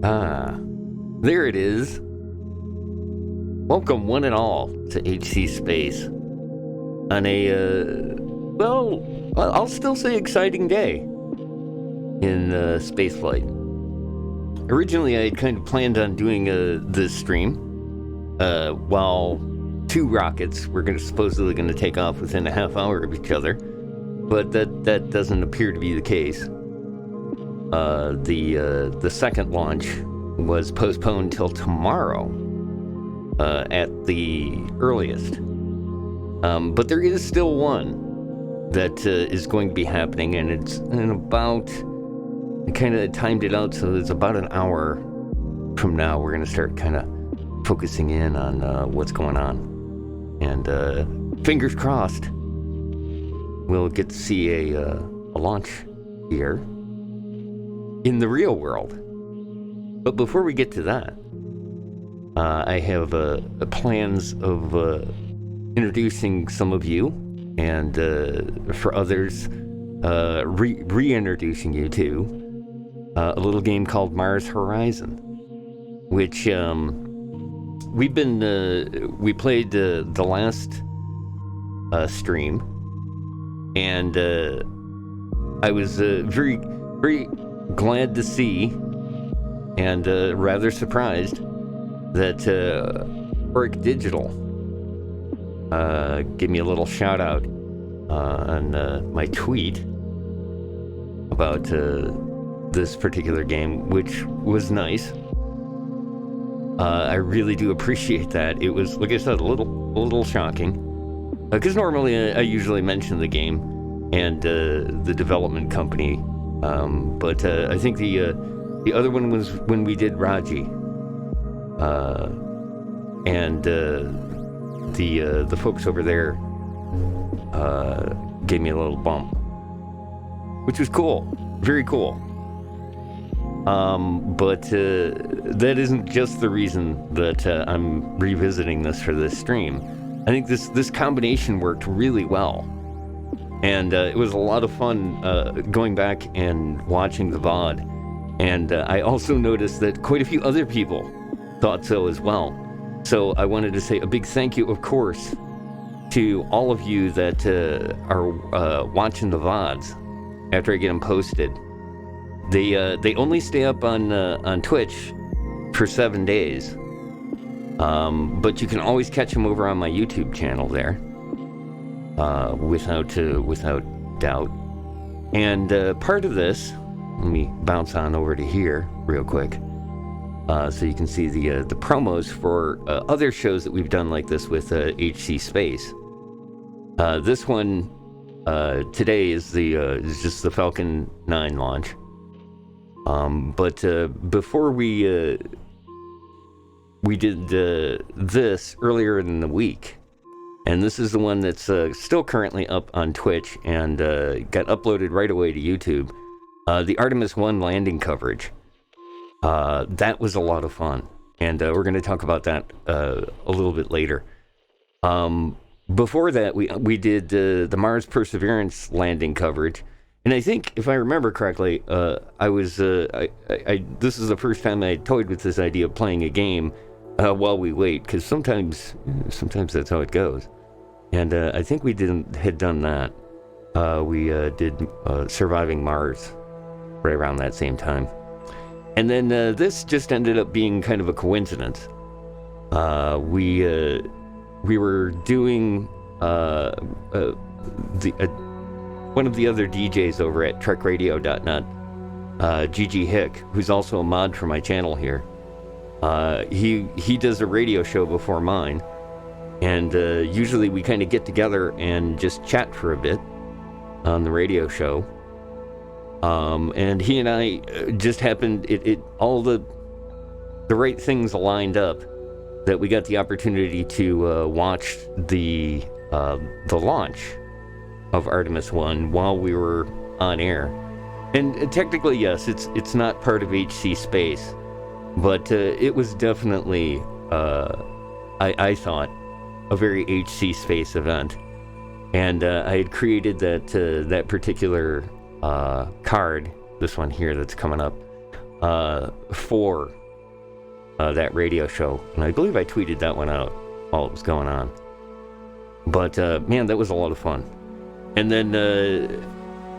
Ah, there it is. Welcome, one and all, to HC Space on a, I'll still say exciting day in spaceflight. Originally, I had kind of planned on doing this stream while two rockets were supposedly going to take off within a half hour of each other, but that doesn't appear to be the case. The second launch was postponed till tomorrow at the earliest. But there is still one that is going to be happening, and it's in about, I kind of timed it out, so it's about an hour from now we're going to start kind of focusing in on what's going on. And fingers crossed, we'll get to see a launch here in the real world. But before we get to that, I have plans of introducing some of you, and for others, reintroducing you to a little game called Mars Horizon, which we played the last stream, and I was very, very glad to see and rather surprised that Oric Digital gave me a little shout out on my tweet about this particular game, which was nice. I really do appreciate that. It was, like I said, a little shocking, because normally I usually mention the game and the development company, but I think the other one was when we did Raji, and the folks over there gave me a little bump, which was cool, very cool. But that isn't just the reason that I'm revisiting this for this stream. I think this combination worked really well, and it was a lot of fun going back and watching the VOD. And I also noticed that quite a few other people thought so as well. So I wanted to say a big thank you, of course, to all of you that are watching the VODs after I get them posted. They only stay up on Twitch for 7 days, but you can always catch them over on my YouTube channel there, without doubt. And part of this, let me bounce on over to here real quick, so you can see the promos for other shows that we've done like this with HC Space. This one today is just the Falcon 9 launch. But before we did this earlier in the week, and this is the one that's still currently up on Twitch and got uploaded right away to YouTube. The Artemis 1 landing coverage. That was a lot of fun, and we're going to talk about that a little bit later. Before that, we did the Mars Perseverance landing coverage, and I think, if I remember correctly, this is the first time I toyed with this idea of playing a game while we wait, because sometimes that's how it goes. And I think we had done that. We did Surviving Mars right around that same time. And then this just ended up being kind of a coincidence. We were doing one of the other DJs over at trekradio.net, GG Hick, who's also a mod for my channel here. He does a radio show before mine, and usually we kind of get together and just chat for a bit on the radio show. And he and I just happened, all the right things aligned up that we got the opportunity to watch the launch of Artemis 1 while we were on air. And technically, yes, it's not part of HC Space, but it was definitely, I thought, a very HC Space event. And I had created that particular card, this one here that's coming up, for that radio show. And I believe I tweeted that one out while it was going on. But, man, that was a lot of fun. And then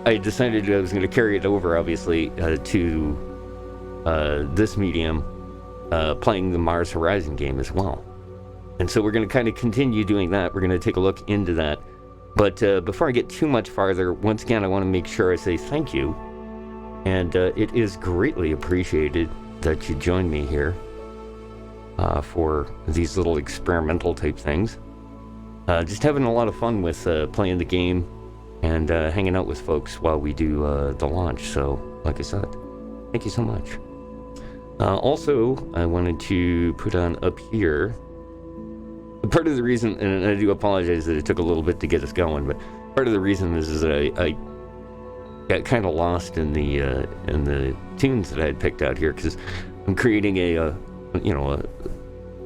I decided I was going to carry it over, obviously, to this medium, playing the Mars Horizon game as well. And so we're going to kind of continue doing that. We're going to take a look into that. But before I get too much farther, once again, I want to make sure I say thank you. And it is greatly appreciated that you join me here for these little experimental type things. Just having a lot of fun with playing the game and hanging out with folks while we do the launch. So, like I said, thank you so much. Also, I wanted to put on up here, part of the reason, and I do apologize that it took a little bit to get us going, but part of the reason is that I got kind of lost in the tunes that I had picked out here, because I'm creating a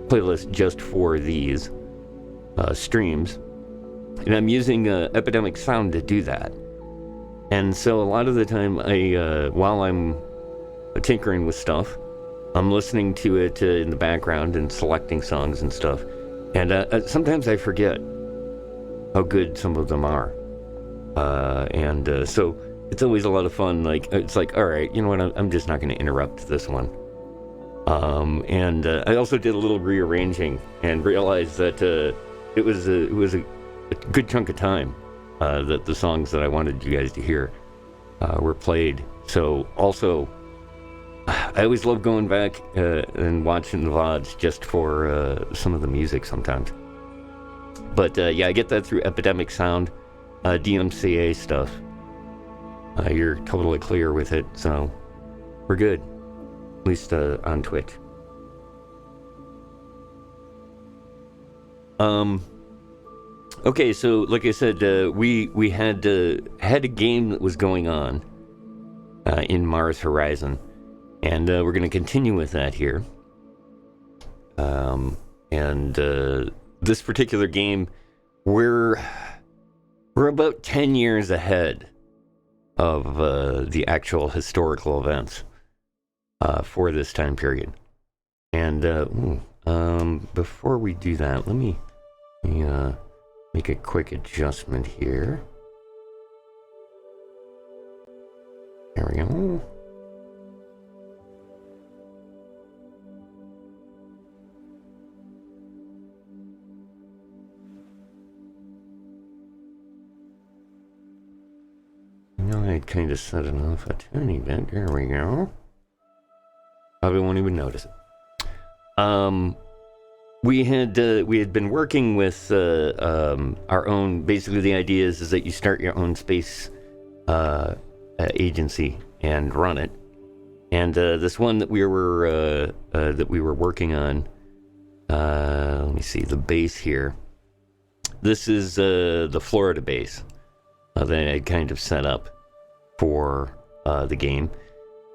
playlist just for these streams, and I'm using Epidemic Sound to do that. And so a lot of the time, while I'm tinkering with stuff, I'm listening to it in the background and selecting songs and stuff. And sometimes I forget how good some of them are. So it's always a lot of fun. Like, it's like, all right, you know what? I'm just not going to interrupt this one. I also did a little rearranging and realized that it was a good chunk of time that the songs that I wanted you guys to hear were played. So also, I always love going back and watching the VODs just for some of the music sometimes. But yeah, I get that through Epidemic Sound, DMCA stuff. You're totally clear with it, so we're good. At least on Twitch. Okay, so like I said, we had a game that was going on in Mars Horizon, and we're going to continue with that here. This particular game, we're about 10 years ahead of the actual historical events for this time period. And before we do that, let me make a quick adjustment here. There we go. I'd kind of set it off a tiny bit. There we go. Probably won't even notice it. We had been working with our own. Basically, the idea is that you start your own space agency and run it. And this one that we were working on. Let me see the base here. This is the Florida base that I kind of set up for the game.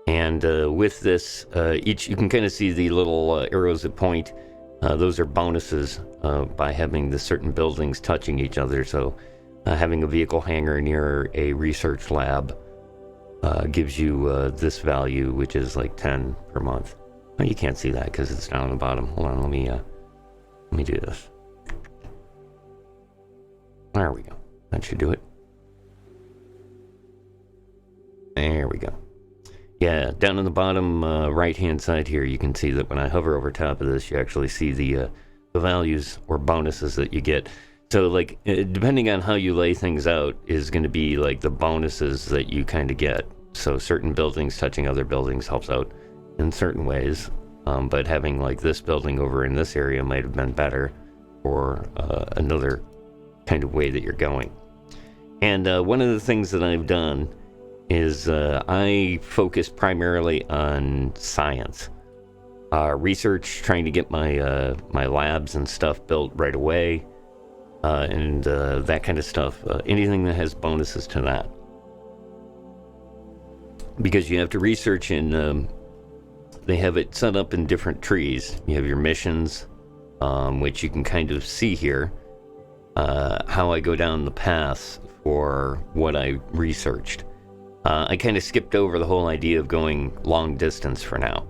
And with this, you can kind of see the little arrows that point. Those are bonuses by having the certain buildings touching each other. So having a vehicle hangar near a research lab gives you this value, which is like 10 per month. Oh, you can't see that because it's down on the bottom. Hold on, let me do this. There we go. That should do it. There we go. Yeah, down on the bottom right-hand side here, you can see that when I hover over top of this, you actually see the values or bonuses that you get. So, like, depending on how you lay things out is going to be, like, the bonuses that you kind of get. So certain buildings touching other buildings helps out in certain ways. But having, like, this building over in this area might have been better or another kind of way that you're going. And one of the things that I've done is I focus primarily on science, research, trying to get my my labs and stuff built right away, and that kind of stuff. Anything that has bonuses to that, because you have to research in. They have it set up in different trees. You have your missions, which you can kind of see here. How I go down the path for what I researched. I kind of skipped over the whole idea of going long distance for now.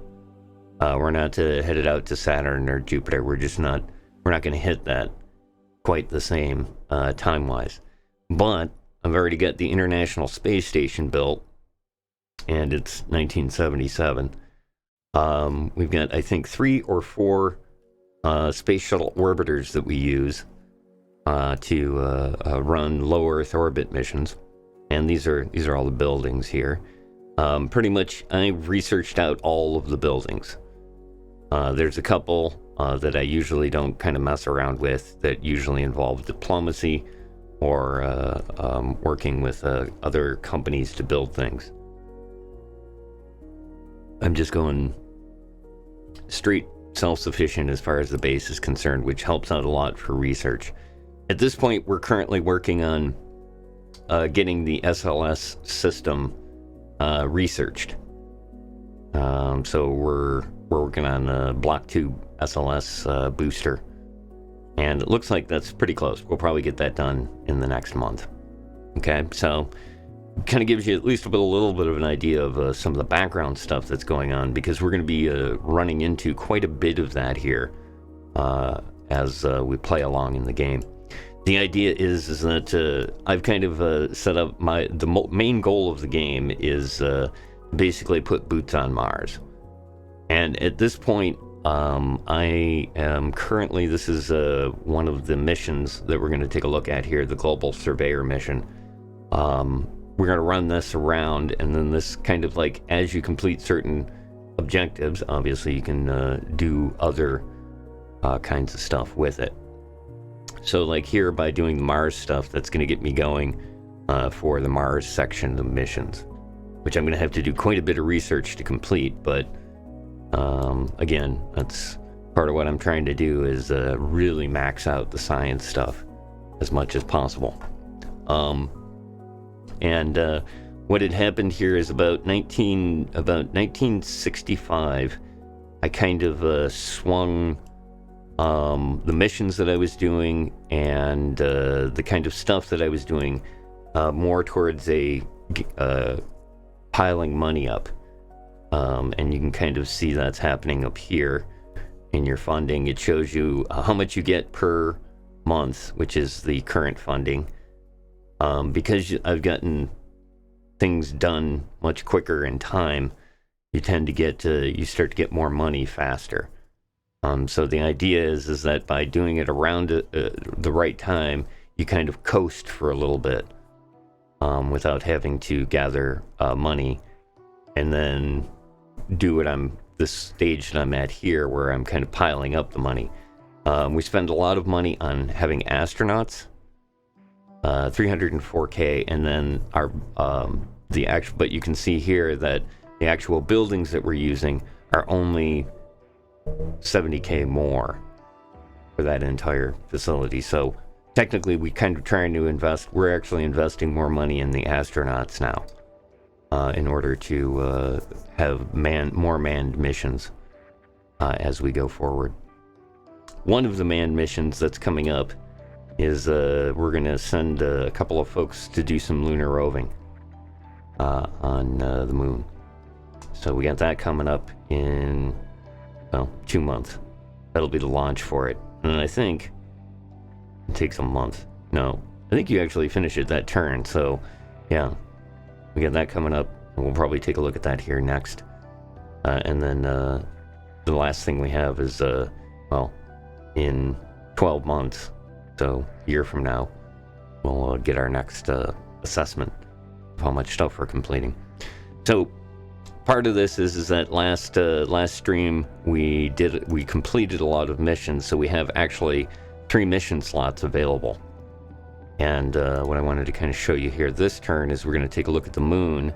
We're not headed out to Saturn or Jupiter. We're not going to hit that quite the same time-wise. But I've already got the International Space Station built, and it's 1977. We've got, I think, 3 or 4 space shuttle orbiters that we use to run low Earth orbit missions. And these are all the buildings here. Pretty much, I researched out all of the buildings. There's a couple that I usually don't kind of mess around with that usually involve diplomacy or working with other companies to build things. I'm just going straight self-sufficient as far as the base is concerned, which helps out a lot for research. At this point, we're currently working on getting the SLS system researched. So we're working on a block tube SLS booster, and it looks like that's pretty close. We'll probably get that done in the next month. Okay, so kind of gives you at least a little bit of an idea of some of the background stuff that's going on, because we're going to be running into quite a bit of that here as we play along in the game. The idea is that I've kind of set up the main goal of the game is basically put boots on Mars. And at this point, I am currently, this is one of the missions that we're going to take a look at here, the Global Surveyor mission. We're going to run this around, and then this kind of like, as you complete certain objectives, obviously you can do other kinds of stuff with it. So like here, by doing the Mars stuff, that's going to get me going for the Mars section of missions, which I'm going to have to do quite a bit of research to complete, but again, that's part of what I'm trying to do, is really max out the science stuff as much as possible. And what had happened here is about 1965, I kind of swung the missions that I was doing and the kind of stuff that I was doing more towards piling money up. And you can kind of see that's happening up here in your funding. It shows you how much you get per month, which is the current funding. Because I've gotten things done much quicker in time, you tend to get you start to get more money faster. So the idea is that by doing it around the right time, you kind of coast for a little bit without having to gather money, and then do this stage that I'm at here, where I'm kind of piling up the money. We spend a lot of money on having astronauts, 304K, and then our but you can see here that the actual buildings that we're using are only 70K more for that entire facility. So technically, we kind of trying to we're actually investing more money in the astronauts now in order to have more manned missions as we go forward. One of the manned missions that's coming up is we're going to send a couple of folks to do some lunar roving on the moon. So we got that coming up in 2 months. That'll be the launch for it. And then I think it takes a month. No, I think you actually finish it that turn. So yeah, we got that coming up. We'll probably take a look at that here next. And then the last thing we have is in 12 months, so a year from now, we'll get our next assessment of how much stuff we're completing. So part of this is that last stream we completed a lot of missions, so we have actually 3 mission slots available. And what I wanted to kind of show you here this turn is we're going to take a look at the moon,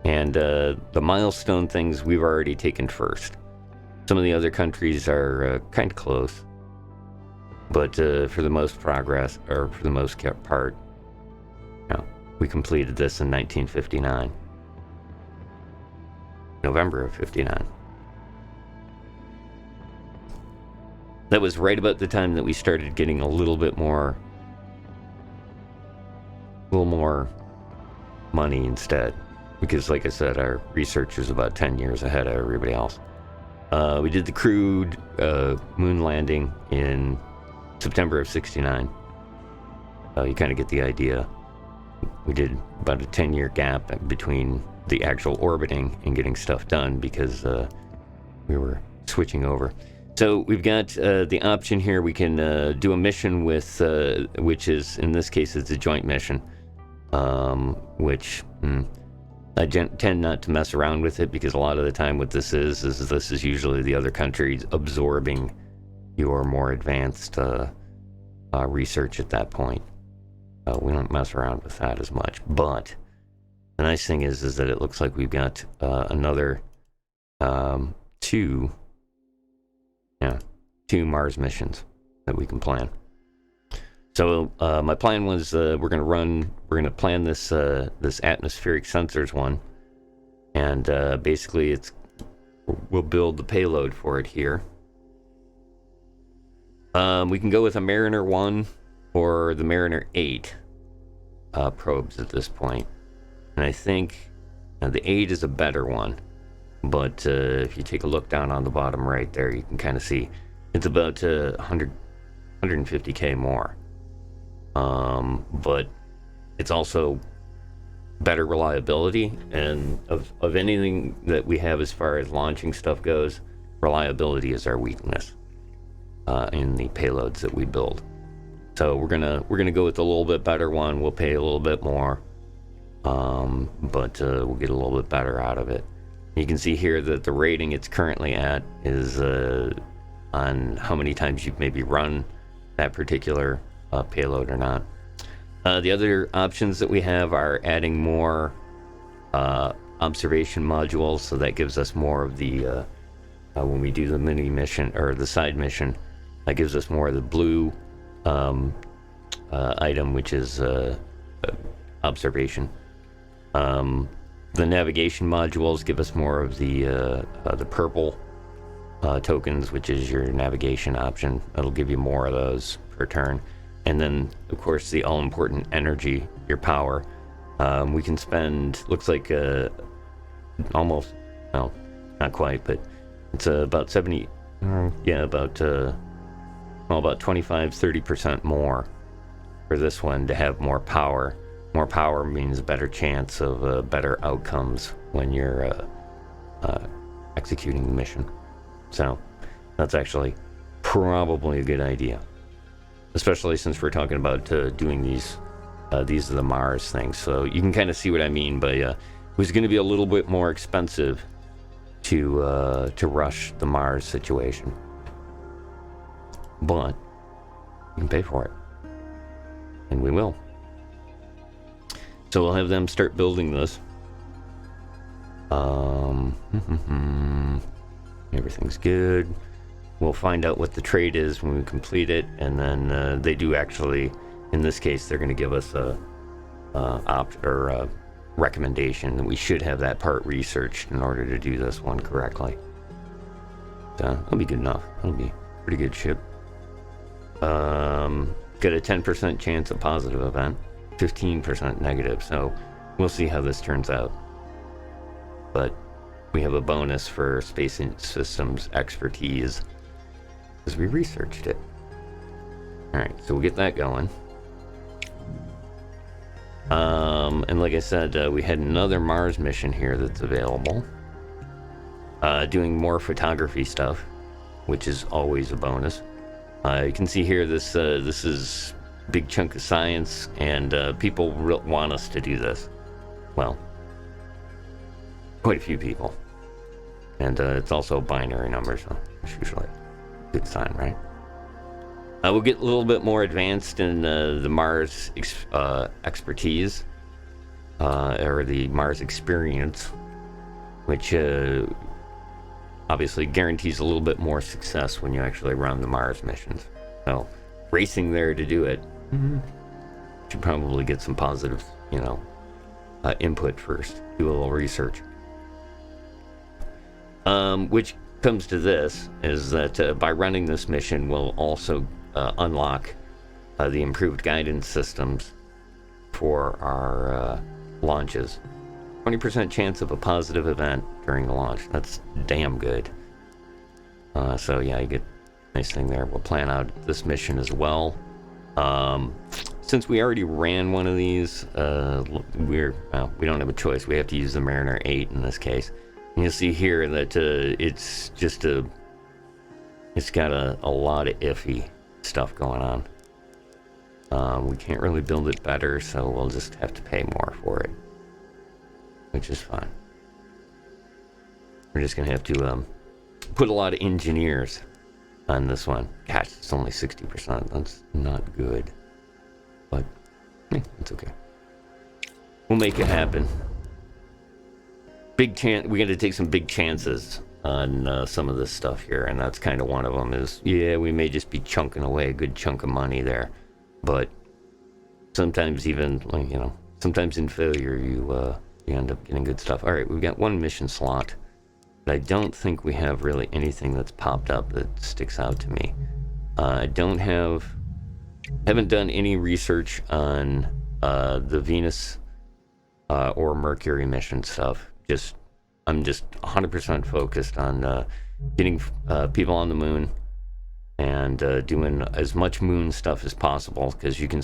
and the milestone things we've already taken first. Some of the other countries are kind of close, but for the most part, we completed this in 1959. November of 59. That was right about the time that we started getting a little more money instead. because like I said, our research is about 10 years ahead of everybody else. We did the crewed moon landing in September of 69. You kind of get the idea. We did about a 10-year gap between the actual orbiting and getting stuff done because we were switching over. So we've got the option here. We can do a mission with, which is, in this case, it's a joint mission, which I tend not to mess around with it because a lot of the time what this is usually the other countries absorbing your more advanced research at that point. We don't mess around with that as much. But the nice thing is that it looks like we've got another two Mars missions that we can plan. So my plan was we're going to plan this atmospheric sensors one, and basically we'll build the payload for it here. We can go with a Mariner 1 or the Mariner 8 probes at this point. And I think the 8 is a better one. But if you take a look down on the bottom right there, you can kind of see it's about 150K more. But it's also better reliability. And of anything that we have as far as launching stuff goes, reliability is our weakness in the payloads that we build. So we're gonna go with a little bit better one. We'll pay a little bit more, but we'll get a little bit better out of it. You can see here that the rating it's currently at is on how many times you've maybe run that particular payload or not. The other options that we have are adding more observation modules, so that gives us more of the when we do the mini mission or the side mission, that gives us more of the blue item, which is observation. The navigation modules give us more of the purple tokens, which is your navigation option. It'll give you more of those per turn. And then, of course, the all-important energy, your power. We can spend, looks like almost, no, not quite, but it's about 70, about 25-30% more for this one to have more power. More power means a better chance of better outcomes when you're executing the mission. So that's actually probably a good idea, especially since we're talking about doing these are the Mars things. So you can kind of see what I mean by it was going to be a little bit more expensive to rush the Mars situation, but you can pay for it, and we will. So we'll have them start building this. Everything's good. We'll find out what the trade is when we complete it, and then they do actually, in this case, they're going to give us a recommendation that we should have that part researched in order to do this one correctly. So that'll be good enough. That'll be a pretty good ship. Got a 10% chance of positive event, 15% negative, so we'll see how this turns out. But we have a bonus for space systems expertise because we researched it. Alright, so we'll get that going. And like I said, we had another Mars mission here that's available. Doing more photography stuff, which is always a bonus. You can see here this is a big chunk of science, and people want us to do this. Well, quite a few people. And it's also a binary number, so it's usually a good sign, right? We'll get a little bit more advanced in the Mars expertise, or the Mars experience, which obviously guarantees a little bit more success when you actually run the Mars missions. So, racing there to do it, should probably get some positive, input first. Do a little research. Which comes to this, is that by running this mission, we'll also unlock the improved guidance systems for our launches. 20% chance of a positive event during the launch. That's damn good. So yeah, you get a nice thing there. We'll plan out this mission as well. Since we already ran one of these, we don't have a choice. We have to use the Mariner 8 in this case. And you'll see here that it's got a lot of iffy stuff going on. We can't really build it better, so we'll just have to pay more for it, which is fine. We're just gonna have to put a lot of engineers on this one. Gosh, it's only 60%. That's not good, but it's okay. We'll make it happen. Big chance. We got to take some big chances on some of this stuff here, and that's kind of one of them. Is we may just be chunking away a good chunk of money there, but sometimes even sometimes in failure you end up getting good stuff. All right, we've got one mission slot. But I don't think we have really anything that's popped up that sticks out to me. I haven't done any research on the Venus or Mercury mission stuff. I'm just 100% focused on getting people on the moon and doing as much moon stuff as possible, because you can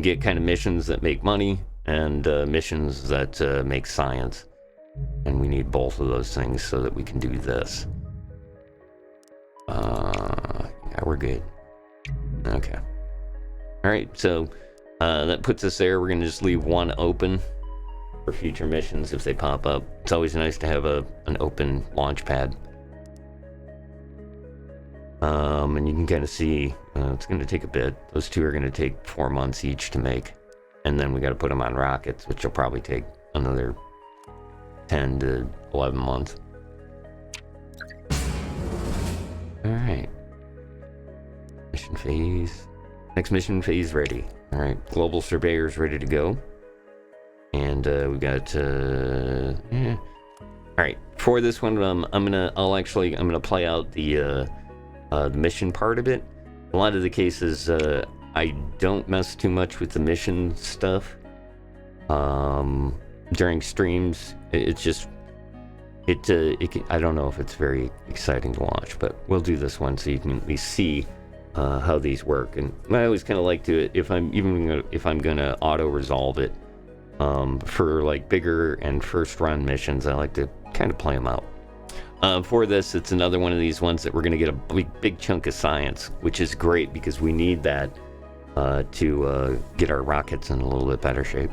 get kind of missions that make money and missions that make science. And we need both of those things so that we can do this. Yeah, we're good. Okay. All right, so that puts us there. We're going to just leave one open for future missions if they pop up. It's always nice to have an open launch pad. And you can kind of see it's going to take a bit. Those two are going to take 4 months each to make. And then we got to put them on rockets, which will probably take another 10 to 11 months. All right. Mission phase. Next mission phase ready. All right. Global surveyors ready to go. And we got all right. For this one, I'm gonna play out the mission part of it. A lot of the cases, I don't mess too much with the mission stuff. During streams, it's just I don't know if it's very exciting to watch, but we'll do this one so you can at least see how these work. And I always kind of like to, if I'm gonna auto resolve it for like bigger and first run missions, I like to kind of play them out. For this, it's another one of these ones that we're gonna get a big chunk of science, which is great because we need that to get our rockets in a little bit better shape.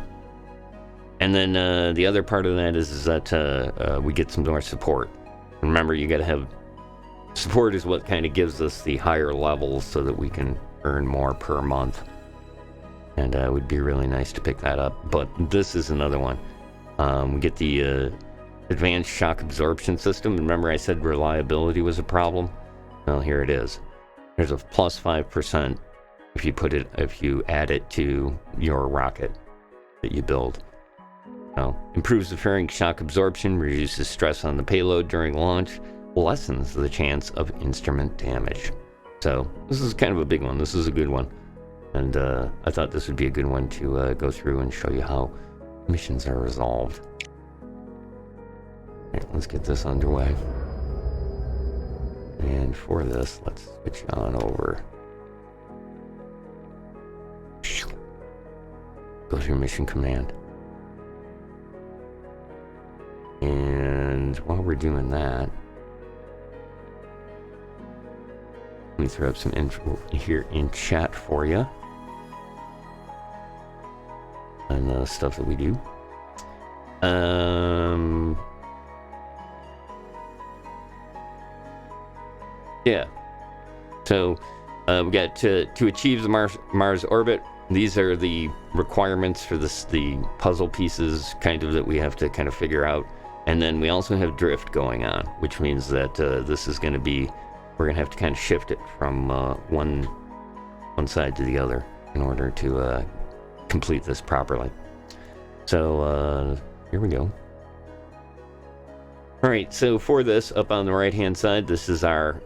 And then the other part of that is that we get some more support. Remember, you got to have support is what kind of gives us the higher levels so that we can earn more per month. And it would be really nice to pick that up. But this is another one. We get the advanced shock absorption system. Remember I said reliability was a problem? Well, here it is. There's a plus 5% if you add it to your rocket that you build. Improves the fairing shock absorption, reduces stress on the payload during launch, lessens the chance of instrument damage. So this is kind of a big one. This is a good one. And I thought this would be a good one to go through and show you how missions are resolved. All right, let's get this underway. And for this, let's switch on over. Go through mission command. And while we're doing that, let me throw up some info here in chat for you and the stuff that we do. Yeah. So we got to achieve the Mars orbit. These are the requirements for the puzzle pieces kind of that we have to kind of figure out. And then we also have drift going on, which means that this is going to be, we're going to have to kind of shift it from one side to the other in order to complete this properly. So here we go. All right, so for this, up on the right-hand side, this is our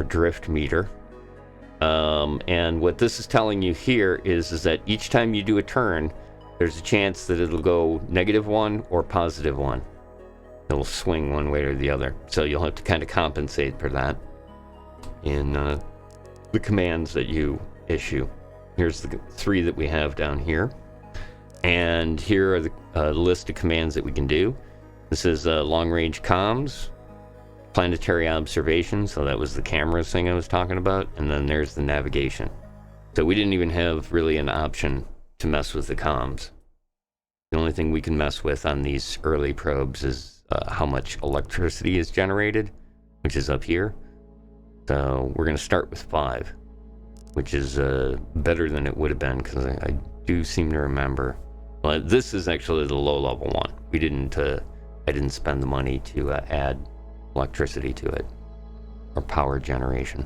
drift meter. And what this is telling you here is that each time you do a turn, there's a chance that it'll go -1 or +1. It'll swing one way or the other. So you'll have to kind of compensate for that in the commands that you issue. Here's the 3 that we have down here. And here are the list of commands that we can do. This is long-range comms, planetary observation, so that was the cameras thing I was talking about, and then there's the navigation. So we didn't even have really an option to mess with the comms. The only thing we can mess with on these early probes is how much electricity is generated, which is up here. So we're going to start with 5, which is better than it would have been, because I do seem to remember. Well, this is actually the low-level one. I didn't spend the money to add electricity to it, or power generation,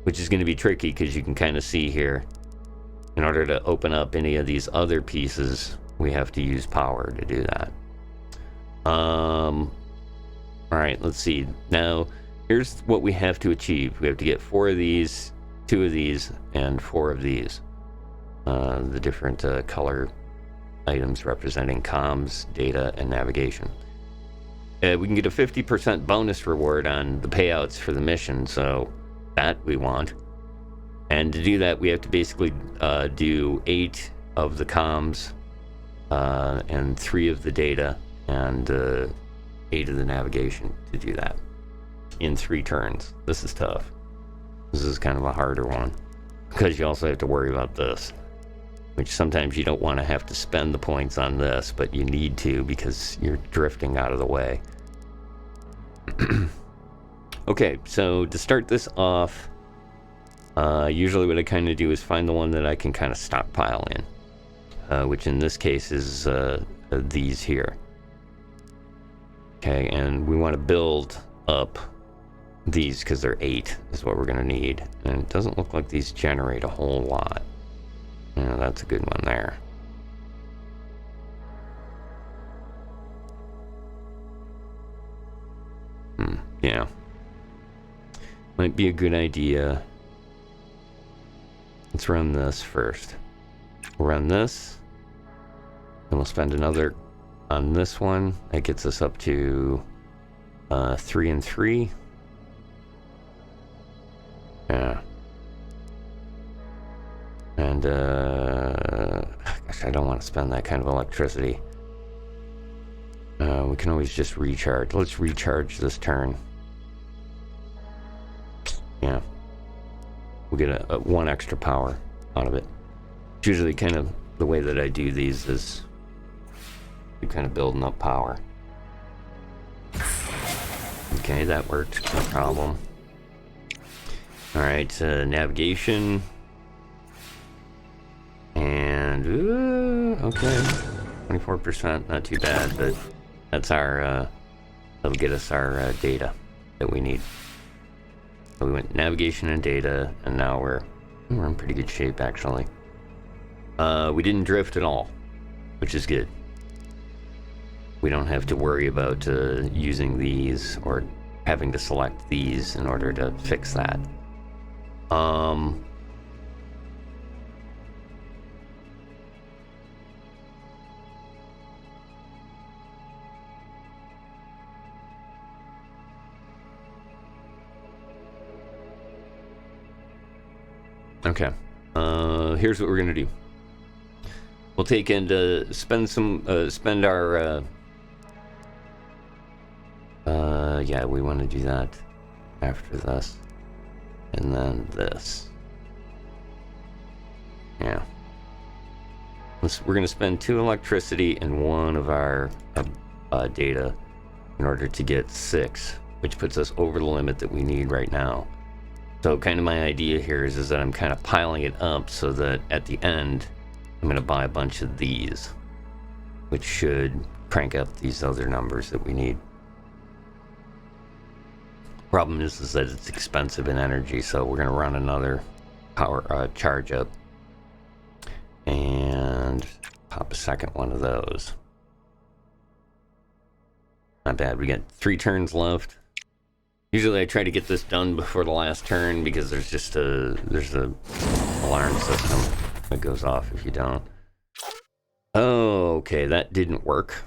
which is going to be tricky because you can kind of see here, in order to open up any of these other pieces, we have to use power to do that. All right, let's see. Now, here's what we have to achieve. We have to get 4 of these, 2 of these, and 4 of these. The different color items representing comms, data, and navigation. We can get a 50% bonus reward on the payouts for the mission, so that we want. And to do that, we have to basically do 8 of the comms, and 3 of the data, and 8 of the navigation to do that in 3 turns. This is tough. This is kind of a harder one, because you also have to worry about this, which sometimes you don't want to have to spend the points on this, but you need to because you're drifting out of the way. Okay, so to start this off, usually what I kind of do is find the one that I can kind of stockpile in, which in this case is these here. Okay, and we want to build up these because they're 8 is what we're going to need. And it doesn't look like these generate a whole lot. Yeah, that's a good one there. Yeah. Might be a good idea. Let's run this first. We'll run this. Then we'll spend another on this one. That gets us up to 3 and 3. Yeah. And gosh, I don't want to spend that kind of electricity. We can always just recharge. Let's recharge this turn. Yeah. We'll get a 1 extra power out of it. It's usually kind of the way that I do these is you're kind of building up power. Okay, that worked. No problem. Alright, navigation. And, okay. 24%, not too bad, but that's our, that'll get us our data that we need. So we went navigation and data, and now we're in pretty good shape, actually. We didn't drift at all, which is good. We don't have to worry about using these or having to select these in order to fix that. Okay. Here's what we're gonna do. We'll take and spend our yeah, we want to do that after this, and then this. Yeah. We're gonna spend 2 electricity and 1 of our data in order to get 6, which puts us over the limit that we need right now. So kind of my idea here is that I'm kind of piling it up so that at the end, I'm going to buy a bunch of these, which should crank up these other numbers that we need. Problem is that it's expensive in energy, so we're going to run another power charge up and pop a second one of those. Not bad. We got 3 turns left. Usually I try to get this done before the last turn because there's a alarm system that goes off if you don't. Oh, okay, that didn't work.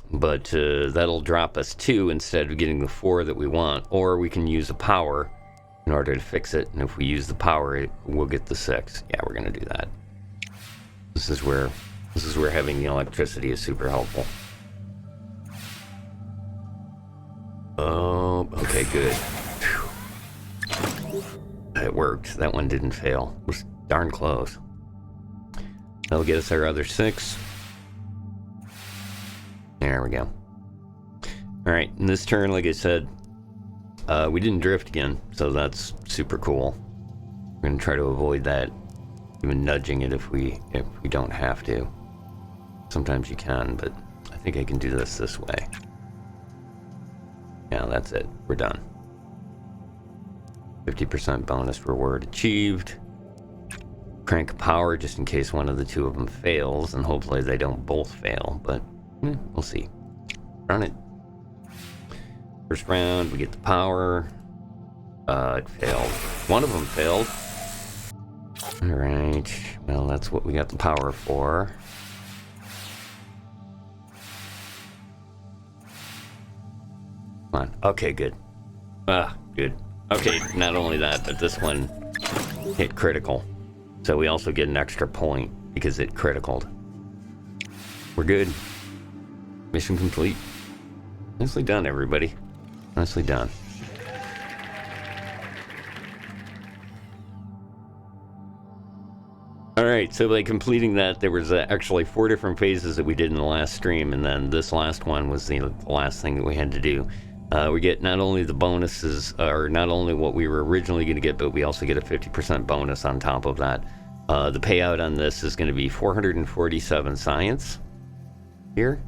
But that'll drop us 2 instead of getting the 4 that we want. Or we can use a power in order to fix it. And if we use the power, we'll get the 6. Yeah, we're going to do that. This is where having the electricity is super helpful. Oh, okay, good. Whew. It worked. That one didn't fail. It was darn close. That'll get us our other 6. There we go. Alright, in this turn, like I said, we didn't drift again, so that's super cool. We're going to try to avoid that, even nudging it if we don't have to. Sometimes you can, but I think I can do this way. Yeah, that's it. We're done. 50% bonus reward achieved. Crank power just in case one of the 2 of them fails, and hopefully they don't both fail, but we'll see. Run it. First round, we get the power. It failed. One of them failed. Alright, well, that's what we got the power for. Come on. Okay, good. Good. Okay, not only that, but this one hit critical. So we also get an extra point because it criticaled. We're good. Mission complete. Nicely done, everybody. Nicely done. Alright, so by completing that, there was actually 4 different phases that we did in the last stream, and then this last one was the last thing that we had to do. We get not only the bonuses, or not only what we were originally going to get, but we also get a 50% bonus on top of that. The payout on this is going to be 447 science here.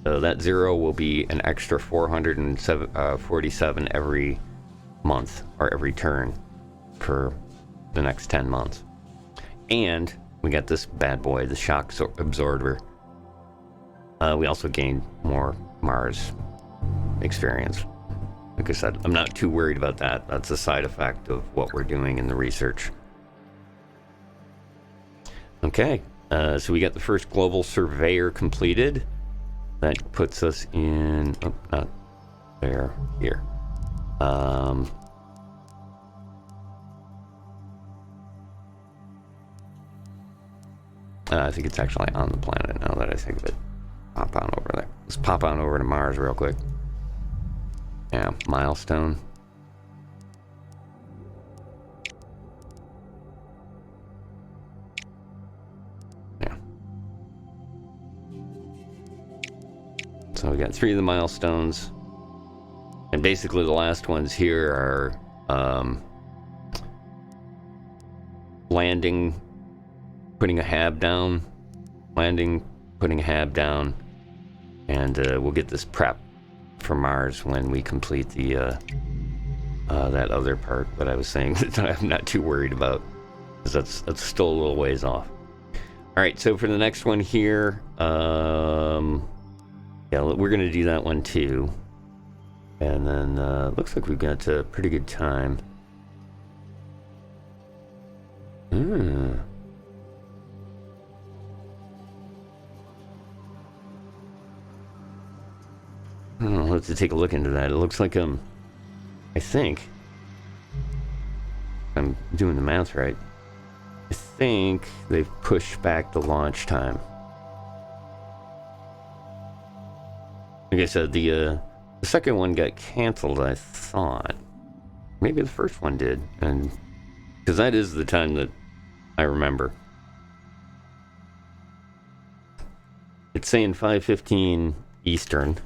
So that 0 will be an extra 447 every month, or every turn, for the next 10 months. And we got this bad boy, the shock absorber. We also gained more Mars experience. Like I said, I'm not too worried about that. That's a side effect of what we're doing in the research. Okay, so we got the first global surveyor completed. That puts us in, oh, not there, here. I think it's actually on the planet now that I think of it. Pop on over there. Let's pop on over to Mars real quick. Yeah, milestone. Yeah. So we got 3 of the milestones. And basically the last ones here are landing, putting a hab down, landing, putting a hab down, and we'll get this prep for Mars when we complete the that other part that I was saying that I'm not too worried about, because that's still a little ways off. All right, so for the next one here, yeah, we're gonna do that one too, and then looks like we've got a pretty good time. I'll have to take a look into that. It looks like I think I'm doing the math right. I think they've pushed back the launch time. Like I said, the second one got canceled, I thought. Maybe the first one did, and because that is the time that I remember. It's saying 5:15 Eastern.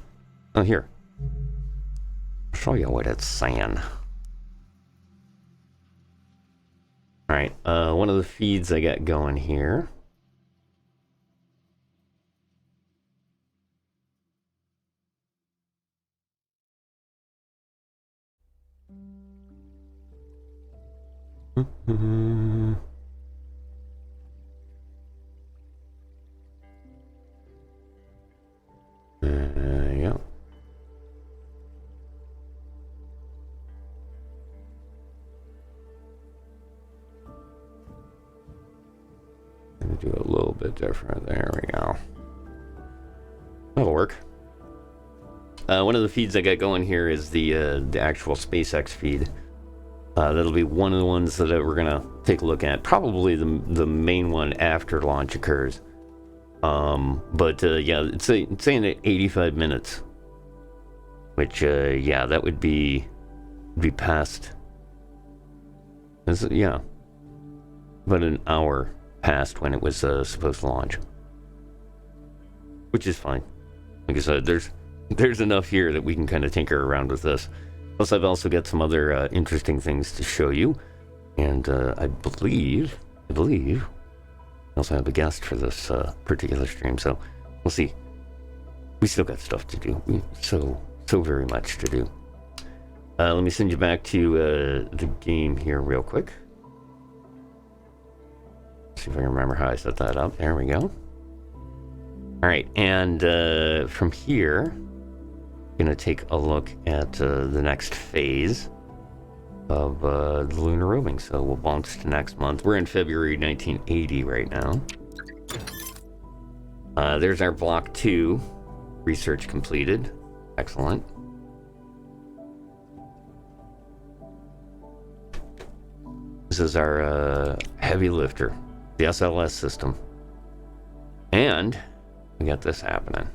Oh, here. I'll show you what it's saying. Alright, one of the feeds I got going here. Yeah. do it a little bit different. There we go. That'll work. One of the feeds I got going here is the actual SpaceX feed. That'll be one of the ones that we're gonna take a look at. Probably the main one after launch occurs. But yeah, it's saying at 85 minutes, which yeah, that would be past. Yeah, about an hour past when it was supposed to launch, which is fine. Like I said, there's enough here that we can kind of tinker around with this. Plus, I've also got some other interesting things to show you, and I believe I also have a guest for this particular stream. So we'll see. We still got stuff to do. So very much to do. Let me send you back to the game here real quick. See if I can remember how I set that up. There we go. All right, and from here, I'm gonna take a look at the next phase of the lunar roving. So we'll bounce to next month. We're in February 1980 right now. There's our Block 2. Research completed. Excellent. This is our heavy lifter, the SLS system. And we got this happening.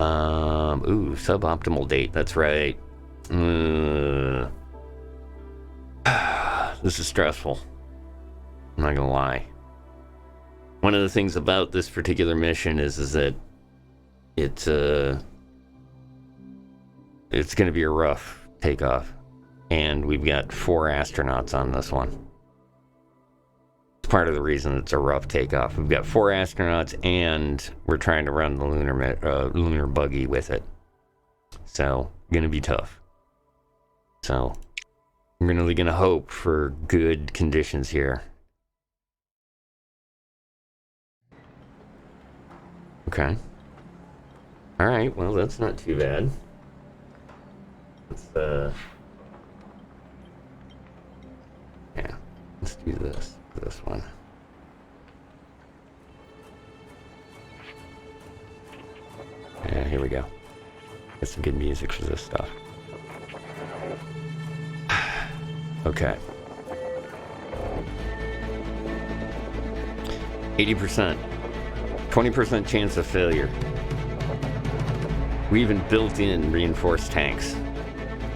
Ooh, suboptimal date. That's right. This is stressful. I'm not gonna lie. One of the things about this particular mission is that it's gonna be a rough takeoff, and we've got 4 astronauts on this one. It's part of the reason it's a rough takeoff. We've got 4 astronauts, and we're trying to run the lunar buggy with it. So, gonna be tough. So, I'm really gonna hope for good conditions here. Okay. Alright, well, that's not too bad. Let's, yeah, let's do this one. Yeah, here we go. Get some good music for this stuff. Okay. 80%. 20% chance of failure. We even built in reinforced tanks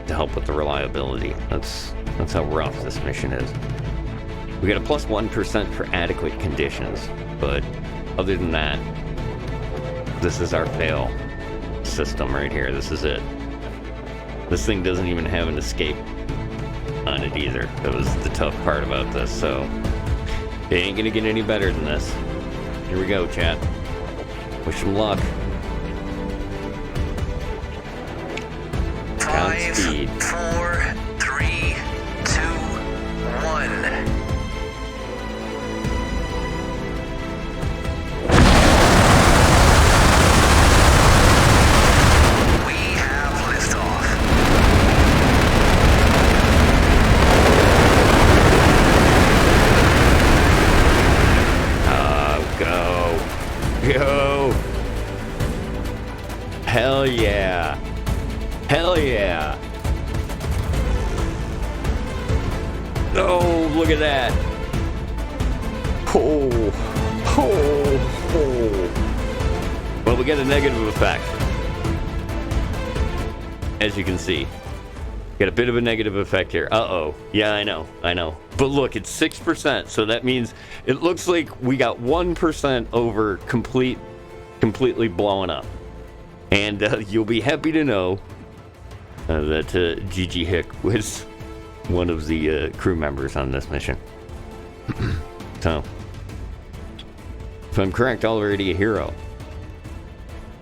to help with the reliability. That's how rough this mission is. We got a plus 1% for adequate conditions, but other than that, this is our fail system right here. This is it. This thing doesn't even have an escape on it either. That was the tough part about this, so it ain't gonna get any better than this. Here we go, chat. Wish them luck. Count speed. 4, 3, 2, 1. Go! Hell yeah! Hell yeah! Oh, look at that! Oh, oh, oh. Well, we get a negative effect. As you can see. Got a bit of a negative effect here. Uh-oh. Yeah, I know. But look, it's 6%, so that means it looks like we got 1% over completely blowing up. And you'll be happy to know that GG Hick was one of the crew members on this mission. So, if I'm correct, already a hero.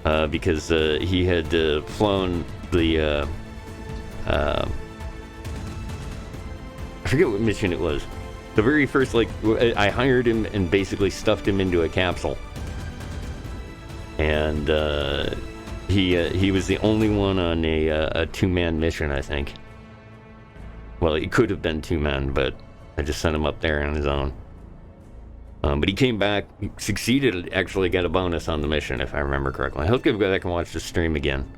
Because he had flown the... I forget what mission it was. The very first, I hired him and basically stuffed him into a capsule. And he was the only one on a 2-man mission, I think. Well, it could have been 2 men, but I just sent him up there on his own. But he came back, he succeeded, actually got a bonus on the mission, if I remember correctly. I'll go back and watch the stream again.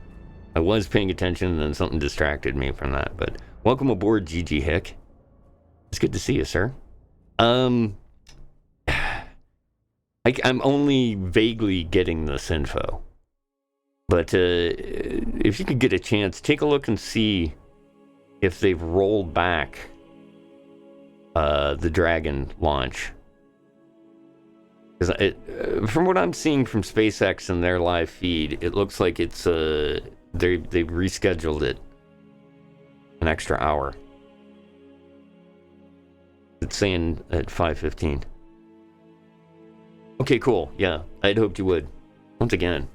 I was paying attention, and then something distracted me from that. But welcome aboard, GG Hick. It's good to see you, sir. I'm only vaguely getting this info. But if you could get a chance, take a look and see if they've rolled back the Dragon launch. Because from what I'm seeing from SpaceX and their live feed, it looks like it's they've rescheduled it an extra hour. It's saying at 5:15. Okay, cool. Yeah, I'd hoped you would. Once again,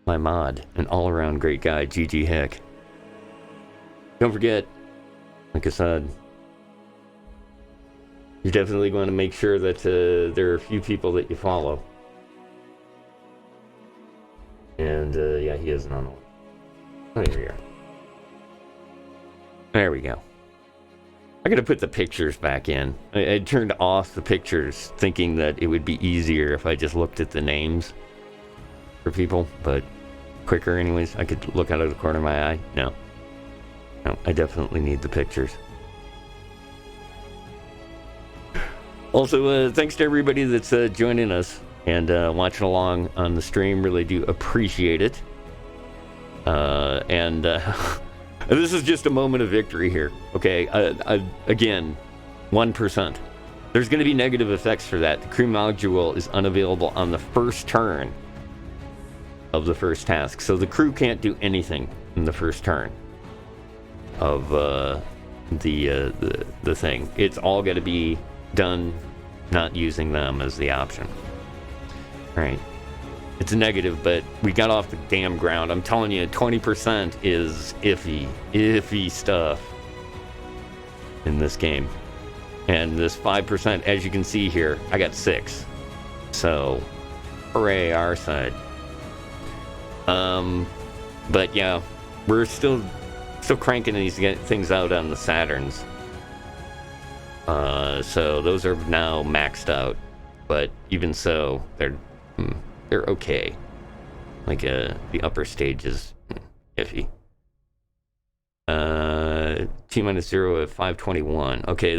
my mod, an all-around great guy, GG Hick. Don't forget, like I said, you definitely want to make sure that there are a few people that you follow. And, yeah, he isn't on the list. Oh, here we are. There we go. I gotta put the pictures back in. I turned off the pictures thinking that it would be easier if I just looked at the names for people, but quicker anyways. I could look out of the corner of my eye. No, I definitely need the pictures. Also, thanks to everybody that's joining us and watching along on the stream. Really do appreciate it. And this is just a moment of victory here. Okay, again, 1%. There's going to be negative effects for that. The crew module is unavailable on the first turn of the first task. So the crew can't do anything in the first turn of the thing. It's all got to be done not using them as the option. All right. It's a negative, but we got off the damn ground. I'm telling you, 20% is iffy stuff in this game. And this 5%, as you can see here, I got 6. So, hooray, our side. But yeah, we're still cranking these things out on the Saturns. So those are now maxed out, but even so, they're okay. Like the upper stage is iffy. T-0 at 5:21. Okay,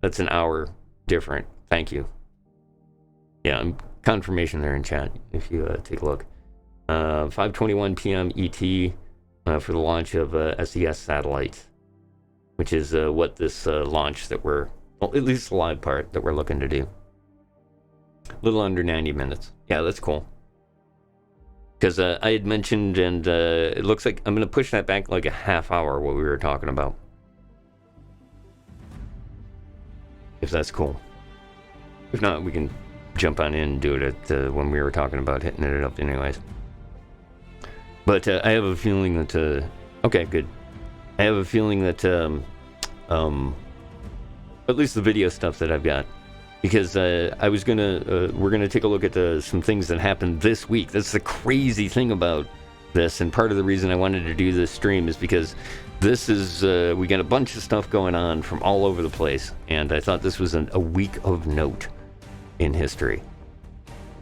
that's an hour different. Thank you. Yeah, confirmation there in chat if you take a look. 5:21 p.m. ET for the launch of SES satellites, which is what this launch that we're, well, at least the live part that we're looking to do. A little under 90 minutes. Yeah, that's cool. Because I had mentioned, and it looks like I'm going to push that back like a half hour, what we were talking about. If that's cool. If not, we can jump on in and do it at when we were talking about hitting it up anyways. But I have a feeling that... okay, good. I have a feeling that... at least the video stuff that I've got. Because I was gonna, we're gonna take a look at some things that happened this week. That's the crazy thing about this, and part of the reason I wanted to do this stream is because this is, we got a bunch of stuff going on from all over the place, and I thought this was a week of note in history.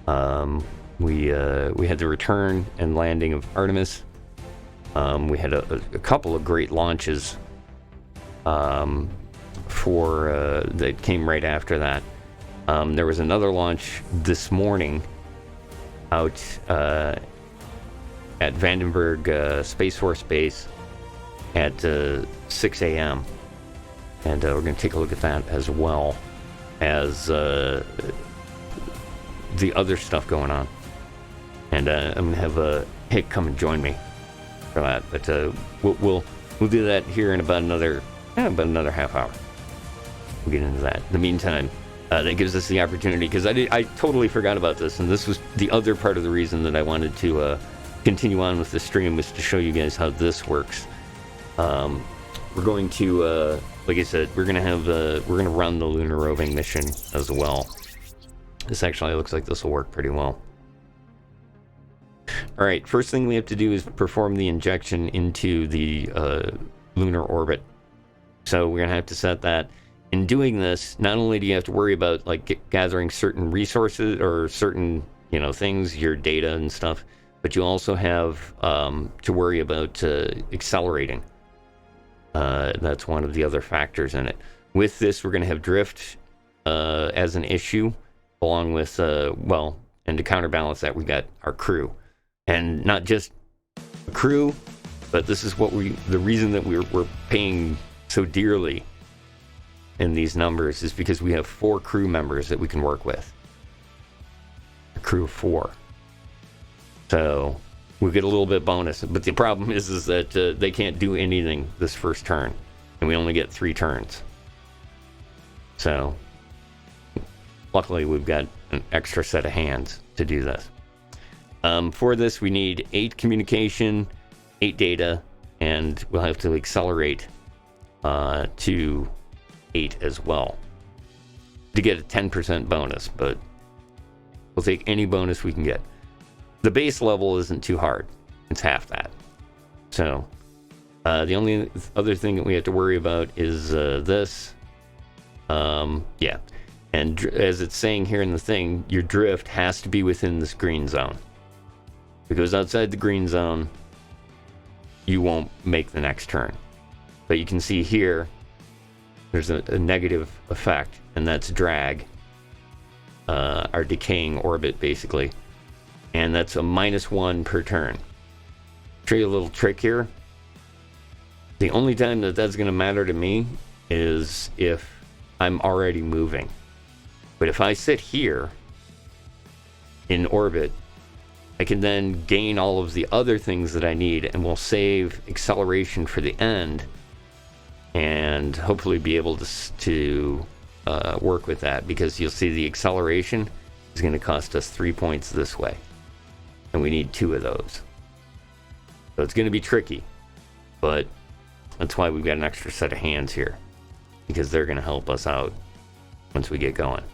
We had the return and landing of Artemis. We had a couple of great launches that came right after that. There was another launch this morning out at Vandenberg Space Force Base at 6 a.m. And we're going to take a look at that as well as the other stuff going on. And I'm going to have Hick come and join me for that. But we'll do that here in about another half hour. We'll get into that. In the meantime, that gives us the opportunity, because I totally forgot about this, and this was the other part of the reason that I wanted to continue on with the stream, was to show you guys how this works. We're going to, like I said, we're gonna run the lunar roving mission as well. This actually looks like this will work pretty well. All right, first thing we have to do is perform the injection into the lunar orbit. So we're gonna have to set that. in doing this, not only do you have to worry about like gathering certain resources or certain, you know, things, your data and stuff, but you also have to worry about accelerating. That's one of the other factors in it. With this, we're going to have drift as an issue, along with, and to counterbalance that, we got our crew. And not just a crew, but this is what the reason that we're paying so dearly in these numbers is because we have 4 crew members that we can work with. A crew of 4. So we get a little bit bonus. But the problem is that they can't do anything this first turn. And we only get 3 turns. So luckily we've got an extra set of hands to do this. For this we need 8 communication, 8 data, and we'll have to accelerate to 8 as well to get a 10% bonus, but we'll take any bonus we can get. The base level isn't too hard. It's half that. So the only other thing that we have to worry about is this. Yeah. And as it's saying here in the thing, your drift has to be within this green zone. If it goes outside the green zone, you won't make the next turn. But you can see here, there's a negative effect, and that's drag, our decaying orbit, basically. And that's a -1 per turn. Show you a little trick here. The only time that that's going to matter to me is if I'm already moving. But if I sit here in orbit, I can then gain all of the other things that I need, and will save acceleration for the end, and hopefully be able to work with that, because you'll see the acceleration is going to cost us 3 points this way, and we need 2 of those. So it's going to be tricky, but that's why we've got an extra set of hands here, because they're going to help us out once we get going.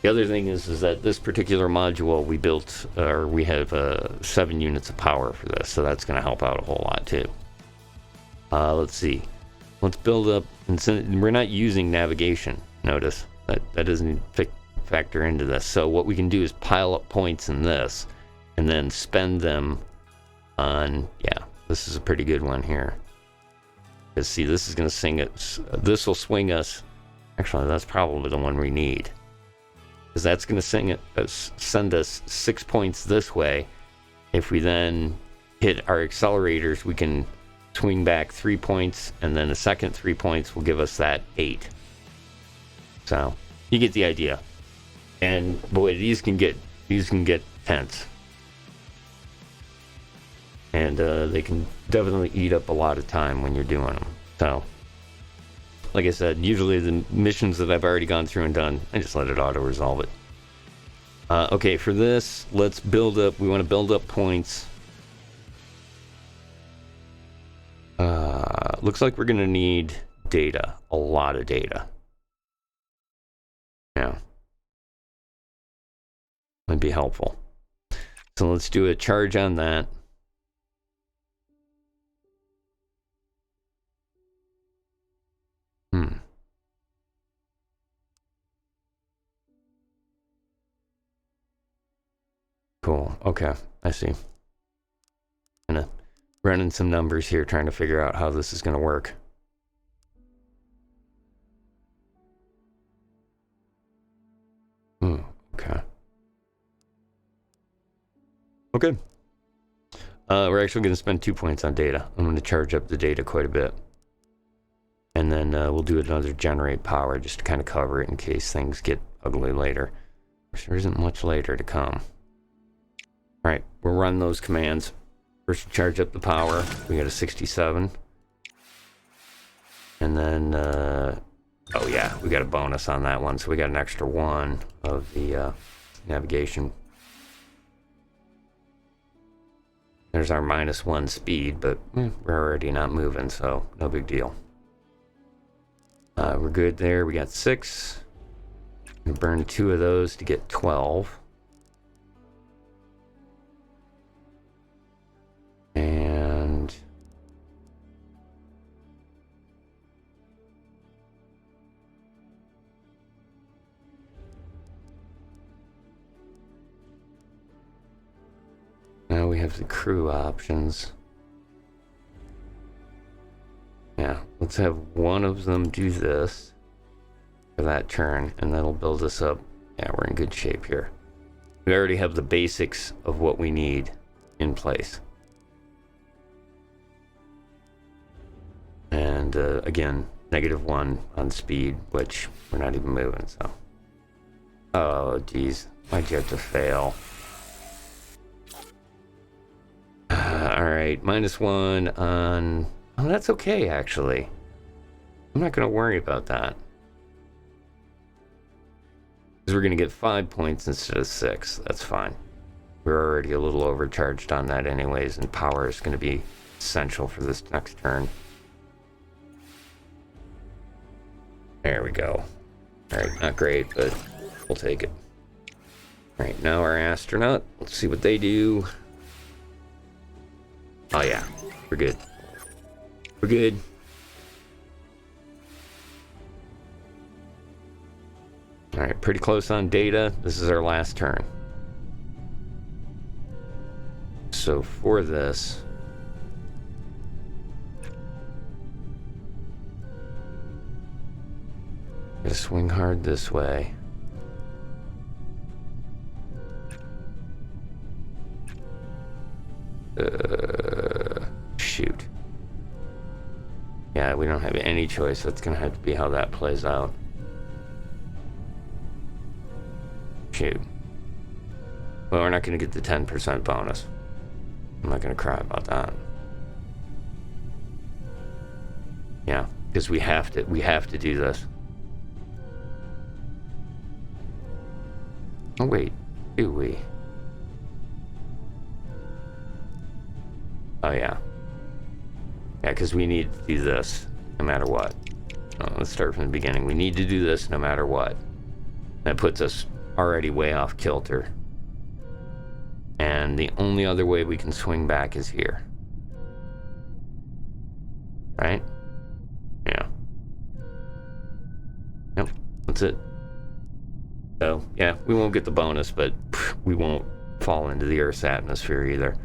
The other thing is that this particular module we built, or we have 7 units of power for this, so that's going to help out a whole lot too. Let's see. Let's build up, and we're not using navigation. Notice that doesn't factor into this. So what we can do is pile up points in this, and then spend them on. Yeah, this is a pretty good one here. Because see, this is going to sing it. This will swing us. Actually, that's probably the one we need. Because that's going to send us 6 points this way. If we then hit our accelerators, we can swing back 3 points, and then the second 3 points will give us that 8. So you get the idea. And boy, these can get tense, and they can definitely eat up a lot of time when you're doing them. So, like I said, usually the missions that I've already gone through and done, I just let it auto-resolve it. Okay, for this, let's build up. We want to build up points. Looks like we're going to need data. A lot of data. Yeah. Might be helpful. So let's do a charge on that. Cool. Okay, I see. Gonna running some numbers here, trying to figure out how this is going to work. Okay. Okay. We're actually going to spend 2 points on data. I'm going to charge up the data quite a bit. And then we'll do another generate power just to kind of cover it in case things get ugly later. There isn't much later to come. All right, we'll run those commands. First, charge up the power. We got a 67. And then, oh yeah, we got a bonus on that one. So we got an extra 1 of the navigation. There's our -1 speed, but we're already not moving, so no big deal. We're good there. We got 6. We burn 2 of those to get 12. And now we have the crew options. Yeah, let's have one of them do this for that turn, and that'll build us up. Yeah, we're in good shape here. We already have the basics of what we need in place. And again, -1 on speed, which we're not even moving, so. Oh, geez. Why'd you have to fail? Alright, -1 on... Oh, that's okay, actually. I'm not going to worry about that. Because we're going to get 5 points instead of 6. That's fine. We're already a little overcharged on that anyways, and power is going to be essential for this next turn. There we go. Alright, not great, but we'll take it. Alright, now our astronaut. Let's see what they do. Oh yeah, we're good. We're good. Alright, pretty close on data. This is our last turn. So for this... Gotta swing hard this way. Shoot. Yeah, we don't have any choice. That's gonna have to be how that plays out. Shoot. Well, we're not gonna get the 10% bonus. I'm not gonna cry about that. Yeah, because we have to do this. Oh wait, do we? Oh yeah. Yeah, because we need to do this no matter what. Oh, let's start from the beginning. We need to do this no matter what. That puts us already way off kilter. And the only other way we can swing back is here. Right? Yeah. Yep, that's it. So, yeah, we won't get the bonus, but we won't fall into the Earth's atmosphere either.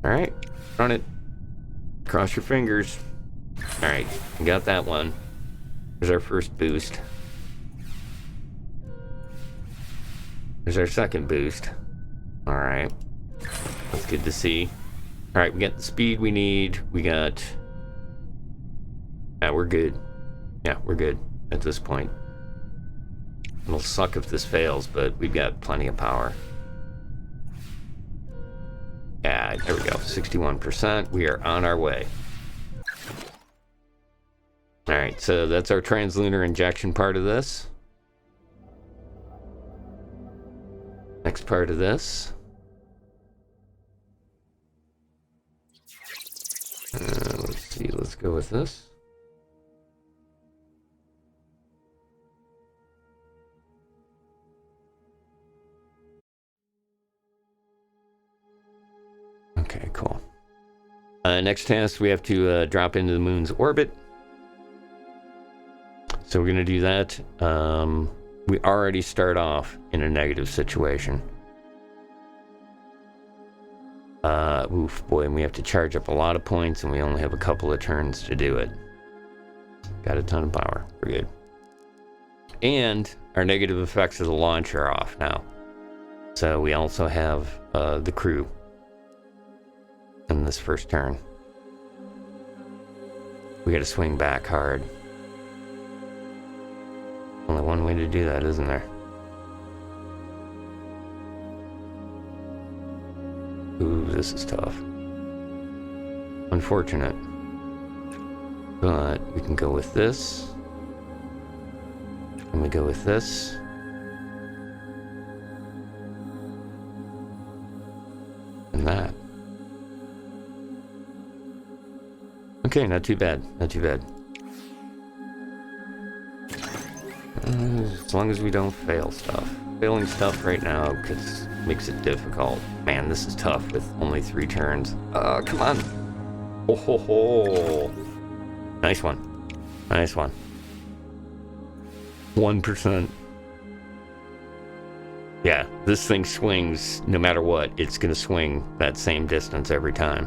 Alright, run it. Cross your fingers. Alright, we got that one. There's our first boost. There's our second boost. Alright. That's good to see. Alright, we got the speed we need. We got... Yeah, we're good. Yeah, we're good at this point. It'll suck if this fails, but we've got plenty of power. Yeah, there we go. 61%. We are on our way. Alright, so that's our translunar injection part of this. Next part of this. Let's see, let's go with this. Okay, cool. Next task, we have to drop into the moon's orbit. So we're going to do that. We already start off in a negative situation. Oof, boy, and we have to charge up a lot of points, and we only have a couple of turns to do it. Got a ton of power. We're good. And our negative effects of the launch are off now. So we also have the crew in this first turn. We got to swing back hard. Only one way to do that, isn't there? Ooh, this is tough. Unfortunate. But we can go with this. And we go with this. And that. Okay, not too bad. Not too bad. As long as we don't fail stuff. Failing stuff right now makes it difficult. Man, this is tough with only 3 turns. Come on. Oh ho ho. Nice one. Nice one. 1%. Yeah, this thing swings no matter what. It's going to swing that same distance every time.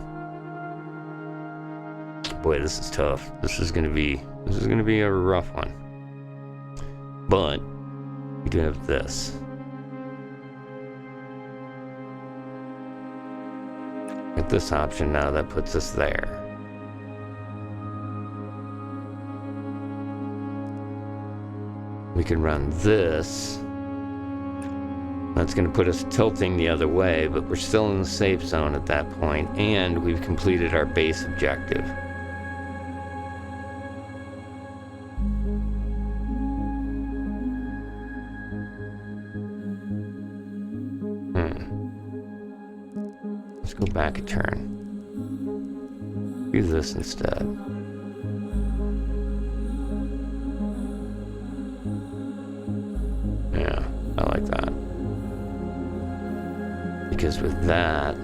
Boy, this is tough. This is going to be a rough one. But we do have this. With this option now, that puts us there. We can run this. That's going to put us tilting the other way, but we're still in the safe zone at that point, and we've completed our base objective. Let's go back a turn. Do this instead. Yeah, I like that. Because with that,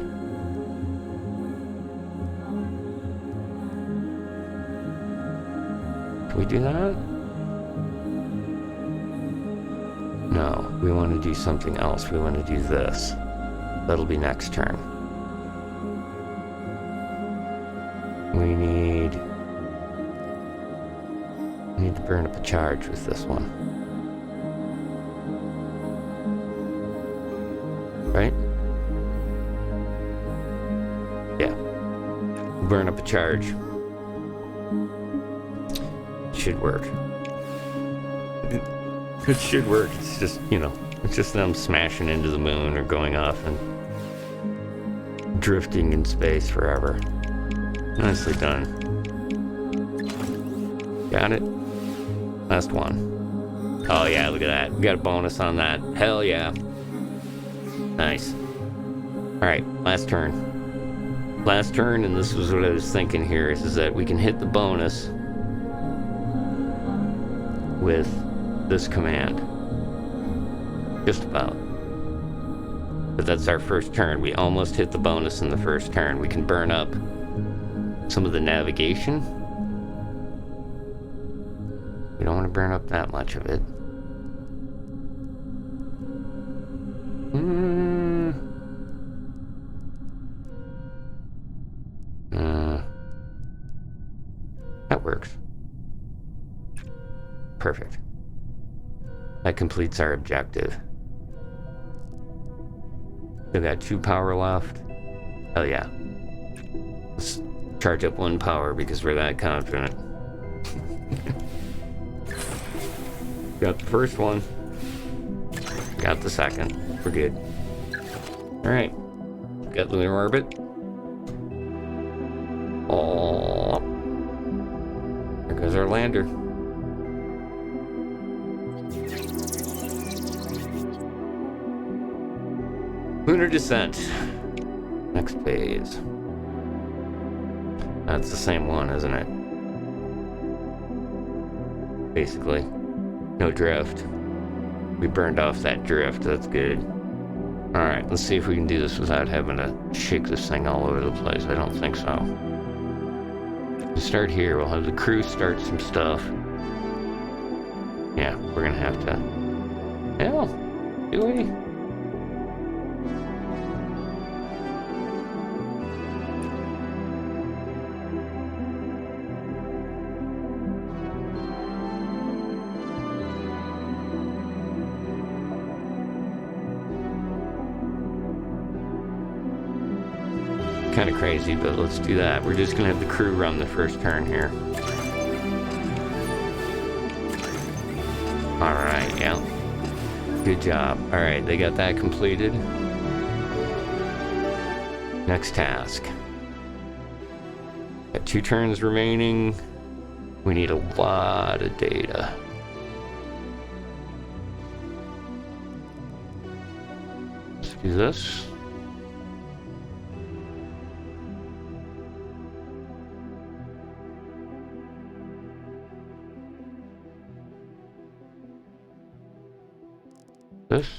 can we do that? No, we want to do something else. We want to do this. That'll be next turn. We need to burn up a charge with this one. Right? Yeah. Burn up a charge. Should work. It should work. It's just, it's just them smashing into the moon or going off and drifting in space forever. Nicely done. Got it? Last one. Oh yeah, look at that. We got a bonus on that. Hell yeah. Nice. Alright, last turn. Last turn, and this was what I was thinking here, is that we can hit the bonus with this command. Just about. But that's our first turn. We almost hit the bonus in the first turn. We can burn up some of the navigation. We don't want to burn up that much of it. That works. Perfect. That completes our objective. We got 2 power left. Oh yeah. Let's charge up 1 power because we're that confident. Got the first one. Got the second. We're good. Alright. Got lunar orbit. Oh. There goes our lander. Lunar descent. Next phase. That's the same one, isn't it? Basically. No drift. We burned off that drift. That's good. Alright, let's see if we can do this without having to shake this thing all over the place. I don't think so. We'll start here. We'll have the crew start some stuff. Yeah, we're gonna have to... Hell, do we? Kind of crazy, but let's do that. We're just gonna have the crew run the first turn here. Alright, yeah. Good job. Alright, they got that completed. Next task. Got 2 turns remaining. We need a lot of data. Let's do this. This.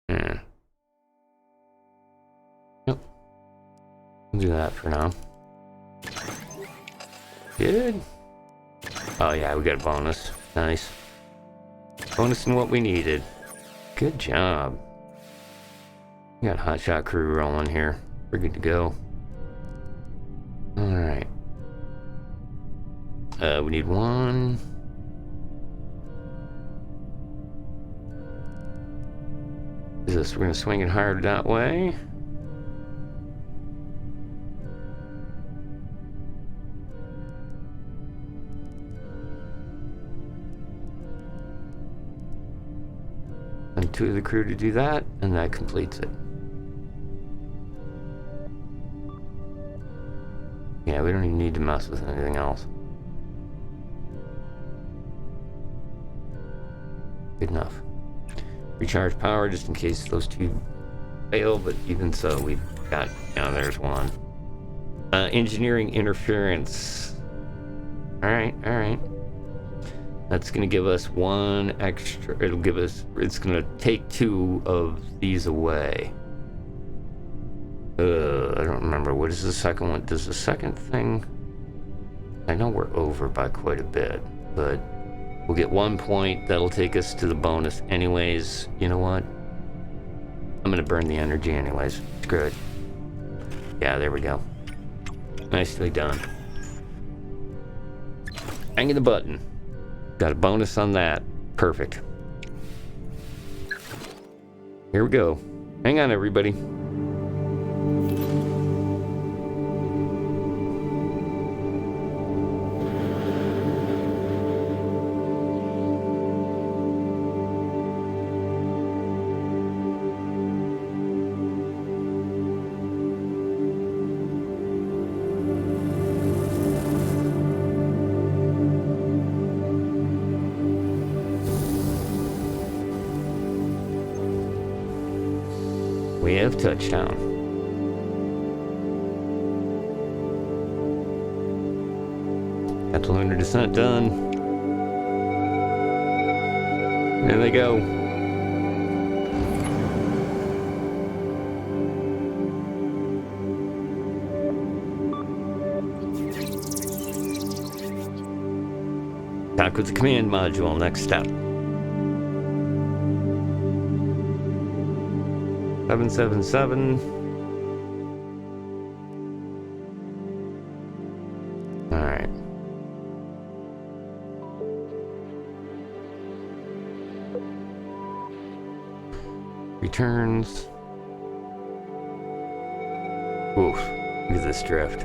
Yeah. Yep. We'll do that for now. Good. Oh yeah, we got a bonus. Nice. Bonus in what we needed. Good job. We got hotshot crew rolling here. We're good to go. Alright. We need one. Is this? We're gonna swing it hard that way. And 2 of the crew to do that, and that completes it. Yeah, we don't even need to mess with anything else. Good enough. Recharge power just in case those 2 fail, but even so, we've got, there's one. Engineering interference. Alright. That's gonna give us 1 extra, it's gonna take 2 of these away. I don't remember, what is the second one? Does the second thing, I know we're over by quite a bit, but we'll get 1 point, that'll take us to the bonus anyways. You know what? I'm gonna burn the energy anyways. Screw it. Yeah, there we go. Nicely done. Hanging the button. Got a bonus on that. Perfect. Here we go. Hang on, everybody. We have touchdown. Got the lunar descent done. There they go. Back with the command module, next step. 777. All right. Returns. Oof, look at this drift.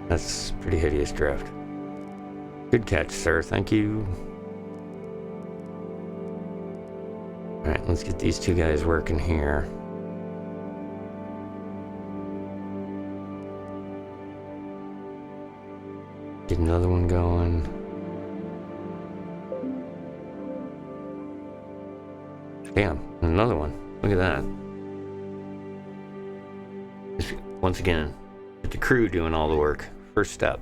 That's pretty hideous drift. Good catch, sir. Thank you. Alright, let's get these 2 guys working here. Get another one going. Damn, another one. Look at that. Once again, get the crew doing all the work. First step.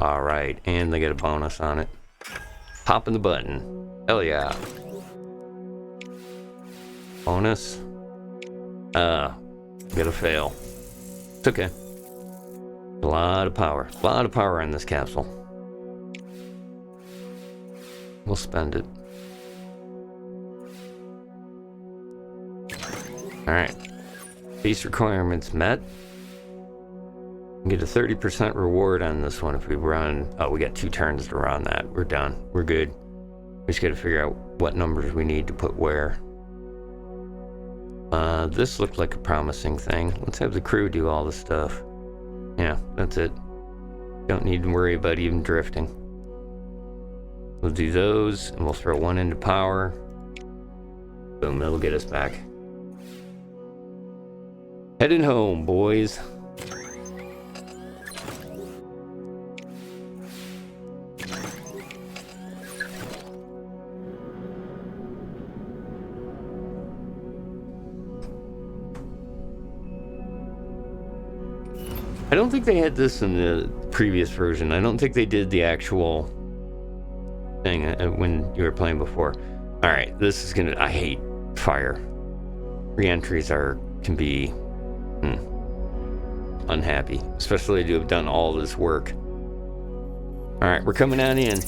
Alright, and they get a bonus on it. Popping the button. Hell yeah. Bonus. Gonna fail. It's okay. A lot of power. A lot of power in this capsule. We'll spend it. Alright. Base requirements met. We get a 30% reward on this one if we run. Oh, we got 2 turns to run that. We're done. We're good. We just gotta figure out what numbers we need to put where. This looked like a promising thing. Let's have the crew do all the stuff. Yeah, that's it. Don't need to worry about even drifting. We'll do those, and we'll throw 1 into power. Boom, that'll get us back. Heading home, boys. I don't think they had this in the previous version. I don't think they did the actual thing when you were playing before. Alright, this is gonna... I hate fire. Re-entries can be unhappy, especially to have done all this work. Alright, we're coming on in.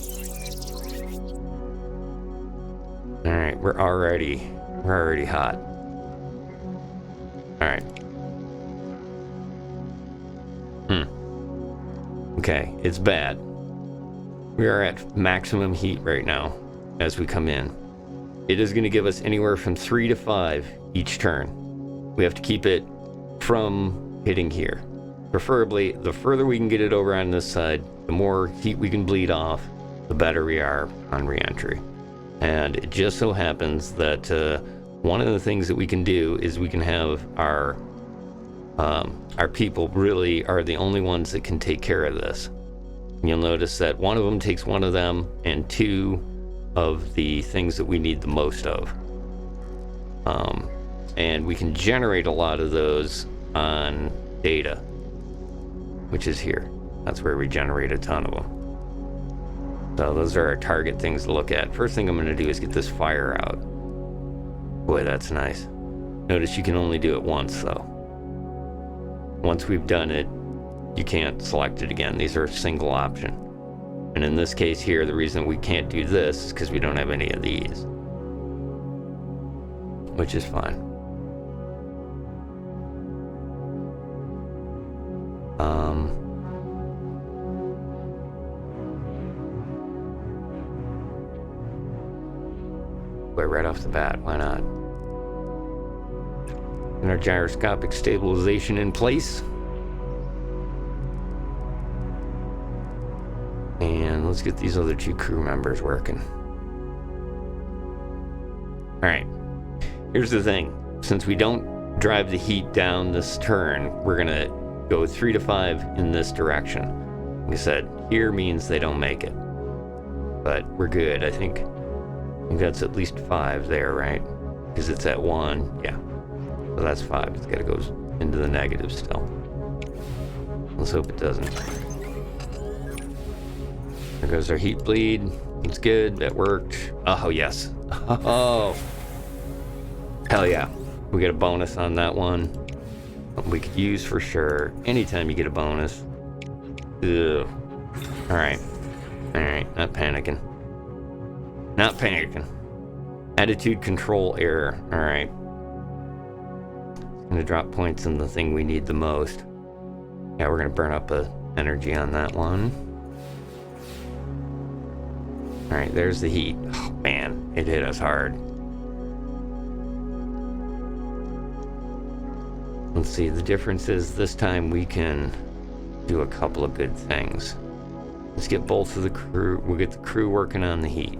Alright, we're already hot. Alright. Okay, it's bad. We are at maximum heat right now as we come in. It is going to give us anywhere from 3 to 5 each turn. We have to keep it from hitting here. Preferably, the further we can get it over on this side, the more heat we can bleed off, the better we are on re-entry. And it just so happens that one of the things that we can do is we can have our people really are the only ones that can take care of this. You'll notice that one of them takes one of them and 2 of the things that we need the most of. And we can generate a lot of those on data, which is here. That's where we generate a ton of them. So those are our target things to look at. First thing I'm going to do is get this fire out. Boy, that's nice. Notice you can only do it once, though. Once we've done it, you can't select it again. These are a single option. And in this case here, the reason we can't do this is because we don't have any of these. Which is fine. But right off the bat, why not? And our gyroscopic stabilization in place. And let's get these other 2 crew members working. Alright. Here's the thing. Since we don't drive the heat down this turn, we're going to go 3 to 5 in this direction. Like I said, here means they don't make it. But we're good. I think that's at least 5 there, right? Because it's at 1. Yeah. So that's 5. It's got to go into the negative still. Let's hope it doesn't. There goes our heat bleed. It's good. That worked. Oh, yes. Oh. Hell yeah. We get a bonus on that one. We could use for sure. Anytime you get a bonus. Ugh. Alright. Alright. Not panicking. Not panicking. Attitude control error. Alright. It's going to drop points in the thing we need the most. Yeah, we're going to burn up energy on that one. Alright, there's the heat. Oh, man, it hit us hard. Let's see, the difference is this time we can do a couple of good things. Let's get both of the crew. We'll get the crew working on the heat.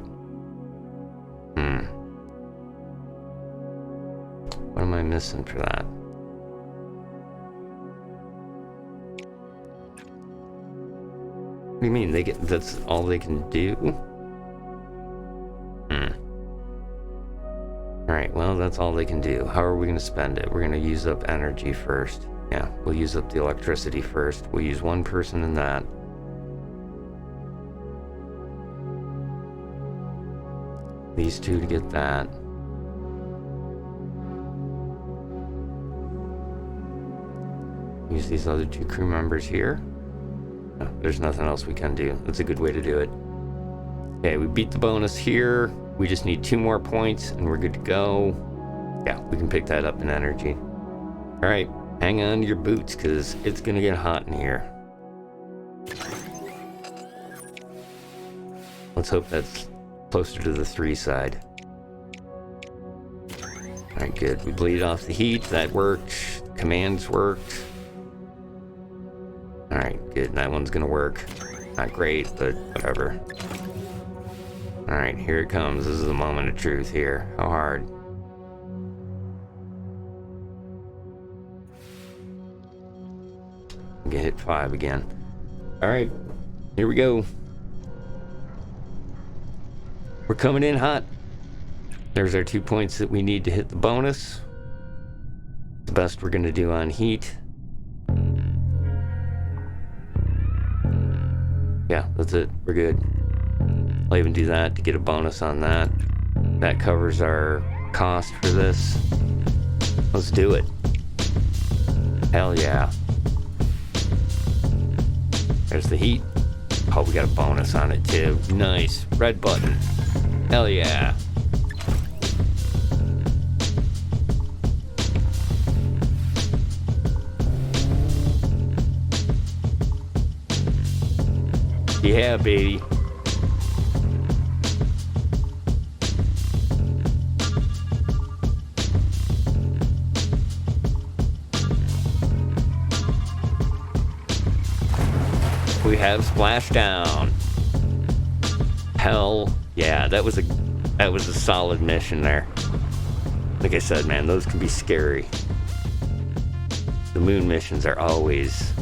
What am I missing for that? What do you mean? That's all they can do? Alright, well, that's all they can do. How are we going to spend it? We're going to use up energy first. Yeah, we'll use up the electricity first. We'll use 1 person in that. These 2 to get that. Use these other 2 crew members here. No, there's nothing else we can do. That's a good way to do it. Okay, we beat the bonus here. We just need 2 more points and we're good to go. Yeah, we can pick that up in energy. Alright, hang on to your boots because it's going to get hot in here. Let's hope that's closer to the 3 side. Alright, good. We bleed off the heat. That worked. Commands worked. Alright, good. That one's gonna work. Not great, but whatever. Alright, here it comes. This is the moment of truth here. How hard? Get hit 5 again. Alright, here we go. We're coming in hot. There's our 2 points that we need to hit the bonus. The best we're gonna do on heat. Yeah, that's it. We're good. I'll even do that to get a bonus on that. that covers our cost for this. Let's do it. Hell yeah. There's the heat. Oh, we got a bonus on it too. Nice. Red button. Hell yeah. Yeah, baby. We have splashdown. Hell yeah, that was a solid mission there. Like I said, man, those can be scary. The moon missions are always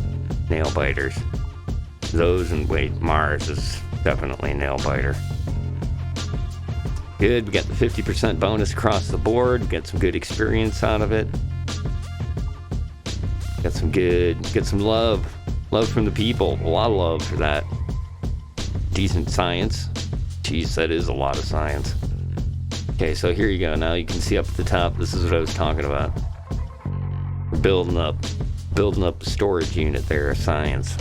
nail biters. Those, and wait, Mars is definitely a nail biter. Good, we got the 50% bonus across the board. Got some good experience out of it. Got some love from the people. A lot of love for that. Decent science. Geez, that is a lot of science. Okay, so here you go. Now you can see up at the top, this is what I was talking about. We're building up the storage unit there of science.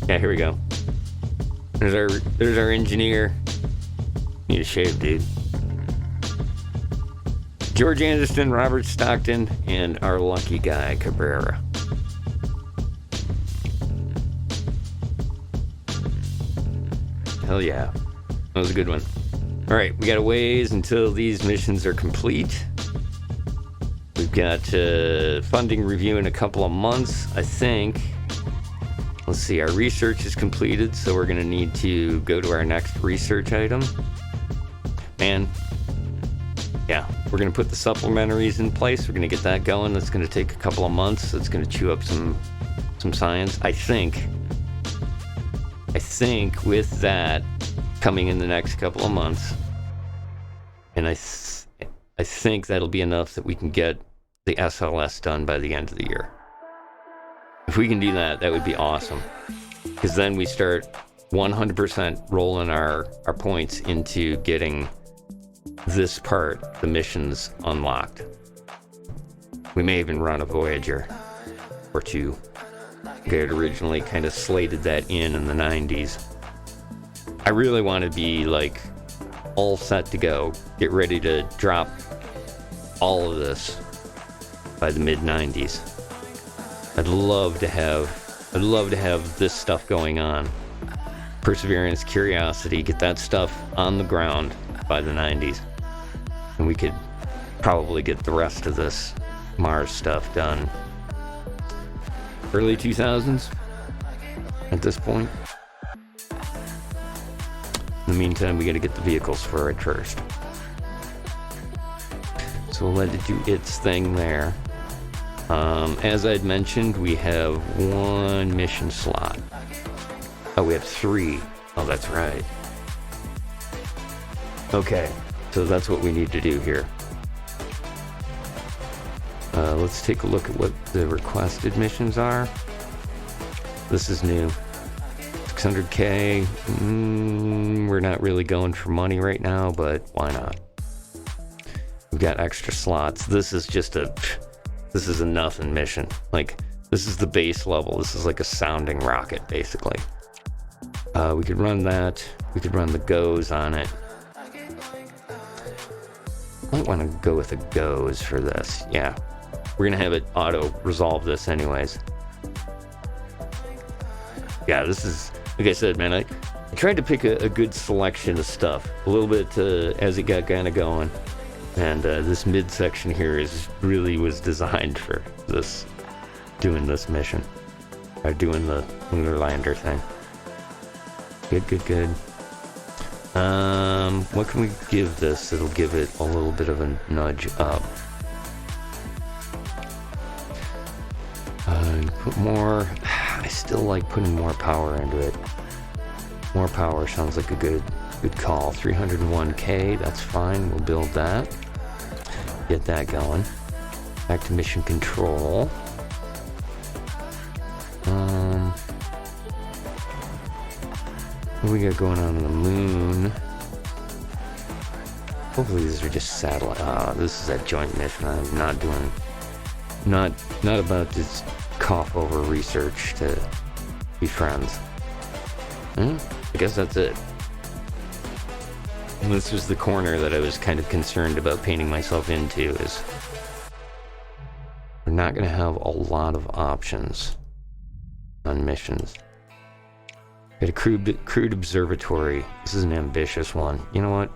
Yeah, here we go. There's our engineer. Need a shave, dude. George Anderson, Robert Stockton, and our lucky guy, Cabrera. Hell yeah. That was a good one. Alright, we got a ways until these missions are complete. We've got funding review in a couple of months, I think. Let's see, our research is completed, so we're going to need to go to our next research item. And, yeah, we're going to put the supplementaries in place. We're going to get that going. That's going to take a couple of months. That's going to chew up some science. I think with that coming in the next couple of months, and I think that'll be enough that we can get the SLS done by the end of the year. If we can do that, that would be awesome. Because then we start 100% rolling our points into getting this part, the missions, unlocked. We may even run a Voyager or two. We had originally kind of slated that in the 90s. I really want to be like all set to go. Get ready to drop all of this by the mid-90s. I'd love to have this stuff going on. Perseverance, Curiosity, get that stuff on the ground by the 90s. And we could probably get the rest of this Mars stuff done early 2000s at this point. In the meantime, we got to get the vehicles for it first. So we'll let it do its thing there. As I'd mentioned, we have one mission slot. Oh, we have 3. Oh, that's right. Okay, so that's what we need to do here. Let's take a look at what the requested missions are. This is new. 600K. We're not really going for money right now, but why not? We've got extra slots. This is a nothing mission. Like, this is the base level. This is like a sounding rocket, basically. We could run that. We could run the GOES on it. I might want to go with the GOES for this. Yeah. We're going to have it auto-resolve this anyways. Yeah, this is, like I said, man, I tried to pick a good selection of stuff. A little bit as it got kind of going. And this midsection here was designed for this, doing this mission. Or doing the lunar lander thing. Good. What can we give this that'll give it a little bit of a nudge up? Put more. I still like putting more power into it. More power sounds like a good call. 301K, that's fine. We'll build that. Get that going. Back to mission control. What do we got going on the moon? Hopefully these are just satellite. This is a joint mission. I'm not doing, not about to cough over research to be friends. I guess that's it. And this was the corner that I was kind of concerned about painting myself into, is we're not going to have a lot of options on missions. Got a crude observatory. This is an ambitious one. You know what?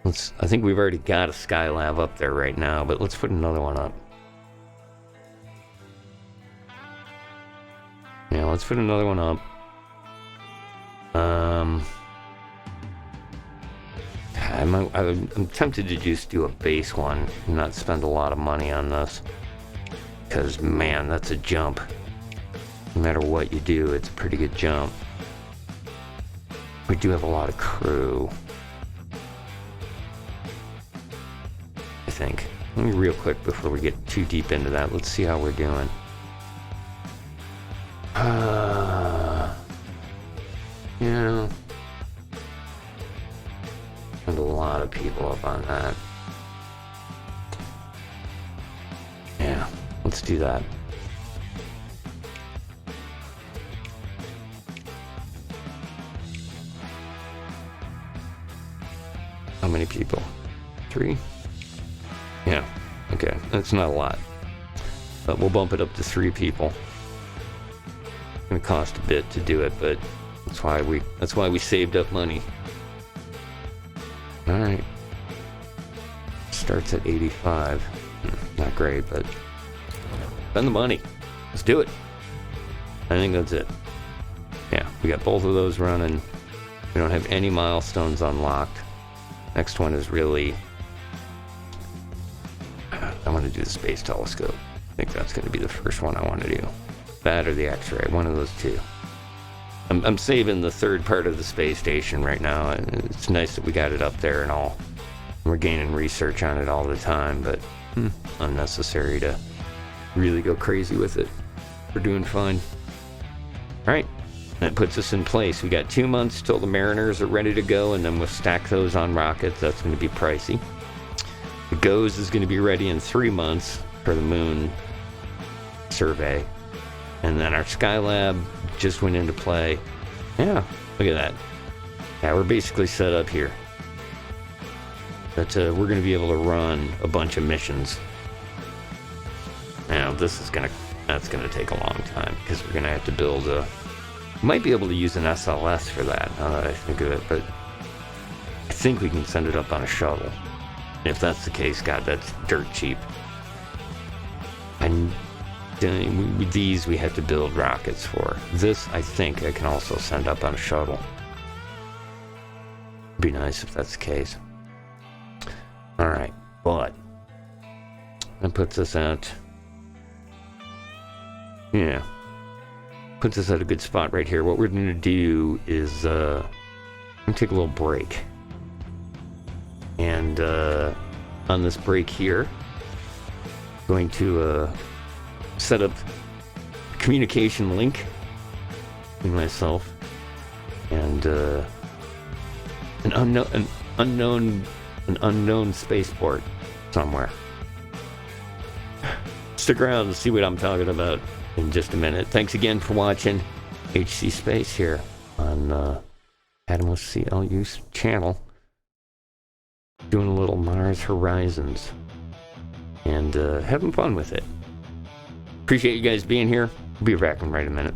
I think we've already got a Skylab up there right now, but let's put another one up. Yeah, let's put another one up. I'm tempted to just do a base one and not spend a lot of money on this. Because, man, that's a jump. No matter what you do, it's a pretty good jump. We do have a lot of crew, I think. Let me real quick before we get too deep into that. Let's see how we're doing. Yeah. And a lot of people up on that. Yeah, let's do that. How many people? 3? Yeah, okay. That's not a lot. But we'll bump it up to 3 people. It's gonna cost a bit to do it, but that's why we saved up money. Alright. Starts at 85. Not great, but spend the money. Let's do it. I think that's it. Yeah, we got both of those running. We don't have any milestones unlocked. Next one is really... I want to do the space telescope. I think that's going to be the first one I want to do. That or the X-ray, one of those two. I'm saving the third part of the space station right now. It's nice that we got it up there and all. We're gaining research on it all the time, but unnecessary to really go crazy with it. We're doing fine. All right, that puts us in place. We got 2 months till the Mariners are ready to go, and then we'll stack those on rockets. That's going to be pricey. The GOES is going to be ready in 3 months for the moon survey. And then our Skylab just went into play. Yeah, look at that. Yeah, we're basically set up here. But we're going to be able to run a bunch of missions. Now, that's going to take a long time, because we're going to have to build a... Might be able to use an SLS for that, now that I think of it, but I think we can send it up on a shuttle. If that's the case, God, that's dirt cheap. And these we have to build rockets for. This, I think, I can also send up on a shuttle. Be nice if that's the case. Alright, but that puts us at... Yeah. Puts us at a good spot right here. What we're going to do is... I'm going to take a little break. And on this break here, going to set up a communication link between myself and an unknown spaceport somewhere. Stick around and see what I'm talking about in just a minute. Thanks again for watching HC Space here on Harmless CLU's channel. Doing a little Mars Horizons and having fun with it. Appreciate you guys being here. We'll be back in right a minute.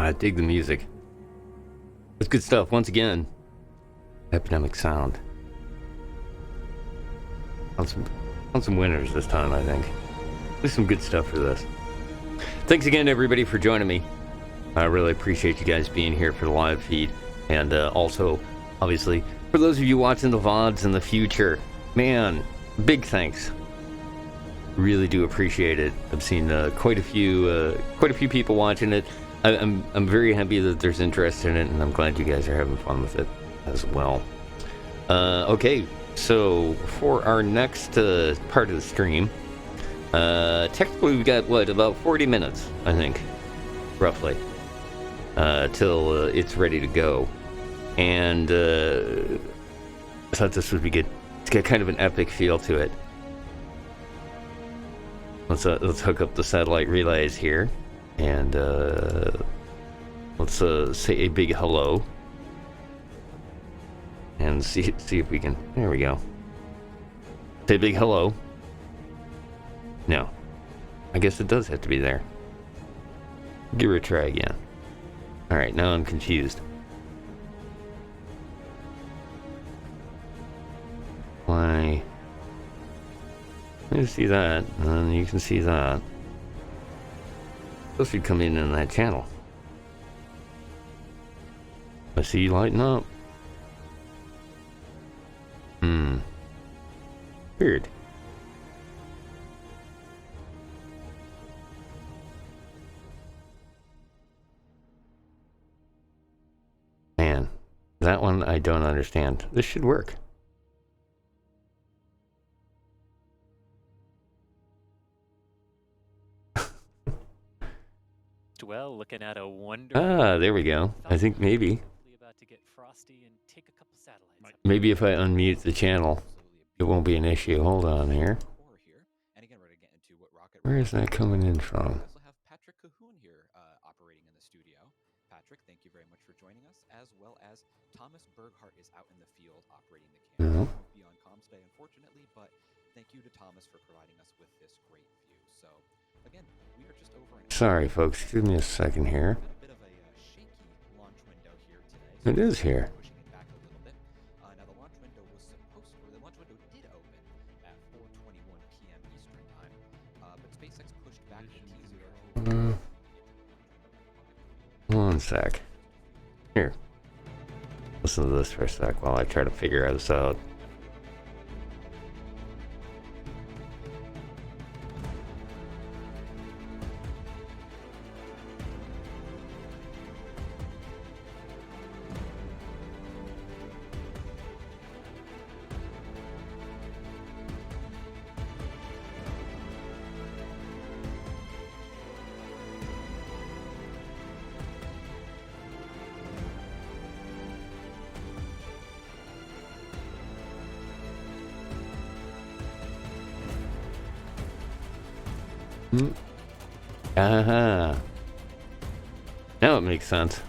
I dig the music. It's good stuff. Once again, Epidemic Sound. On some winners this time, I think. There's some good stuff for this. Thanks again, everybody, for joining me. I really appreciate you guys being here for the live feed. And also, obviously, for those of you watching the VODs in the future, man, big thanks. Really do appreciate it. I've seen quite a few people watching it. I'm very happy that there's interest in it, and I'm glad you guys are having fun with it as well. Okay, so for our next part of the stream, technically we've got, about 40 minutes, I think, roughly, till it's ready to go. And I thought this would be good. It's got kind of an epic feel to it. Let's hook up the satellite relays here, and let's say a big hello, and see if we can. There we go. Say a big hello. No, I guess it does have to be there. Give it a try again. All right, now I'm confused. Why? You see that, and you can see that. Supposed to be coming in that channel. I see you lighting up. Weird. Man, that one I don't understand. This should work. Well, looking at a wonderful. There we go. I think maybe. About to get frosty and take a couple satellites. Maybe if I unmute the channel, it won't be an issue. Hold on here. Where is that coming in from? We also have Patrick Cahoon here operating in the studio. Patrick, thank you very much for joining us, as well as Thomas Berghart is out in the field operating the camera. Won't be on comms today, unfortunately, but thank you to Thomas for providing us with this great view. So, again, we are just over an Sorry, folks. Give me a second here. a bit of a shaky launch window here today. It is here. Pushing it back a little bit. Now the launch window was supposed to, the launch window did open at 4:21 p.m. Eastern time, but SpaceX pushed back the T0. One sec. Here. Listen to this for a sec while I try to figure this out. Now it makes sense.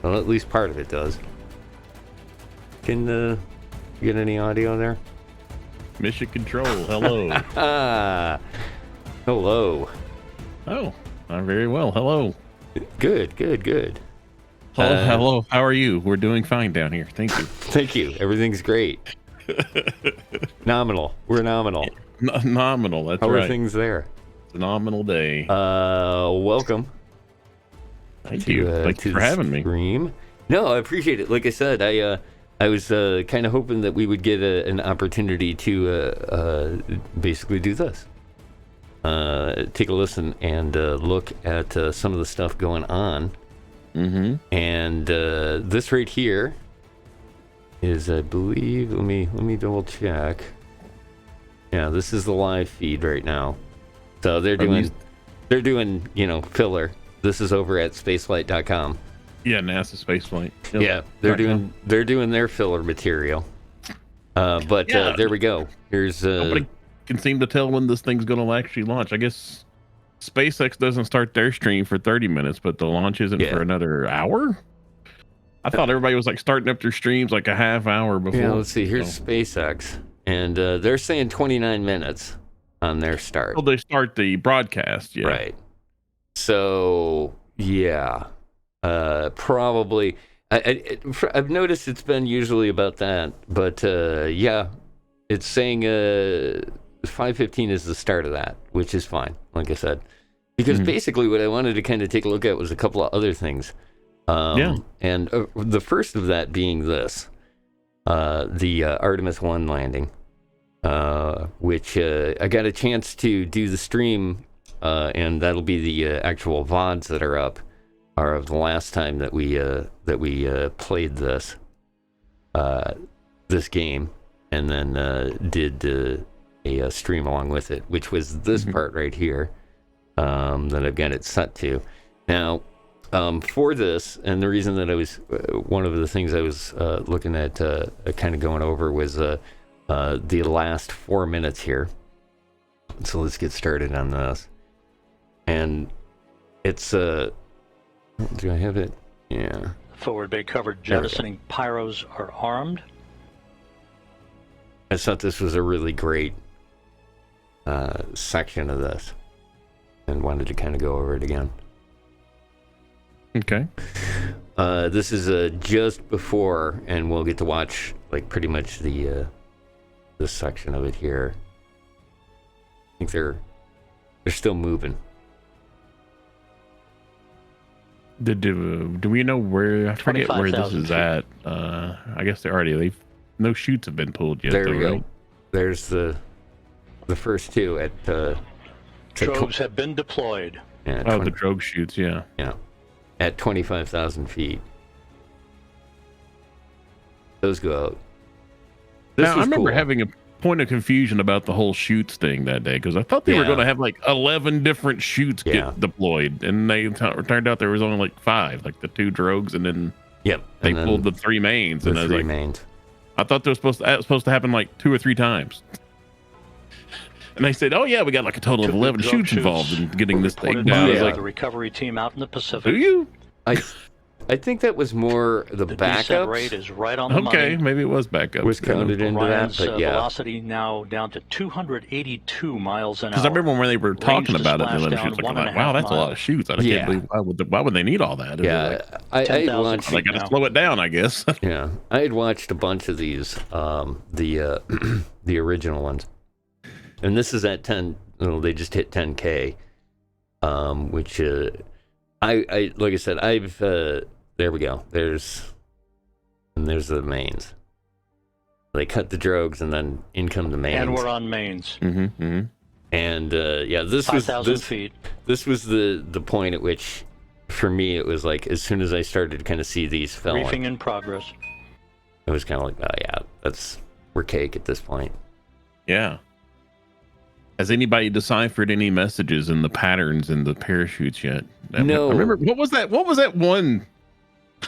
Well, at least part of it does. Can you get any audio there? Mission Control, hello. Hello. Oh, I'm very well. Hello. Good. Hello. How are you? We're doing fine down here. Thank you. Thank you. Everything's great. Nominal. We're nominal. Nominal. That's How right. are things there? Phenomenal day. Welcome. Thank you. Thanks for having me. Stream. No, I appreciate it. Like I said, I was kind of hoping that we would get an opportunity to basically do this. Take a listen and look at some of the stuff going on. Mm-hmm. And this right here is, I believe, let me double check. Yeah, this is the live feed right now. So they're doing, filler. This is over at spaceflight.com. Yeah, NASA spaceflight. Yep. Yeah, they're doing their filler material. But there we go. Here's nobody can seem to tell when this thing's going to actually launch. I guess SpaceX doesn't start their stream for 30 minutes, but the launch isn't for another hour. I thought everybody was like starting up their streams like a half hour before. Yeah, let's see. Here's SpaceX, and they're saying 29 minutes on their start. Well, they start the broadcast. Yeah. Right. So yeah, Probably. I've noticed it's been usually about that, but yeah, it's saying 5:15 is the start of that, which is fine, like I said. Because basically what I wanted to kind of take a look at was a couple of other things. And the first of that being this, the Artemis 1 landing, which I got a chance to do the stream, and that'll be the actual VODs that are up, are of the last time that we played this game, and then did a stream along with it, which was this part right here. That I've got it set to. Now, for this, and the reason that I was, one of the things I was looking at kind of going over was the last 4 minutes here. So let's get started on this. And it's, do I have it? Yeah. Forward bay covered jettisoning pyros are armed. I thought this was a really great section of this, and wanted to kind of go over it again. Okay. This is just before, and we'll get to watch like pretty much the this section of it here. I think they're still moving. Do we know where? I forget where this is at. I guess no chutes have been pulled yet. There we go. Right? There's the first two at. Drogues have been deployed. Yeah, the drogue chutes, yeah. Yeah, at 25,000 feet. Those go out. Now, I remember having a point of confusion about the whole chutes thing that day, because I thought they were going to have like 11 different chutes get deployed, and they turned out there was only like 5, like the 2 drogues, and then they pulled the 3 mains. The 3 mains. I thought that was supposed to happen like 2 or 3 times. And they said, "Oh yeah, we got like a total of 11 chutes involved in getting this thing down." Like the recovery team out in the Pacific. Do you? I think that was more the backup rate is right on the money. Okay, maybe it was backup. Was counted into Orion's, that, but yeah. Velocity now down to 282 miles an hour. Because I remember when they were talking about it, the 11 chutes, I'm like, wow, that's a lot of chutes. I can't believe why would they need all that? Yeah, I watched. They got to slow it down, I guess. Yeah, I had watched a bunch of these, the original ones, and this is at 10. They just hit 10K, which I like I said, I've there we go. There's the mains. They cut the drogues and then in come the mains. And we're on mains. And this was 5,000 feet. This was the point at which, for me, it was like as soon as I started to kind of see these filling. Briefing in progress. It was kind of like, oh yeah, we're cake at this point. Yeah. Has anybody deciphered any messages in the patterns in the parachutes yet? No. I remember what was that one?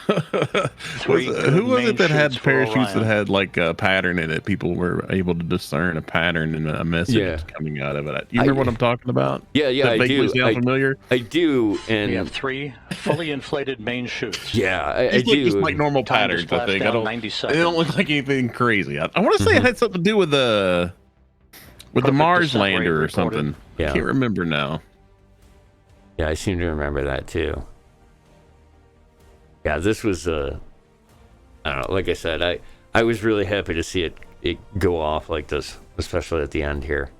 Who was it that had parachutes that had like a pattern in it? People were able to discern a pattern and a message coming out of it. You remember what I'm talking about? Yeah, I do. Sound familiar? I do. And we have 3 fully inflated main chutes. Yeah, I do. Just like normal patterns, I think. They don't look like anything crazy. I want to say it had something to do with the Mars lander or something. Yeah. I can't remember now. Yeah, I seem to remember that too. Yeah, this was I don't know, like I said, I was really happy to see it go off like this, especially at the end here.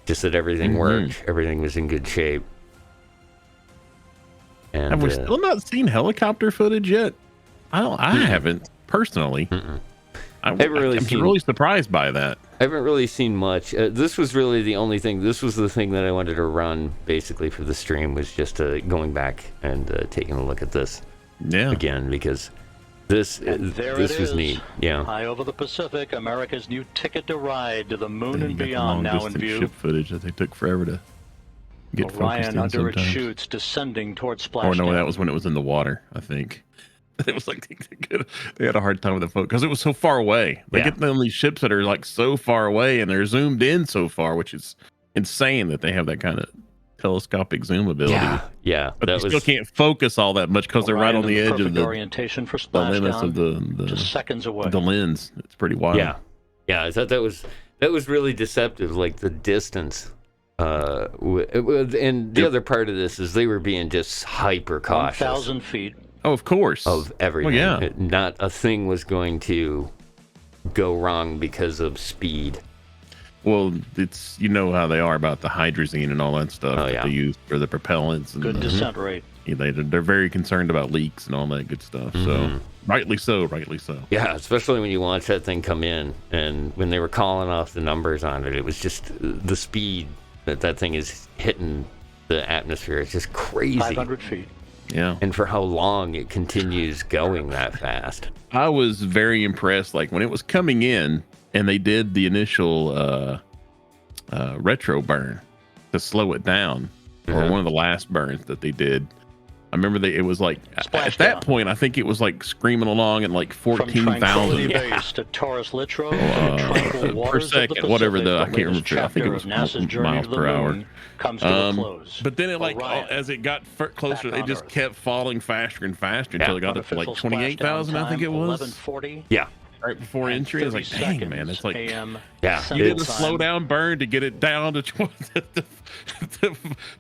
Just that everything worked, everything was in good shape. And have we still not seen helicopter footage yet? I haven't personally. I'm really surprised by that. I haven't really seen much. This was really the only thing. This was the thing that I wanted to run basically for the stream, was just going back and taking a look at this again, because this was neat. Yeah. High over the Pacific, America's new ticket to ride to the moon and beyond now in view. Ship footage that they took forever to get Orion focused in under its sometimes. chutes descending towards splashdown. Oh no, that was when it was in the water, I think. It was like they had a hard time with the focus because it was so far away. They get on these ships that are like so far away and they're zoomed in so far, which is insane that they have that kind of telescopic zoom ability. Yeah. But they still can't focus all that much because they're right on the edge of the orientation for the limits of the just seconds away. The lens. It's pretty wild. Yeah. I thought that was really deceptive, like the distance. And the other part of this is they were being just hyper cautious. 1,000 feet. Oh, of course. of everything. yeah. Not a thing was going to go wrong because of speed. Well, it's how they are about the hydrazine and all that stuff that they use for the propellants. And Good descent rate. They're very concerned about leaks and all that good stuff. So rightly so. Yeah, especially when you watch that thing come in, and when they were calling off the numbers on it, it was just the speed that thing is hitting the atmosphere. It's just crazy. 500 feet. Yeah. And for how long it continues going that fast. I was very impressed. Like when it was coming in and they did the initial retro burn to slow it down, or one of the last burns that they did. I remember it was like, at that point, I think it was like screaming along at like 14,000 to Taurus Littrow, per second, whatever I can't remember. I think it was miles per hour. Comes to a close. But then as it got closer, it just kept falling faster and faster until it got up to like 28,000, I think it was. Yeah. Right before entry, I was like, dang, man, it's like, you did a slow down burn to get it down to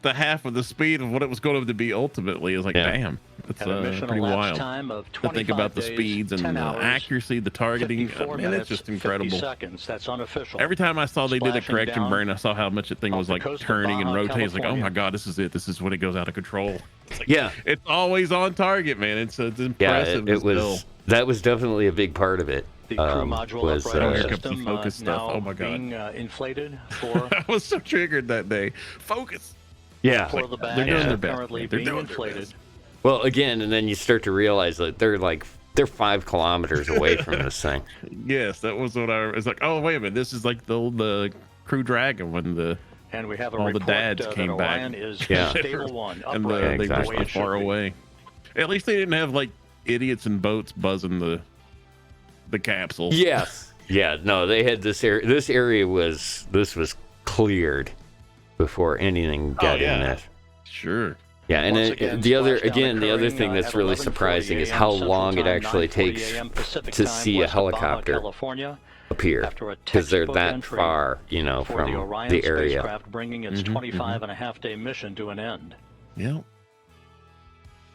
the half of the speed of what it was going to be ultimately. It's like, damn, it's pretty wild to think about the speeds and the accuracy, the targeting. Man, it's just incredible. That's unofficial. Every time I saw they did a correction burn, I saw how much the thing was like turning and rotating. It's like, oh my God, this is it. This is when it goes out of control. It's like, it's always on target, man. It's impressive. It was. That was definitely a big part of it. The crew module was system focus stuff. now Oh my God. being inflated for I was so triggered that day. Focus. Yeah. for the bag. They're doing their best. Currently They're being doing their inflated. best. Well, again, and then you start to realize that they're 5 kilometers away from this thing. Yes, that was what I was like. Oh, wait a minute. This is like the Crew Dragon when And we have a all the report dads that came back. Orion is Yeah. stable one, and upright, they the were way so it should far be. away. At least they didn't have like idiots in boats buzzing the capsule. Yes. Yeah. No, they had this area. This was cleared before anything got in there. Sure. Yeah, and Once again, the other splashdown thing that's at really 11:40 surprising is a.m. how Central long it Time, actually 9:40 takes a.m. Pacific to Time, see a west of Baja, helicopter California, appear, after a because they're textbook that entry far, for from the Orion the area. spacecraft, bringing its 25-and-a-half-day mission to an end. Yeah.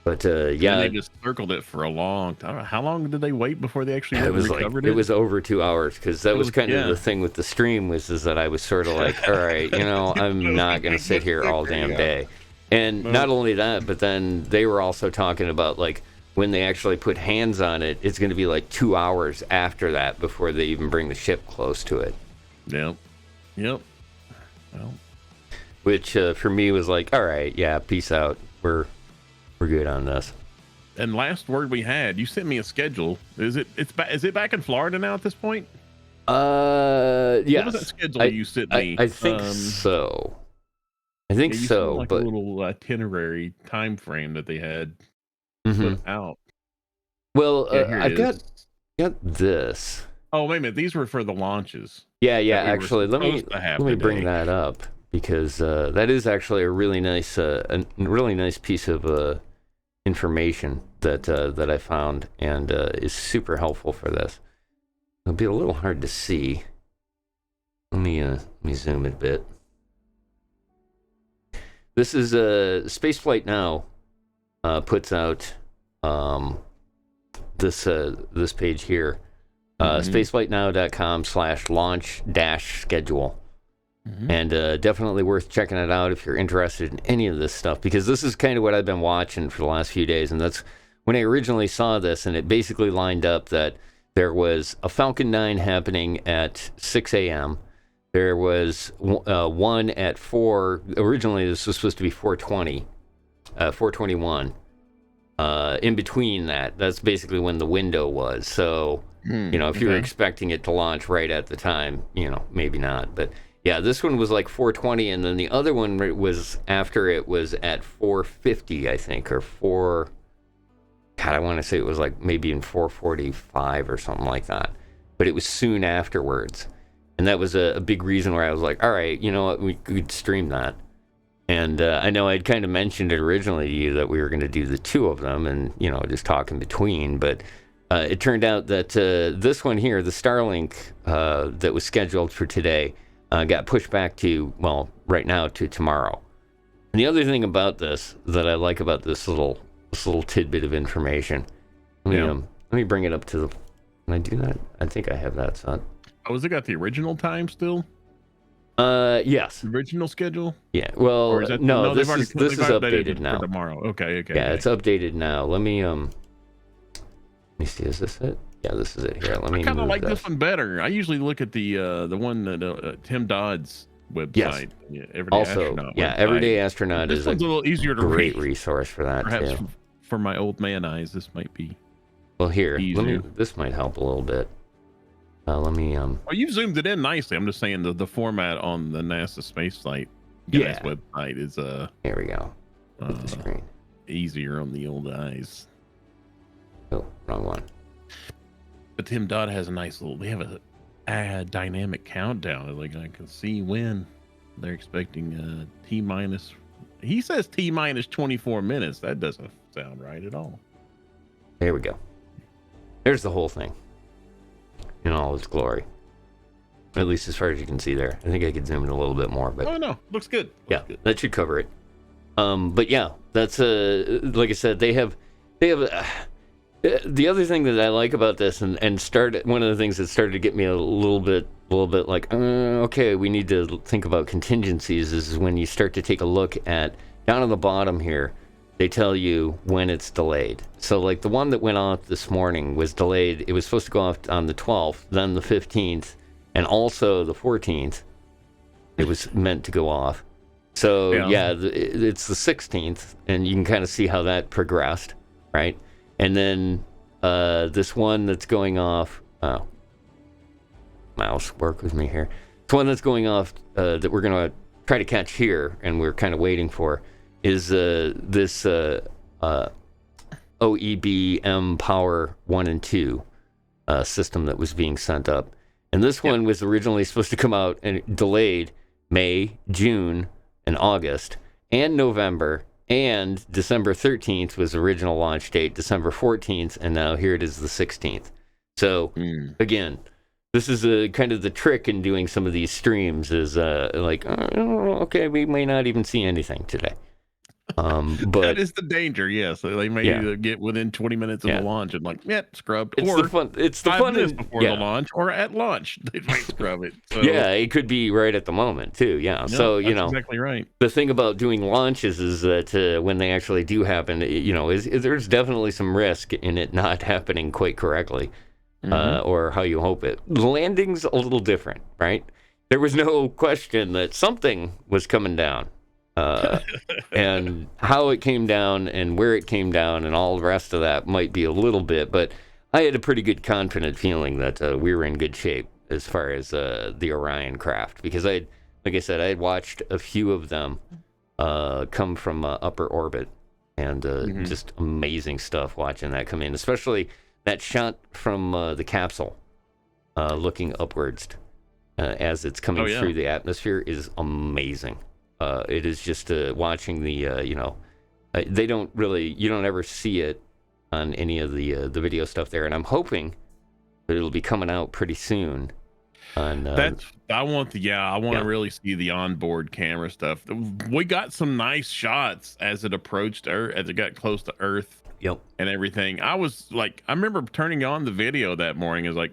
But And they just circled it for a long time. How long did they wait before they actually it was recovered it was over 2 hours, because that was kind of the thing with the stream is that I was sort of like, all right, I'm not going to sit here all damn day. And not only that, but then they were also talking about like when they actually put hands on it, it's going to be like 2 hours after that before they even bring the ship close to it. Yep. Well, which for me was like, all right, yeah, peace out. We're good on this. and last word we had, you sent me a schedule. Is it back in Florida now at this point? Yes. What was that schedule you sent me? I think so. I think you so, sent, like, but a little itinerary time frame that they had Mhm. put out. Well, Yeah, here it I've is. got this. Oh, wait a minute. These were for the launches. Yeah. that we were Actually, let me supposed to have bring today. that up, because that is actually a really nice piece of information that I found, and is super helpful for this. It'll be a little hard to see. Let me zoom it a bit. This is Spaceflight Now puts out this page here. spaceflightnow.com/launch-schedule. And definitely worth checking it out if you're interested in any of this stuff, because this is kind of what I've been watching for the last few days. And that's when I originally saw this, and it basically lined up that there was a Falcon 9 happening at 6 a.m. There was one at 4. Originally, this was supposed to be 421. In between that's basically when the window was. So, if you were expecting it to launch right at the time, maybe not. But yeah, this one was like 420, and then the other one was after it was at 450, I think, or 4. God, I want to say it was like maybe in 445 or something like that. But it was soon afterwards. And that was a big reason where I was like, all right, you know what, we could stream that. And I know I'd kind of mentioned it originally to you that we were going to do the two of them and, just talk in between. But it turned out that this one here, the Starlink that was scheduled for today, got pushed back to, right now to tomorrow. And the other thing about this that I like about this little this little tidbit of information. Let me bring it up to the. Can I do that? I think I have that set. Oh, has it got the original time still? Yes. Original schedule? Yeah. Well, no. This is updated now. For tomorrow. Okay. Yeah, it's updated now. Let me see. Is this it? Yeah, this is it. Here, let me. I kind of like this one better. I usually look at the one that Tim Dodd's website. Yes. Yeah, Everyday Astronaut. Yeah, Everyday Astronaut this is one's a little easier to great read. resource for that. Perhaps too. for my old man eyes, this might be. Well, here, easier. this might help a little bit. Let me. Well, you've zoomed it in nicely. I'm just saying the format on the NASA space site guy's website is Here we go. The screen. Easier on the old eyes. Oh, wrong one. But Tim Dodd has a nice little. They have a dynamic countdown. Like I can see when they're expecting T minus. He says T minus 24 minutes. That doesn't sound right at all. There we go. There's the whole thing in all its glory. At least as far as you can see there. I think I could zoom in a little bit more, but oh no, looks good. Good. That should cover it. But yeah, that's like I said, they have the other thing that I like about this and one of the things that started to get me a little bit like okay, we need to think about contingencies is when you start to take a look at down on the bottom here. They tell you when it's delayed. So like the one that went off this morning was delayed. It was supposed to go off on the 12th, then the 15th, and also the 14th. It was meant to go off. So it's the 16th, and you can kind of see how that progressed, right? And then this one that's going off. Oh, mouse, work with me here. This one that's going off that we're going to try to catch here, and we're kind of waiting for. Is this OEB-M Power 1 and 2 system that was being sent up. And this one was originally supposed to come out and delayed May, June, and August, and November, and December 13th was the original launch date, December 14th, and now here it is the 16th. So, again, this is kind of the trick in doing some of these streams is okay, we may not even see anything today. But that is the danger. Yes, they may either get within 20 minutes of the launch and scrubbed, it's or the fun. It's the 5 fun minutes before the launch, or at launch they might scrub it. So, it could be right at the moment too. Yeah, so that's exactly right. The thing about doing launches is that when they actually do happen, is there's definitely some risk in it not happening quite correctly, or how you hope it. The landing's a little different, right? There was no question that something was coming down. And how it came down and where it came down and all the rest of that might be a little bit, but I had a pretty good confident feeling that we were in good shape as far as the Orion craft, because like I said, I had watched a few of them come from upper orbit, and just amazing stuff watching that come in, especially that shot from the capsule looking upwards as it's coming through the atmosphere is amazing. It is just watching the, you don't ever see it on any of the video stuff there. And I'm hoping that it'll be coming out pretty soon. I want to really see the onboard camera stuff. We got some nice shots as it approached Earth, as it got close to Earth. Yep. And everything. I remember turning on the video that morning. Is like,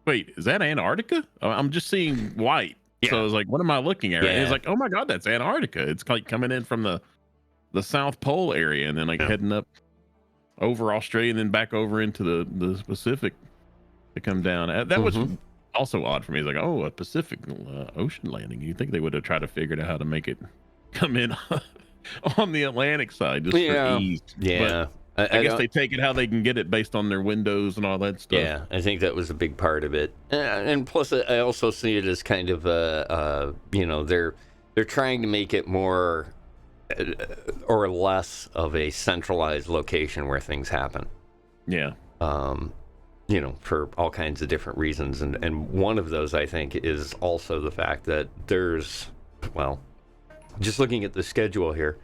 wait, is that Antarctica? I'm just seeing white. Yeah. So I was like, what am I looking at? And it's like, oh my God, that's Antarctica. It's like coming in from the South Pole area and then heading up over Australia and then back over into the Pacific to come down. That was also odd for me. It's like, oh, a Pacific Ocean landing. You'd think they would have tried to figure out how to make it come in on the Atlantic side just for ease. Yeah. But I guess they take it how they can get it based on their windows and all that stuff. Yeah, I think that was a big part of it. And plus, I also see it as kind of, they're trying to make it more or less of a centralized location where things happen. Yeah. For all kinds of different reasons. And one of those, I think, is also the fact that just looking at the schedule here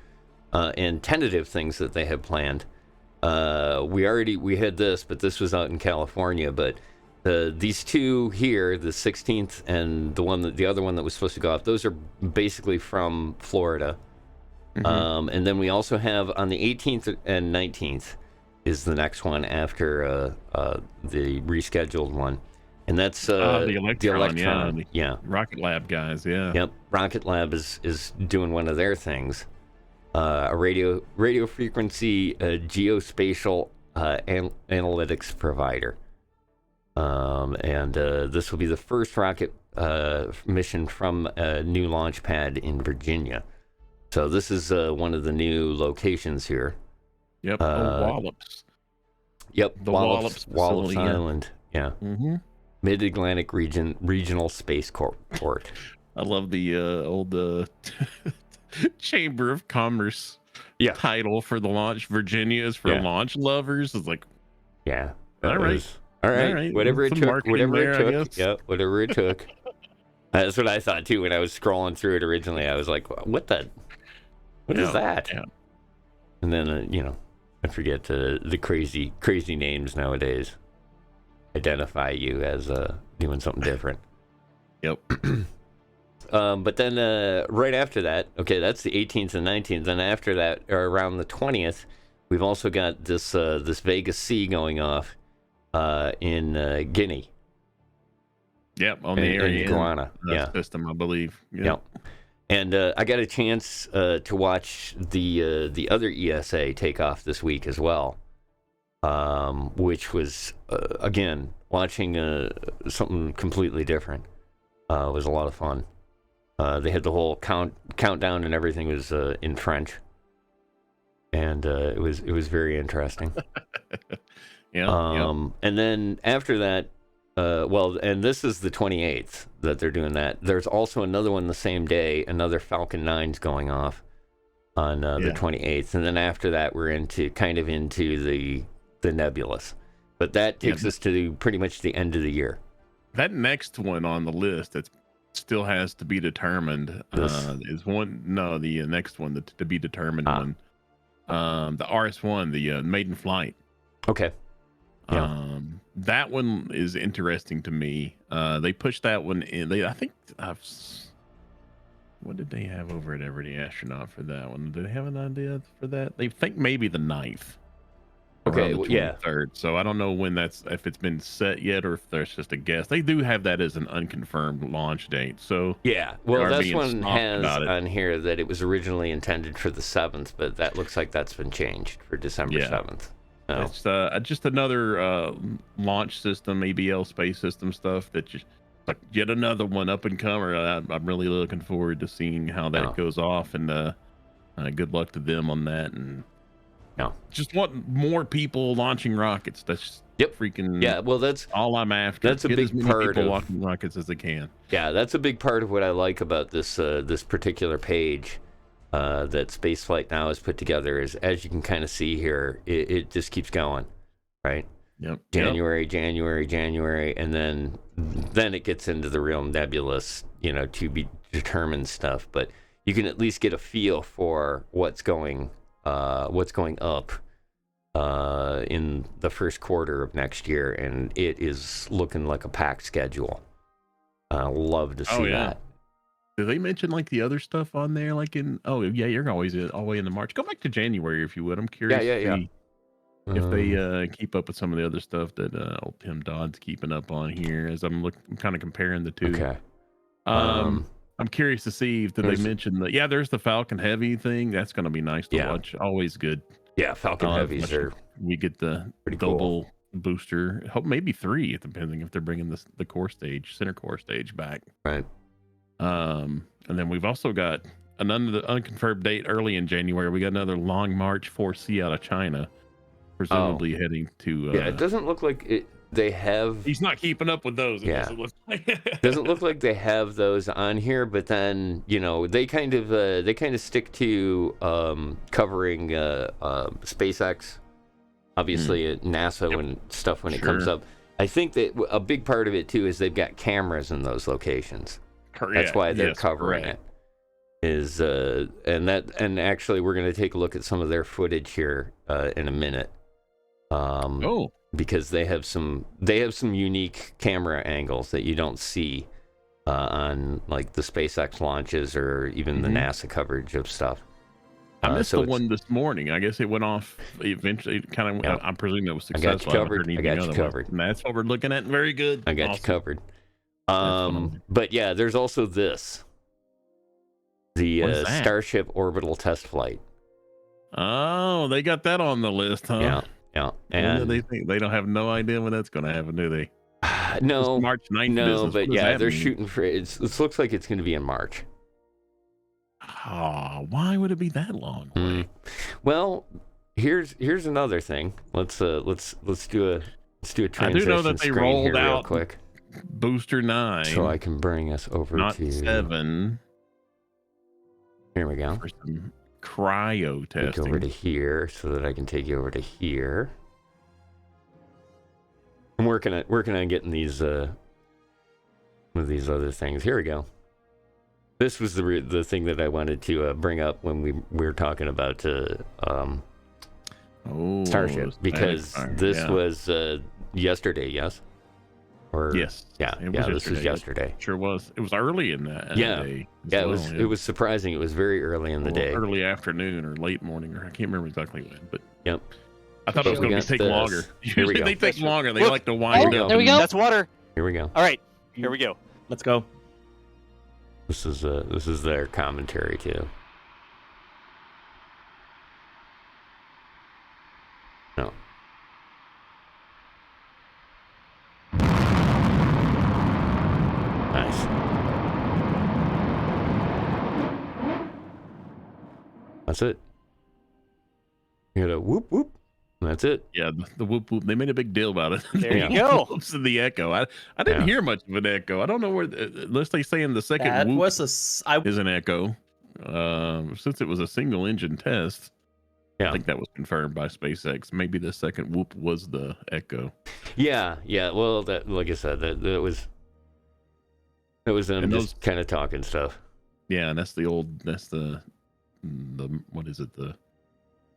and tentative things that they have planned, we had this, but this was out in California. But these two here, the 16th and the other one that was supposed to go off, those are basically from Florida. And then we also have on the 18th and 19th is the next one after the rescheduled one. And that's the Electron. Yeah. Rocket Lab guys, yeah. Yep. Rocket Lab is doing one of their things. A radio frequency geospatial analytics provider. And this will be the first rocket mission from a new launch pad in Virginia. So this is one of the new locations here. Yep, Wallops. Yep, The Wallops facility, Island. Yeah. Mid-Atlantic Regional Space Port. I love the old Chamber of Commerce title for the launch. Virginia is for launch lovers. It's like, all right. Whatever it took. Guess. Whatever it took. That's what I thought too when I was scrolling through it originally. I was like, what is that? Yeah. And then, I forget the crazy names nowadays identify you as doing something different. Yep. But then right after that, okay, that's the 18th and 19th. Then after that, or around the 20th, we've also got this Vega C going off in Guinea. Yep, on the area Guyana. System, I believe. Yep. And I got a chance to watch the other ESA take off this week as well, which was again watching something completely different. Was a lot of fun. They had the whole countdown and everything was in French, and it was very interesting. And then after that, and this is the 28th that they're doing that. There's also another one the same day, another Falcon 9's going off on the 28th, and then after that we're into the nebulous. But that takes us to pretty much the end of the year. That next one on the list that still has to be determined is the next one to be determined one. The RS-1, the maiden flight. Okay. Yeah. That one is interesting to me. They pushed that one in. What did they have over at Everyday Astronaut for that one? Do they have an idea for that? They think maybe the 9th. Okay, the 23rd. So I don't know if it's been set yet or if there's just a guess. They do have that as an unconfirmed launch date. So this one has on here that it was originally intended for the 7th, but that looks like that's been changed for December 7th. Oh. It's just another launch system, ABL space system stuff that just like yet another one up and comer. I'm really looking forward to seeing how that goes off, and good luck to them on that. And just want more people launching rockets. That's freaking well, that's all I'm after. That's a big as many part people of launching rockets as they can. Yeah, that's a big part of what I like about this this particular page that Spaceflight Now has put together. Is, as you can kind of see here, it just keeps going, right? Yep. January, and then it gets into the real nebulous, to be determined stuff. But you can at least get a feel for what's going up in the first quarter of next year, and it is looking like a packed schedule. I love to see that. Do they mention like the other stuff on there? Like you're always all the way into March. Go back to January if you would. I'm curious. If they keep up with some of the other stuff that old Tim Dodd's keeping up on here, as I'm kind of comparing the two. Okay. I'm curious to see if they mention there's the Falcon Heavy thing. That's going to be nice to watch. Always good. Yeah, Falcon Heavies are. We get the double booster. Hope maybe 3, depending if they're bringing the center core stage back. Right. And then we've also got another unconfirmed date early in January. We got another Long March 4C out of China, presumably heading to. It doesn't look like it. They have. He's not keeping up with those. Doesn't look like they have those on here, but then they kind of stick to covering SpaceX, obviously NASA and stuff when it comes up. I think that a big part of it too is they've got cameras in those locations. That's why they're covering it. And actually we're going to take a look at some of their footage here in a minute. Because they have some unique camera angles that you don't see on like the SpaceX launches or even the NASA coverage of stuff. I missed so the one this morning. I guess it went off eventually. Kind of, Yep. I presume it was I got you successful. I haven't covered. heard anything I got you otherwise. covered. And that's what we're looking at. Very good. I got you covered. But yeah, there's also this. The What is that? Starship orbital test flight. Oh, they got that on the list, huh? Yeah. When do And they think they don't have no idea when that's going to happen, do they? no, It's March 9th no, business. but What does yeah, that they're mean? shooting for it. It looks like it's going to be in March. Oh, why would it be that long? Well, here's another thing. Let's do a transition I do know that they screen rolled here real out quick, Booster 9, so I can bring us over not to 7, Here we go. for some cryo Take over to testing. here so that I can take you over to here. I'm working on getting these one of these other things. Here we go. This was the thing that I wanted to bring up when we were talking about Starship, because this was yesterday, yes? Or Yes. yeah, this was yesterday. Sure was. It was early in that day. It was surprising. It was very early in the day. Early afternoon or late morning, or I can't remember exactly when, but yep. I thought it was But we going to got take longer. Here we Usually go. they take longer. They Look. like to wind Oh, up. there we go. That's water. Here we go. All right, here we go. Let's go. This is their commentary too. No. Nice. That's it. You got a whoop whoop. That's it. Yeah, the whoop whoop. They made a big deal about it. There Yeah. you go. Whoops in the echo. I didn't Yeah. hear much of an echo. I don't know where, unless they say in the second That whoop was is an echo. Since it was a single engine test, Yeah. I think that was confirmed by SpaceX. Maybe the second whoop was the echo. Yeah. Well, that, like I said, that was them And just kind of talking stuff. Yeah, and that's the what is it?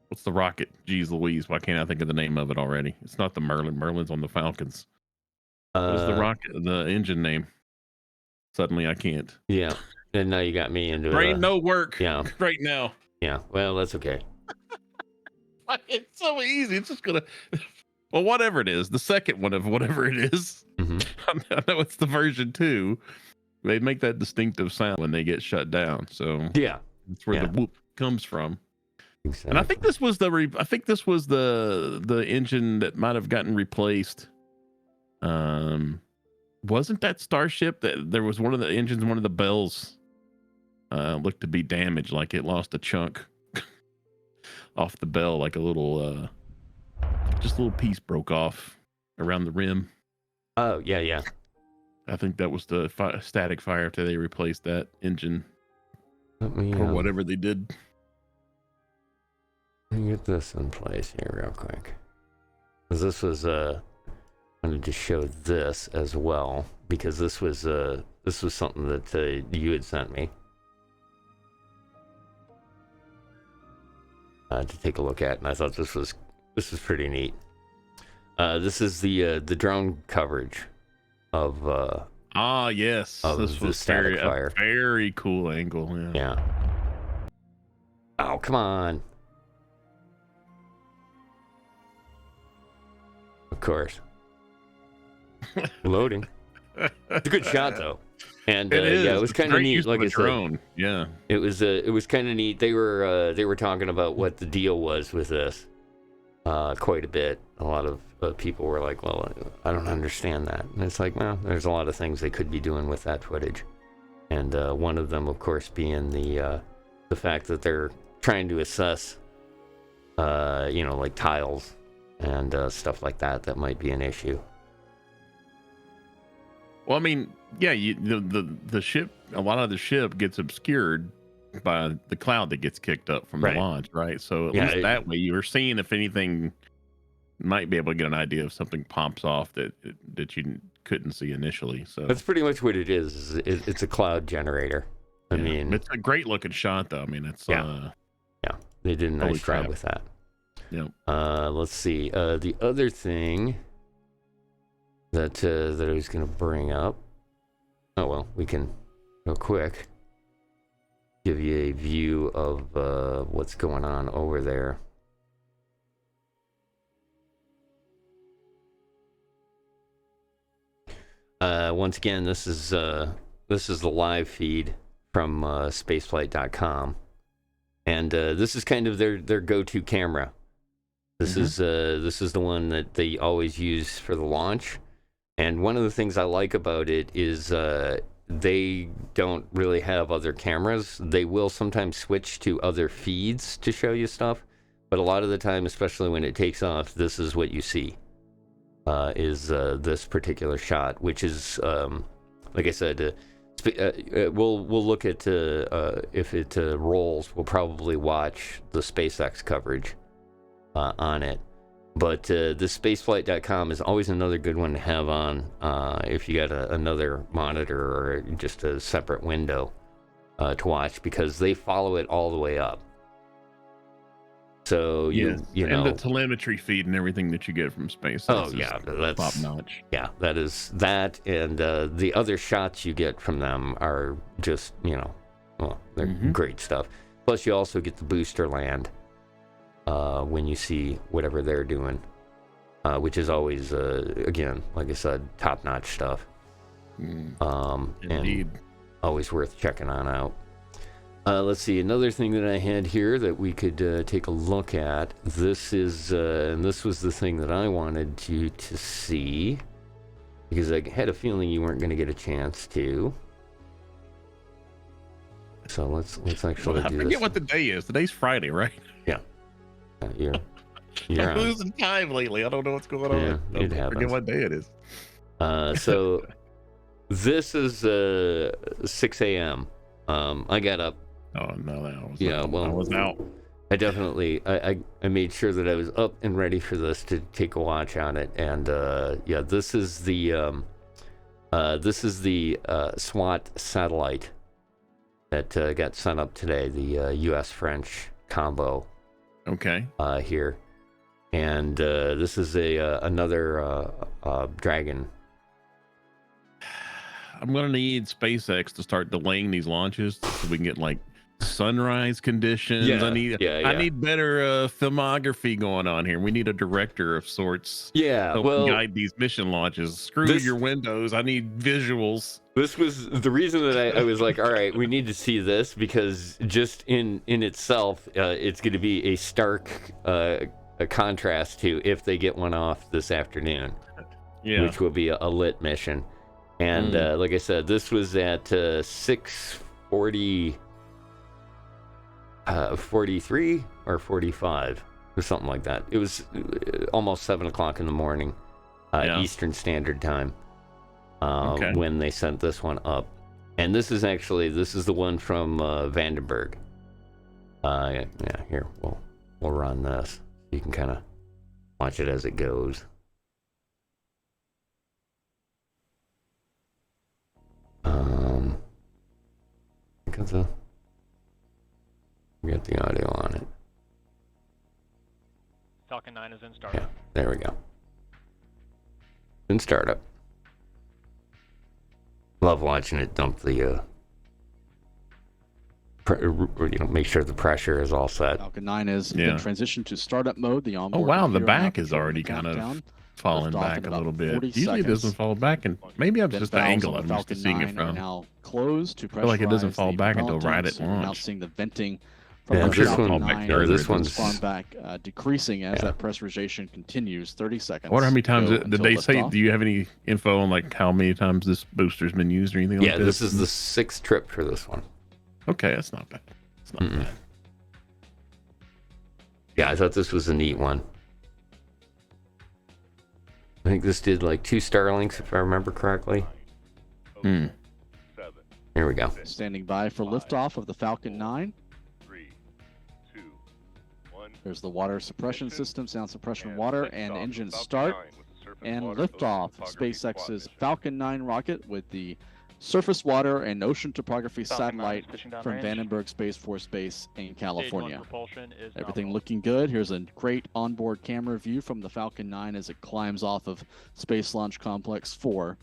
What's the rocket? Jeez Louise, why can't I think of the name of it already? It's not the Merlin. Merlin's on the Falcons. What is the rocket, the engine name? Suddenly I can't. Yeah. And now you got me into Brain no work Yeah. right now. Yeah. Well, that's okay. It's so easy. It's just gonna. Well, whatever it is, the second one of whatever it is. Mhm. I know it's the version 2. They make that distinctive sound when they get shut down. So Yeah. that's where Yeah. the whoop comes from. Exactly. And I think this was the engine that might have gotten replaced. Wasn't that Starship that there was one of the engines, one of the bells looked to be damaged, like it lost a chunk off the bell, like a little just a little piece broke off around the rim. Oh, yeah. I think that was the static fire after they replaced that engine Let me or whatever they did. Let me get this in place here real quick. Because this was I wanted to show this as well, because this was something that you had sent me to take a look at, and I thought this was pretty neat. This is the drone coverage of Yes, of this the was static a fire. very cool angle. Yeah. Oh, come on. Of course. Loading. It's a good shot though. And It is. yeah, it was It's kind of great neat. use Like of I a said, drone. Yeah. it was kind of neat. They were talking about what the deal was with this quite a bit. A lot of people were like, "Well, I don't understand that." And it's like, well, there's a lot of things they could be doing with that footage, and one of them, of course, being the fact that they're trying to assess, like tiles and stuff like that might be an issue. Well, I mean, yeah, the ship, a lot of the ship gets obscured by the cloud that gets kicked up from Right. the launch, right? So at Yeah, least that way you were seeing if anything, might be able to get an idea if something pops off that you couldn't see initially. So That's pretty much what it is. It's a cloud generator. I yeah. mean, It's a great looking shot, though. I mean, it's Yeah. they did a nice Holy job crap. with that. Yep. Let's see. The other thing that I was going to bring up. Oh well, we can go quick. give you a view of what's going on over there. Once again, this is the live feed from spaceflight.com, and this is kind of their go-to camera. This is the one that they always use for the launch. And one of the things I like about it is they don't really have other cameras. They will sometimes switch to other feeds to show you stuff, but a lot of the time, especially when it takes off, this is what you see. Is this particular shot, which is, like I said, we'll look at if it rolls. We'll probably watch the SpaceX coverage on it. But this spaceflight.com is always another good one to have on if you got another monitor or just a separate window to watch, because they follow it all the way up. So you know, and the telemetry feed and everything that you get from SpaceX. Oh yeah, that's top notch. Yeah, that is that, and the other shots you get from them are just, you know, well, they're great stuff. Plus, you also get the booster land when you see whatever they're doing, which is always again, like I said, top notch stuff. Indeed, and always worth checking on out. Let's see, another thing that I had here that we could take a look at. This is, and this was the thing that I wanted you to see, because I had a feeling you weren't going to get a chance to. So let's actually do this. I forget what the day is. Today's Friday, right? Yeah. You're I'm on. losing time lately. I don't know what's going on. Yeah, it I happens. forget what day it is. So this is 6 a.m. I got up. Oh no, that was Yeah, well, I was out. I definitely I made sure that I was up and ready for this to take a watch on it, and yeah, this is the SWAT satellite that got sent up today, the U.S. French combo. Okay. Here, and this is another Dragon. I'm gonna need SpaceX to start delaying these launches so we can get like sunrise conditions. Yeah, I need better filmography going on here. We need a director of sorts. Yeah, to well, guide these mission launches. Screw your windows. I need visuals. This was the reason that I was like, all right, we need to see this, because just in itself, it's going to be a stark a contrast to if they get one off this afternoon, which will be a lit mission. And like I said, this was at 6:40. 43 or 45 or something like that. It was almost 7 o'clock in the morning, Eastern Standard Time, when they sent this one up. And this is the one from Vandenberg. Yeah, here we'll run this. You can kind of watch it as it goes. Get the audio on it. Falcon 9 is in startup. Yeah, there we go. In startup. Love watching it dump the, make sure the pressure is all set. Falcon 9 is in transition to startup mode. The onboard. Oh wow, the back is already kind of falling back a little bit. Usually it doesn't fall back, and maybe I'm just the angle I'm used to seeing it from. Now closed to I feel like it doesn't fall back until right at Now launch. seeing the venting. I'm sure it'll fall back further. This one's spawn back, decreasing as that pressurization continues. 30 seconds. I wonder how many times did they say? Do you have any info on like how many times this booster's been used or anything like that? Yeah, this is the 6th trip for this one. Okay, that's not bad. It's not bad. Yeah, I thought this was a neat one. I think this did like 2 Starlinks, if I remember correctly. Here we go. Standing by for liftoff of the Falcon 9. There's the water suppression system, sound suppression water, and engine start. And liftoff of SpaceX's Falcon 9 rocket with the surface water and ocean topography satellite from Vandenberg Space Force Base in California. Everything looking good. Here's a great onboard camera view from the Falcon 9 as it climbs off of Space Launch Complex 4.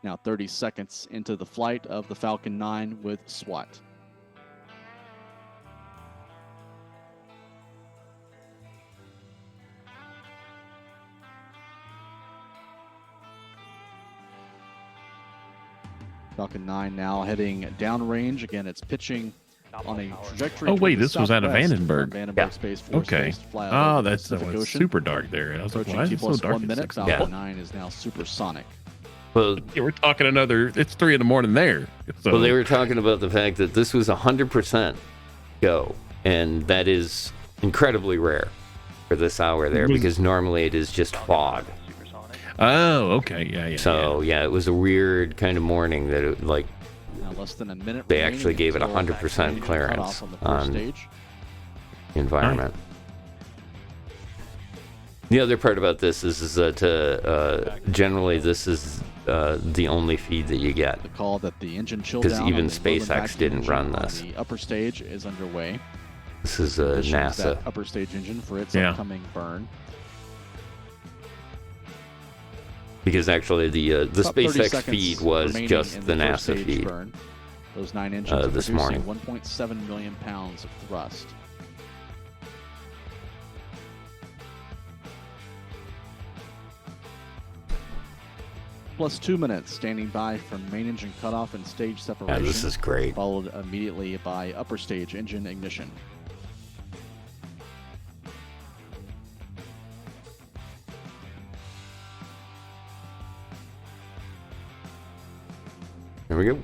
Now 30 seconds into the flight of the Falcon 9 with SWAT. Falcon 9 now heading downrange. Again, it's pitching on a trajectory. Oh, wait, toward the this was out of southwest Vandenberg. from Vandenberg Yeah. Space Force Okay. Base to fly out Oh, over the that's Pacific Ocean. super dark there. I was like, Approaching why is T it so plus dark 1 at minute, 6 Falcon o'clock? 9 is now supersonic. Well, Yeah, we're talking another. It's 3 a.m. there. So, well, they were talking about the fact that this was 100% go, and that is incredibly rare for this hour there, because normally it is just fog. oh, okay, yeah. So yeah, it was a weird kind of morning that it, like, Now less than a minute. they remaining actually gave it until 100% cutoff clearance on the first on stage. the environment. The other part about this is that generally this is the only feed that you get. The call that the engine chill 'Cause down even on the Merlin SpaceX vacuum didn't engine run on this. The upper stage is underway. This is Positions NASA. that upper stage engine for its Yeah. upcoming burn. Because actually the About 30 SpaceX seconds feed was remaining just in the first NASA stage feed. burn. Those 9 engines are this producing morning. 1.7 million pounds of thrust. Plus 2 minutes standing by from main engine cutoff and stage Yeah, separation. this is great. Followed immediately by upper stage engine ignition. Here we go.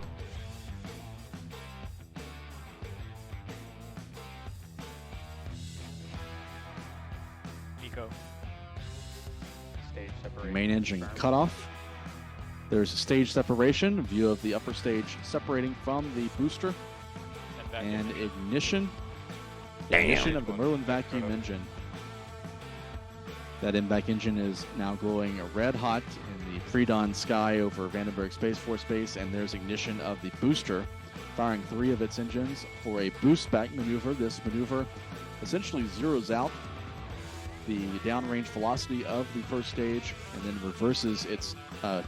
Nico. Stage separation. Main engine cutoff. There's stage separation, view of the upper stage separating from the booster, and ignition. Ignition of the Merlin vacuum engine. That MVAC engine is now glowing red hot in the pre-dawn sky over Vandenberg Space Force Base, and there's ignition of the booster, firing 3 of its engines for a boost back maneuver. This maneuver essentially zeroes out the downrange velocity of the first stage and then reverses its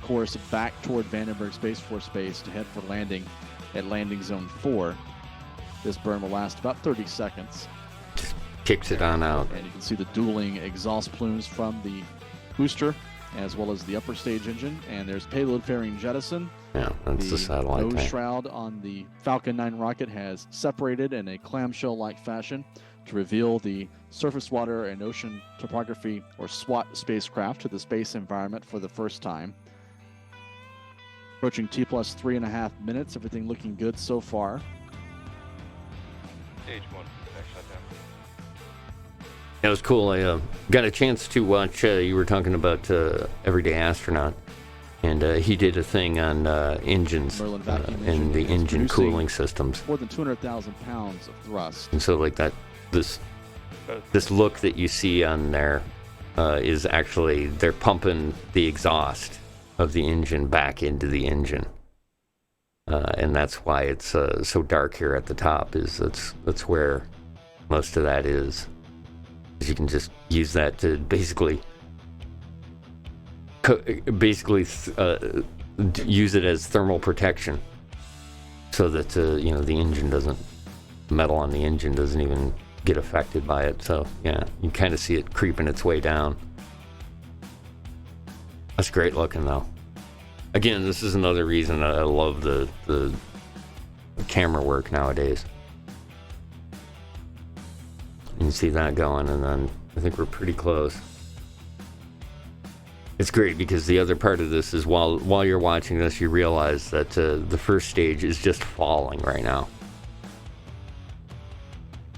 course back toward Vandenberg Space Force Base to head for landing at landing zone 4. This burn will last about 30 seconds. Kicks it on out. And you can see the dueling exhaust plumes from the booster as well as the upper stage engine. And there's payload fairing jettison. Yeah, that's the satellite nose tank. shroud on the Falcon 9 rocket has separated in a clamshell-like fashion to reveal the surface water and ocean topography, or SWAT, spacecraft to the space environment for the first time. Approaching T plus 3.5 minutes, everything looking good so far. Stage 1, next shutdown. It was cool. I got a chance to watch, you were talking about Everyday Astronaut, and he did a thing on engines Merlin vacuum and engine the is engine producing cooling systems. More than 200,000 pounds of thrust. And so like that, this look that you see on there is actually, they're pumping the exhaust of the engine back into the engine. And that's why it's so dark here at the top, is that's where most of that is. You can just use that to basically use it as thermal protection, so that the engine doesn't, metal on the engine doesn't even get affected by it. So yeah, you kind of see it creeping its way down. That's great looking though. Again, this is another reason I love the camera work nowadays. You can see that going, and then I think we're pretty close. It's great because the other part of this is while you're watching this, you realize that the first stage is just falling right now.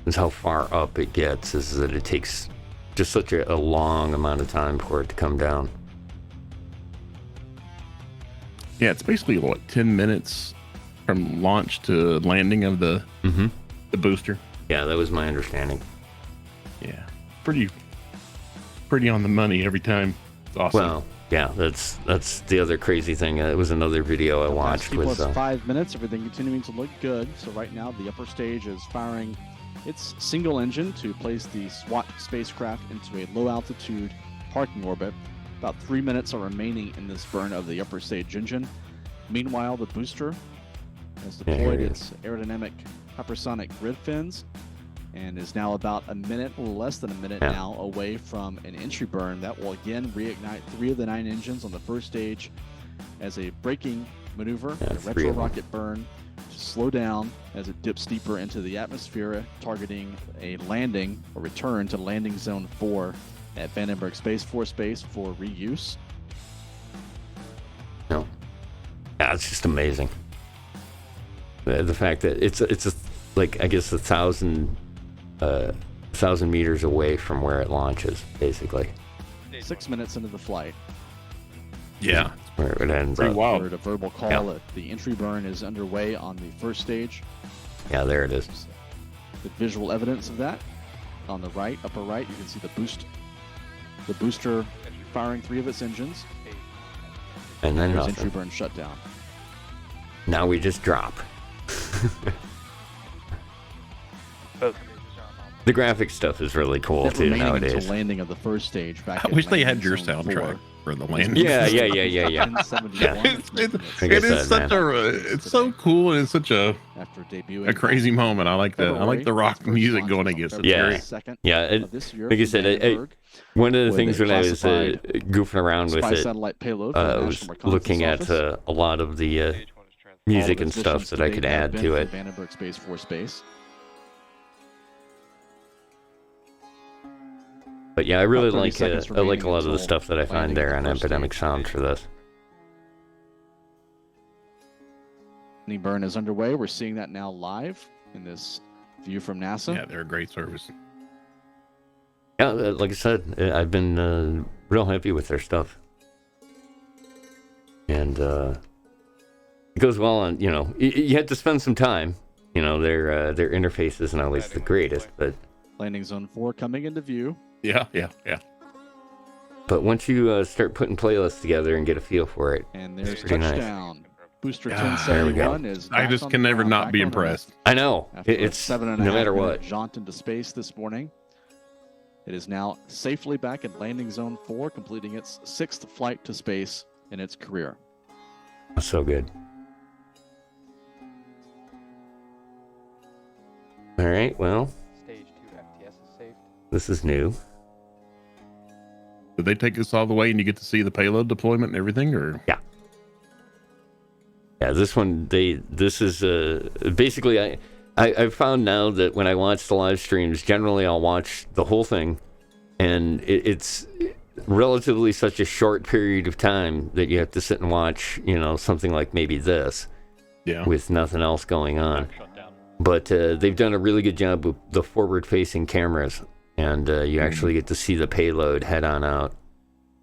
That's how far up it gets, is that it takes just such a long amount of time for it to come down. Yeah, it's basically what, 10 minutes from launch to landing of the booster. Yeah, that was my understanding. Yeah, pretty on the money every time. It's awesome. Well, yeah, that's the other crazy thing. It was another video I watched T with. plus 5 minutes, everything continuing to look good. So right now, the upper stage is firing its single engine to place the SWAT spacecraft into a low altitude parking orbit. About 3 minutes are remaining in this burn of the upper stage engine. Meanwhile, the booster has There deployed it its aerodynamic hypersonic grid fins and is now about a minute, less than a minute now, away from an entry burn that will again reignite 3 of the 9 engines on the first stage as a braking maneuver, a 3 retro of them. rocket burn to slow down as it dips deeper into the atmosphere, targeting a landing or return to landing zone 4 at Vandenberg Space Force Base for reuse. No. Yeah, it's just amazing. The fact that it's a, like, I guess 1,000 meters away from where it launches, basically. 6 minutes into the flight. Yeah. Where it ends Pretty up. wild. Heard a verbal call that the entry burn is underway on the first stage. Yeah, there it is. The visual evidence of that on the right, upper right, you can see the booster firing 3 of its engines. And then There's nothing. entry burn shut down. Now we just drop. Both stages are on. The graphic stuff is really cool That too remaining nowadays. until landing of the first stage. Back I at wish they had landing your zone soundtrack 4. for the landing. Yeah. 1071. Yeah. It is such it's so cool, and it's such a After debuting a crazy moment. I like the rock music going against it. Yeah. Yeah, it- like I said, one of the with things a when I was classified goofing around with spy it, satellite payload I was looking at a lot of the music and stuff that I could add to it. Vandenberg Space Force Base. But yeah, I really About 30 like seconds I like a remaining lot of the until stuff that I find landing there of on the first Epidemic stage. Sound for this. Landing burn is underway. We're seeing that now live in this view from NASA. Yeah, they're a great service. Yeah, like I said, I've been real happy with their stuff, and it goes well on. You know, you have to spend some time. You know, their interface isn't always the greatest, but Landing zone 4 coming into view. Yeah. But once you start putting playlists together and get a feel for it, And there's pretty nice. touchdown. Booster Ah, there we go. 1071 is I back just on can the never ground, not back be on Earth impressed. I know after a it's 7.5 no matter minute what. jaunt into space this morning. It is now safely back at landing zone 4, completing its 6th flight to space in its career. That's so good. All right, well, Stage 2 FTS is saved. this is new. Did they take us all the way and you get to see the payload deployment and everything, or? Yeah, this one, this is basically, I've found now that when I watch the live streams, generally I'll watch the whole thing, and it's relatively such a short period of time that you have to sit and watch, you know, something like maybe this, with nothing else going on. But they've done a really good job with the forward-facing cameras, and you actually get to see the payload head on out,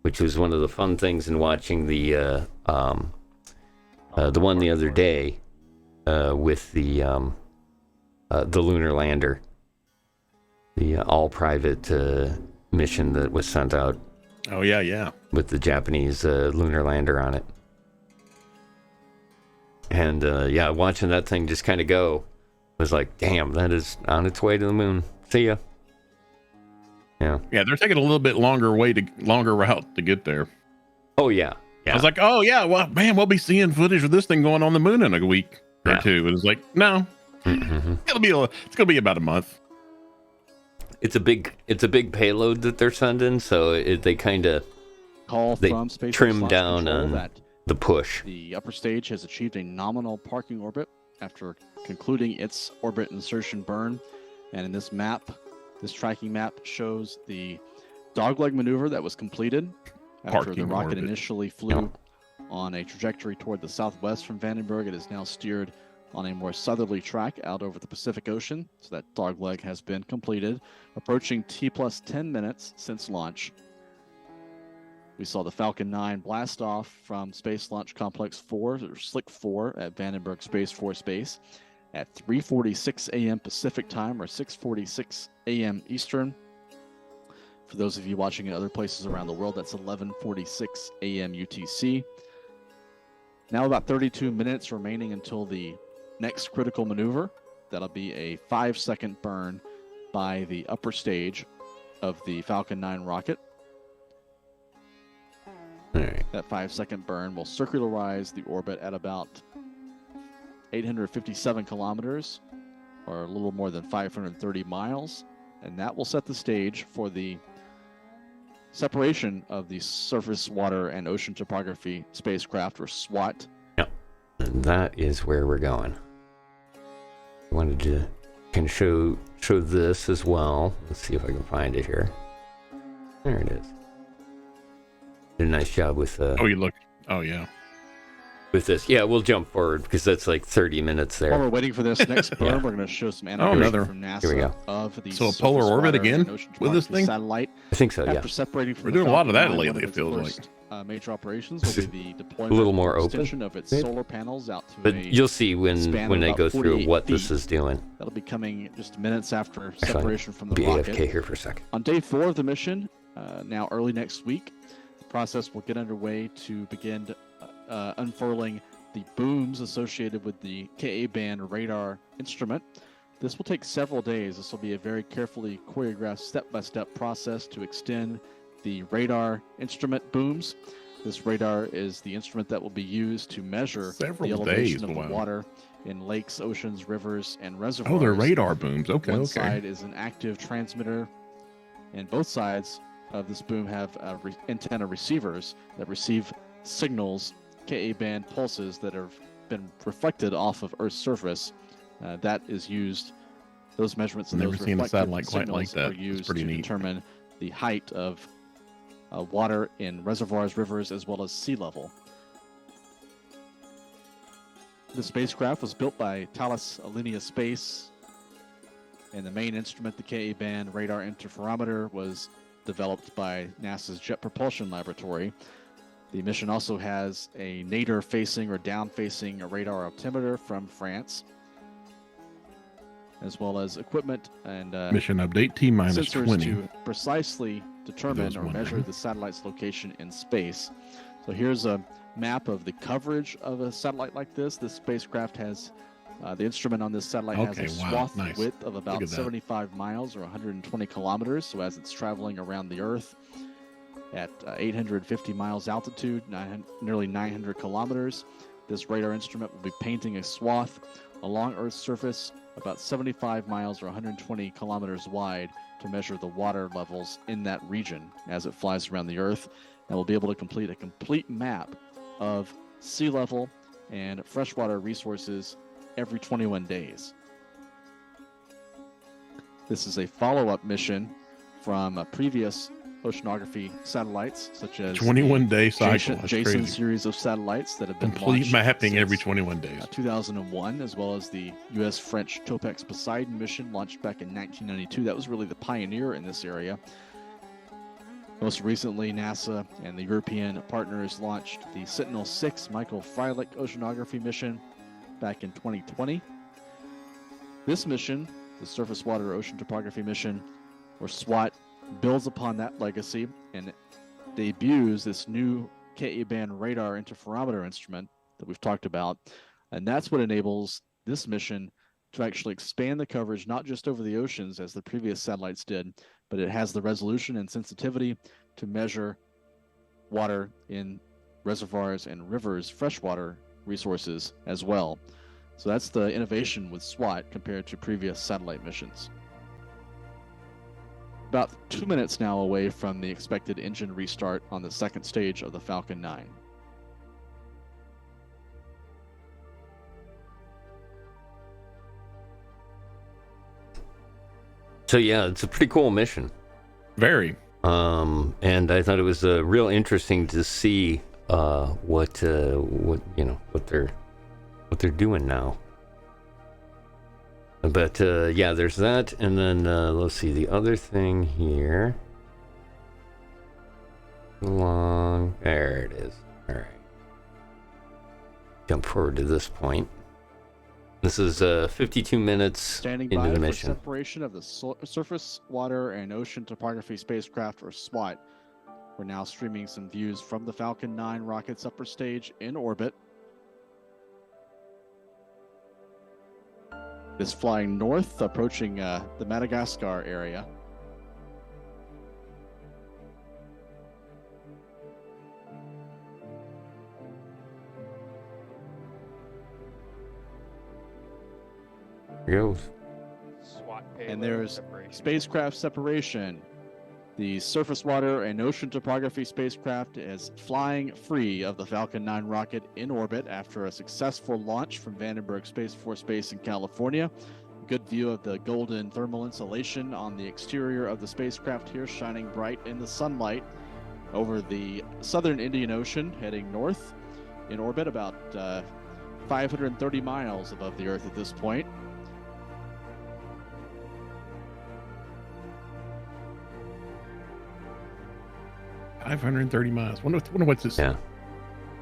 which was one of the fun things in watching the one the other day with the lunar lander, the all-private mission that was sent out. Oh yeah. With the Japanese lunar lander on it. And watching that thing just kind of go was like, damn, that is on its way to the moon. See ya. Yeah, they're taking a little bit longer route to get there. Oh yeah. I was like, oh yeah, well, man, we'll be seeing footage of this thing going on the moon in a week or two. It was like, no, it's gonna be about a month. It's a big payload that they're sending, so they kind of trim down on that the push. the upper stage has achieved a nominal parking orbit after concluding its orbit insertion burn. And in this map, this tracking map shows the dogleg maneuver that was completed after the rocket initially flew on a trajectory toward the southwest from Vandenberg. It is now steered on a more southerly track out over the Pacific Ocean. So that dogleg has been completed, approaching T+10 minutes since launch. We saw the Falcon 9 blast off from Space Launch Complex 4, or Slick 4, at Vandenberg Space Force Base at 3:46 a.m. Pacific time, or 6:46 a.m. Eastern. For those of you watching in other places around the world, that's 11:46 a.m. UTC. Now about 32 minutes remaining until the next critical maneuver. That'll be a 5-second burn by the upper stage of the Falcon 9 rocket. All right. That 5-second burn will circularize the orbit at about 857 kilometers, or a little more than 530 miles, and that will set the stage for the separation of the Surface Water and Ocean Topography Spacecraft, or SWAT. Yep. And that is where we're going. Wanted to kind of show this as well. Let's see if I can find it here. There it is. Did a nice job with Oh, you look. Oh, yeah. with this. Yeah, we'll jump forward because that's like 30 minutes there. While we're waiting for this next burn, Yeah. we're going to show some animation another. from NASA Here we go. of the So a Surface polar orbit Water again and Ocean with this Topography thing? satellite. I think so, yeah. After separating from We're the doing a lot of Falcon that 9, lately, one of it its feels like. first, major operations will be the deployment A little more and open, extension of its maybe? solar panels out to But a you'll see span when of I about go through 48 what this feet. is doing. That'll be coming just minutes after Actually, separation from the be rocket. AFK here for a second. On day 4 of the mission, now early next week, the process will get underway to begin unfurling the booms associated with the Ka-band radar instrument. This will take several days. This will be a very carefully choreographed step-by-step process to extend the radar instrument booms. This radar is the instrument that will be used to measure Several the elevation days, of wow. the water in lakes, oceans, rivers, and reservoirs. Oh, they're radar booms. Okay, One okay. side is an active transmitter, and both sides of this boom have antenna receivers that receive signals, Ka-band pulses that have been reflected off of Earth's surface. That is used. Those measurements and Never those seen a reflected satellite quite like signals that. are It's used pretty to neat. determine the height of water in reservoirs, rivers, as well as sea level. The spacecraft was built by Thales Alenia Space, and the main instrument, the Ka-band radar interferometer, was developed by NASA's Jet Propulsion Laboratory. The mission also has a nadir-facing or down-facing radar altimeter from France, as well as equipment and Mission update T minus sensors 20. to precisely determine those or measure wondering. the satellite's location in space. So here's a map of the coverage of a satellite like this. This spacecraft has, the instrument on this satellite Okay, has a wow, swath nice. width of about at that. 75 miles or 120 kilometers. So as it's traveling around the Earth at 850 miles altitude, nearly 900 kilometers, this radar instrument will be painting a swath along Earth's surface about 75 miles or 120 kilometers wide to measure the water levels in that region as it flies around the Earth, and we'll be able to complete a complete map of sea level and freshwater resources every 21 days. This is a follow-up mission from a previous oceanography satellites, such as 21-day cycle. Jason, That's Jason crazy. series of satellites that have been Complete launched mapping every since 21 days. 2001, as well as the U.S.-French Topex Poseidon mission launched back in 1992. That was really the pioneer in this area. Most recently, NASA and the European partners launched the Sentinel-6 Michael Freilich oceanography mission back in 2020. This mission, the Surface Water Ocean Topography mission, or SWAT, builds upon that legacy and debuts this new Ka-band radar interferometer instrument that we've talked about. And that's what enables this mission to actually expand the coverage, not just over the oceans as the previous satellites did, but it has the resolution and sensitivity to measure water in reservoirs and rivers, freshwater resources as well. So that's the innovation with SWAT compared to previous satellite missions. About 2 minutes now away from the expected engine restart on the second stage of the Falcon 9. So yeah, it's a pretty cool mission. Very. And I thought it was real interesting to see what they're doing now. But yeah, there's that, and then let's see the other thing here. Long, there it is. All right. Jump forward to this point. This is 52 minutes Standing into by the for mission. separation of the Surface Water and Ocean Topography Spacecraft, or SWAT. We're now streaming some views from the Falcon 9 rocket's upper stage in orbit. It's flying north, approaching the Madagascar area. Here goes. SWAT And there's spacecraft separation. The surface water and ocean topography spacecraft is flying free of the Falcon 9 rocket in orbit after a successful launch from Vandenberg Space Force Base in California. Good view of the golden thermal insulation on the exterior of the spacecraft here, shining bright in the sunlight over the southern Indian Ocean, heading north in orbit about 530 miles above the Earth at this point. $530 miles. Wonder what's this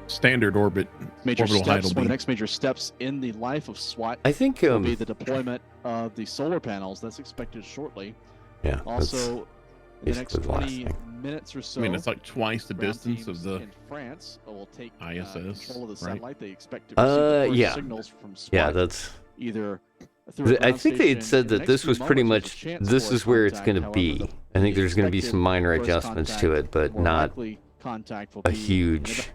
standard orbit. Major orbital height steps. will One of be. the next major steps in the life of SWAT I think will be the deployment of the solar panels. That's expected shortly. yeah. Also, in the next basically the last 20 thing. minutes or so, I mean, it's like twice the ground distance of teams the. in France will take ISS, control of the right? satellite. They expect to receive the first yeah. signals from SWAT. Yeah, that's. Either through a I ground think they had station. said In the that next this few was pretty moments, much. there's a chance This for is where it's contact. going to However, be. the I think there's going to be expected some minor first adjustments contact, to it, but more not likely contact will a be huge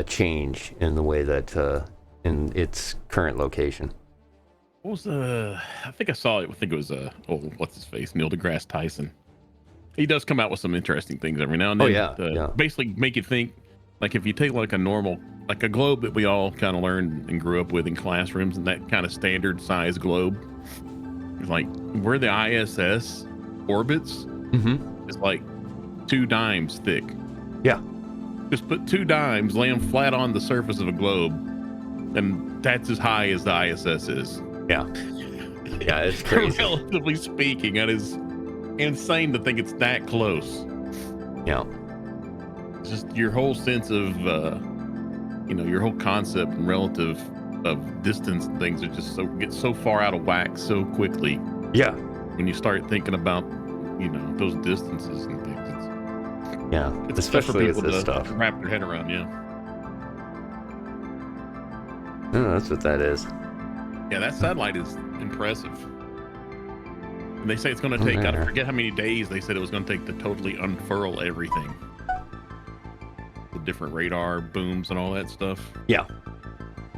change in the way that in its current location. What was the? I think I saw it. I think it was what's his face? Neil deGrasse Tyson. He does come out with some interesting things every now and Oh, then. yeah, to yeah. Basically, make you think. Like if you take like a normal, like a globe that we all kind of learned and grew up with in classrooms, and that kind of standard size globe, it's like where the ISS orbits Mm-hmm. is like 2 dimes thick. Yeah. Just put 2 dimes, lay them flat on the surface of a globe, and that's as high as the ISS is. Yeah. Yeah, it's crazy. Relatively speaking, that is insane to think it's that close. Yeah. It's just your whole sense of, your whole concept and relative of distance and things are just get so far out of whack so quickly. Yeah. When you start thinking about, those distances and things. Yeah. It's tough for Especially with people this to stuff. wrap their head around. Yeah. Oh, that's what that is. Yeah, that satellite is impressive. And they say it's going to take, I forget how many days they said it was going to take to totally unfurl everything. The different radar booms and all that stuff. Yeah.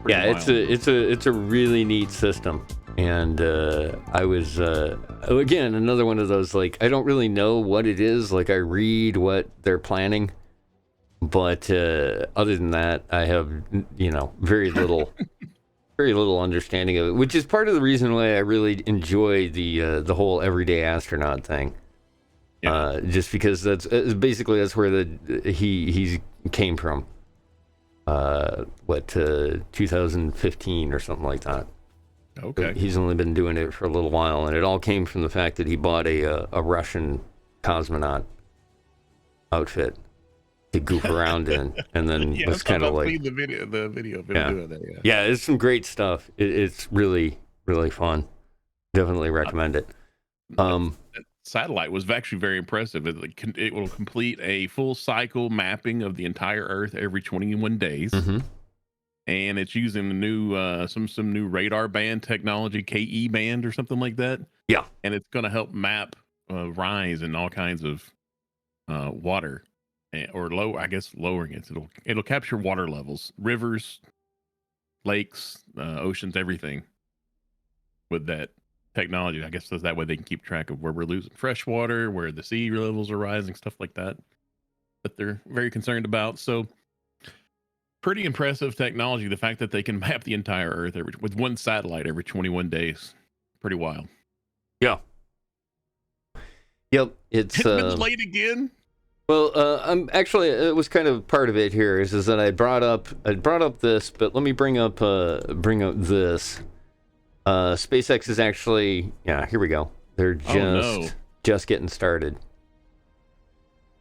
Pretty Yeah, wild. it's a really neat system. And I was again another one of those, like, I don't really know what it is. Like, I read what they're planning, but other than that, I have very little understanding of it, which is part of the reason why I really enjoy the whole everyday astronaut thing. Yeah. Just because that's where he came from. 2015 or something like that. Okay. He's only been doing it for a little while, and it all came from the fact that he bought a Russian cosmonaut outfit to goof around in, and then Yeah, was kind of like, the video of him doing that. Yeah. yeah, it's some great stuff. It's really, really fun. Definitely recommend it. That satellite was actually very impressive. It will complete a full cycle mapping of the entire Earth every 21 days. Mm-hmm. And it's using a new some new radar band technology, KE band or something like that. Yeah. And it's going to help map rise in all kinds of water, or lowering it. It'll capture water levels, rivers, lakes, oceans, everything with that technology. I guess that way they can keep track of where we're losing fresh water, where the sea levels are rising, stuff like that. But they're very concerned about. So pretty impressive technology. The fact that they can map the entire Earth with one satellite every 21 days. Pretty wild. Yeah. Yep. It's been late again. Well, I'm actually, it was kind of part of it here is that I brought up this, but let me bring up this. SpaceX is actually, here we go. They're just getting started.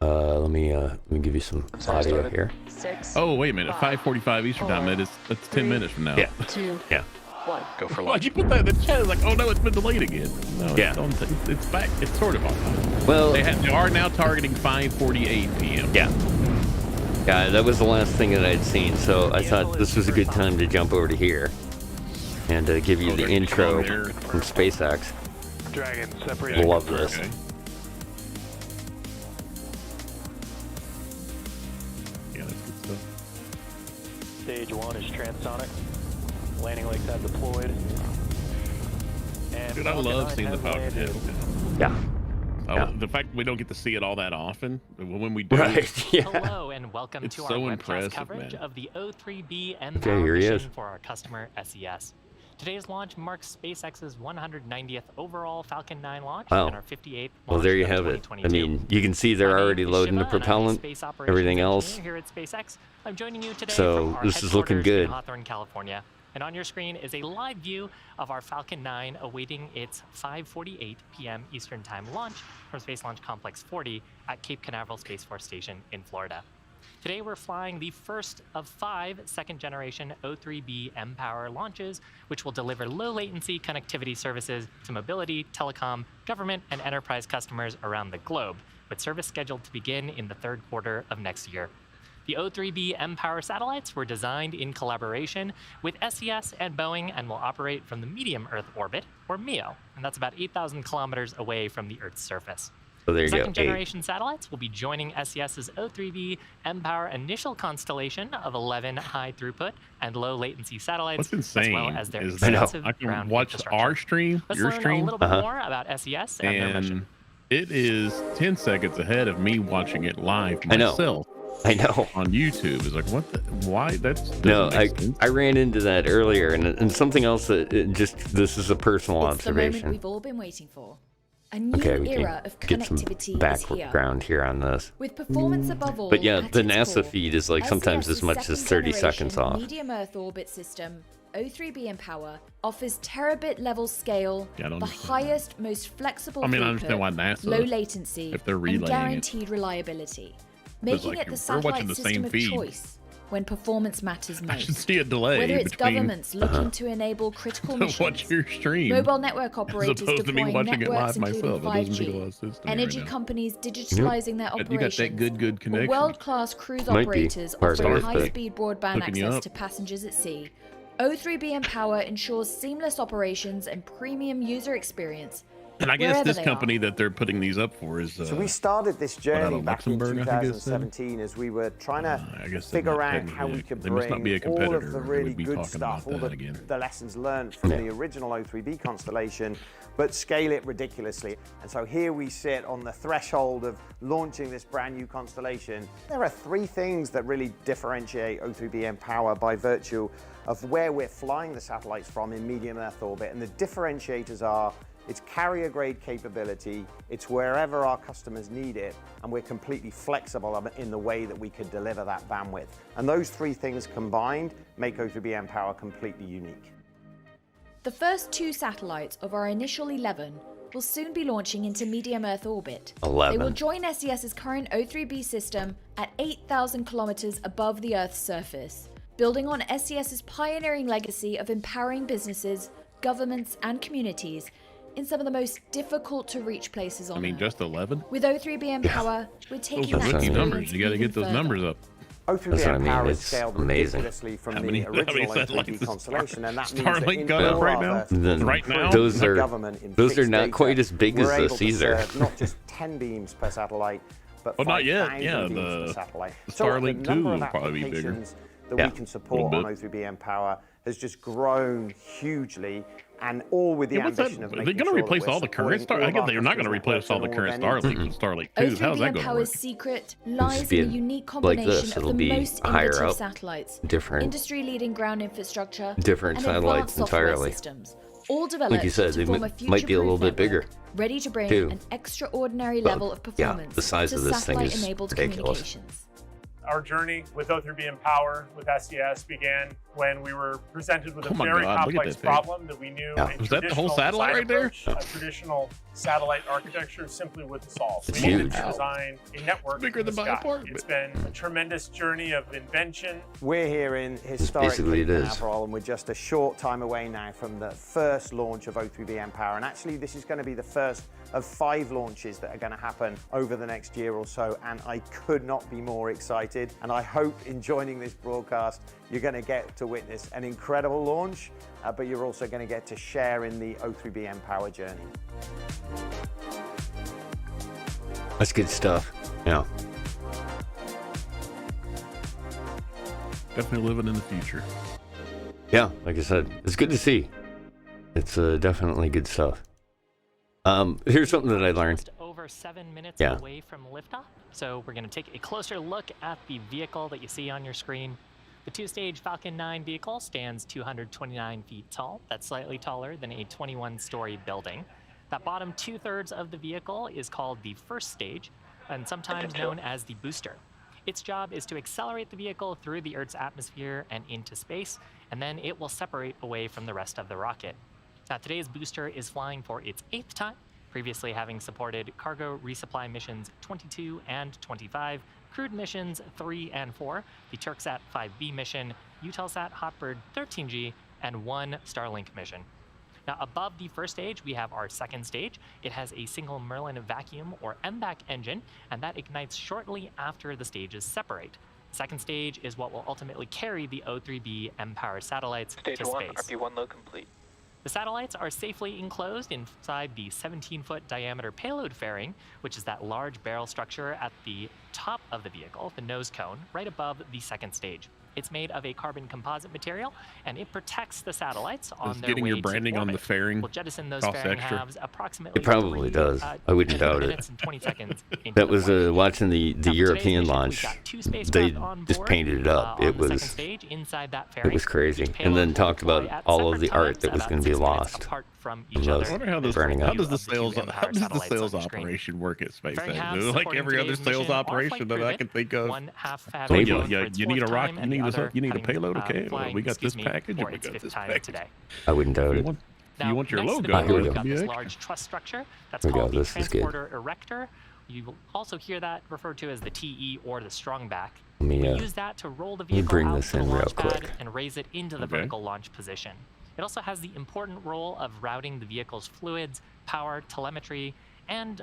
Let me give you some audio here. 6. Oh, wait a minute. 5:45 Eastern time. That's 10 minutes from now. Yeah. 2. Yeah. 1. Go for Why'd lunch. you put that in the chat? It's like, oh no, it's been delayed again. No, Yeah. it's back. It's sort of on time. Well, They are now targeting 5:48 p.m. yeah, that was the last thing that I'd seen, so I thought this was a good time to jump over to here and give you the intro from SpaceX. Dragon separated. Love this. Okay. Yeah, that's good stuff. Stage 1 is transonic. Landing legs have deployed. Dude, I love seeing the Falcon head. Yeah. The fact that we don't get to see it all that often, when we do, Right. Yeah. Hello and welcome It's to our so webcast impressive, coverage man. of the O3B Okay, mPOWER here he is. mission for our customer SES. Today's launch marks SpaceX's 190th overall Falcon 9 launch Wow. and our 58th Well, launch there you of have it. I 2022. mean, you can see they're My name already is loading the Shiva, and I'm propellant, Space Operations everything Engineer else. Here at SpaceX. I'm joining you today So, from our this is looking headquarters good. in Hawthorne, California. And on your screen is a live view of our Falcon 9 awaiting its 5:48 p.m. Eastern Time launch from Space Launch Complex 40 at Cape Canaveral Space Force Station in Florida. Today we're flying the first of 5 second-generation O3B mPOWER launches, which will deliver low-latency connectivity services to mobility, telecom, government, and enterprise customers around the globe, with service scheduled to begin in the third quarter of next year. The O3B mPOWER satellites were designed in collaboration with SES and Boeing and will operate from the medium Earth orbit, or MEO, and that's about 8,000 kilometers away from the Earth's surface. So there you go. Second generation satellites will be joining SES's O3B mPOWER initial constellation of 11 high throughput and low latency satellites, What's insane as well as their is that extensive I can ground watch infrastructure. our stream, Let's your learn a stream, little bit more about SES and their mission. and it is 10 seconds ahead of me watching it live I know. myself I know. on YouTube. It's like, what the, why? No, sense. I ran into that earlier, and something else that this is a personal It's the moment observation. we've all been waiting for. A new Okay, we era can of get some connectivity is here. background here on this. With performance above all, But yeah, at the its NASA core, feed is like sometimes as SES's much as 30 seconds second-generation off. Medium Earth orbit system, O3B mPOWER, offers terabit level scale, Yeah, I don't the understand highest, most flexible I mean, I throughput, understand why NASA, low latency, if they're and relaying it. guaranteed reliability, making like it the we're watching satellite the system same of feed. choice when performance matters I should most. see a delay Whether it's between governments looking to enable critical to missions, watch your stream mobile network as operators opposed to me deploying watching it networks live including myself. It doesn't make a 5G, lot of sense to me energy right now. companies digitalizing their You operations, got that good or connection. world-class cruise Might be operators part of offering it, but- high-speed broadband Hooking you access up. to passengers at sea. O3B mPOWER ensures seamless operations and premium user experience. And I guess wherever this they company that they're putting these up for is So we started this out journey of back in Luxembourg, I think it said? 2017 as we were trying to I guess they're figure not out how we technically- could they must not bring be a all competitor, of the or we really would be good talking stuff, about all that again. the lessons learned from Yeah. the original O3B constellation, but scale it ridiculously. And so here we sit on the threshold of launching this brand new constellation. There are 3 things that really differentiate O3B mPOWER by virtue of where we're flying the satellites from in medium Earth orbit. And the differentiators are it's carrier grade capability, it's wherever our customers need it, and we're completely flexible in the way that we could deliver that bandwidth. And those 3 things combined make O3B mPOWER completely unique. The first 2 satellites of our initial 11 will soon be launching into medium Earth orbit. 11. They will join SES's current O3B system at 8,000 kilometers above the Earth's surface, building on SES's pioneering legacy of empowering businesses, governments, and communities in some of the most difficult to reach places on I mean, Earth. just 11? With O3B mPOWER, we're Those taking are that rookie experience numbers. You got to even get those further. numbers up. O3B That's what I mean, mPOWER is it's scaled amazing. ridiculously from How the many original satellites O3B is constellation, and that means Starlink that in got up all right our now? Then Right now? those the are government in those are fixed not data, quite as big as we're able this to either. serve not just 10 beams per satellite, but Well, not yet. 5,000 Yeah, beams the per satellite. Starlink the number 2 of will probably be bigger. applications that Yeah, we can support little on bit. O3B mPOWER has just grown hugely, and all with the Yeah, what's that? ambition of Are they making going to sure replace that we're all the current supporting Starlink? I all guess of they're our not going to customers' replace all the networks current and all of their Starlink needs. with Starlink 2. How's O3B that going to work? mPOWER's secret lies be in the unique like combination this, of it'll the be most higher innovative up, satellites, different- industry-leading ground infrastructure, different and satellites advanced software entirely. systems, all developed you said, to they form a might be a little future-proof bit bigger, network, ready to bring too. an extraordinary But, level of yeah, performance the size to of this thing is satellite-enabled ridiculous. communications. Our journey with O3B mPOWER with SES began when we were presented with a Oh my very God, look at complex that thing. problem that we knew Yeah. a Was that the whole traditional satellite design right there? approach, a traditional satellite architecture simply wouldn't solve. It's We needed huge. to design a network Bigger in the than my sky. apartment. It's been a tremendous journey of invention. We're here in historic basically Cape it is. Canaveral, and we're just a short time away now from the first launch of O3B mPOWER. And actually, this is going to be the first of 5 launches that are going to happen over the next year or so. And I could not be more excited. And I hope in joining this broadcast, you're going to get to witness an incredible launch, but you're also going to get to share in the O3B mPOWER journey. That's good stuff. Yeah. Definitely living in the future. Yeah, like I said, it's good to see. It's definitely good stuff. Here's something that I learned. Just over 7 minutes Yeah. away from liftoff. So we're going to take a closer look at the vehicle that you see on your screen. The two-stage Falcon 9 vehicle stands 229 feet tall. That's slightly taller than a 21-story building. That bottom two-thirds of the vehicle is called the first stage, and sometimes known as the booster. Its job is to accelerate the vehicle through the Earth's atmosphere and into space, and then it will separate away from the rest of the rocket. Now, today's booster is flying for its 8th time, previously having supported cargo resupply missions 22 and 25, crewed missions 3 and 4, the Turksat 5B mission, Eutelsat Hotbird 13G, and 1 Starlink mission. Now, above the first stage, we have our second stage. It has a single Merlin vacuum or MVAC engine, and that ignites shortly after the stages separate. The second stage is what will ultimately carry the O3B mPOWER satellites to space. RP1 load complete. The satellites are safely enclosed inside the 17-foot diameter payload fairing, which is that large barrel structure at the top of the vehicle, the nose cone, right above the second stage. It's made of a carbon composite material, and it protects the satellites on their getting way your branding to on the orbit. fairing We'll jettison those cost fairing extra? halves approximately It probably does. I wouldn't doubt it. minutes and 20 seconds into That the was flight. watching the Now, for today's European mission, we've launch. got 2 spacecraft They on just board, painted it up. on It the second was stage inside that it fairing. was crazy, Each and payload then will talked deploy about at all of separate the art times, that was about going to be 6 minutes lost. apart from from each those other. I wonder how does burning how up. does the Of the two sales mPOWER how does the satellites sales on screen. operation work at Fairing SpaceX? halves Like supporting every other today's sales mission are operation that I flight can think of. One half So having you, flown you, for its you need a fourth rocket, time, you and the need a other you need a having, payload, okay? flying, We got this excuse me, package, for and we its got fifth this time package. today. I wouldn't doubt it. Now, you want your next to logo? the Ah, here we vehicle, go. we've got this Be large truss structure that's Here we called go. the This is good. transporter erector. You will also hear that referred to as the TE or the strongback. Let me, We use that to roll the let me vehicle bring out this to the in real launch pad quick. and raise it into the Okay. vertical launch position. It also has the important role of routing the vehicle's fluids, power, telemetry, and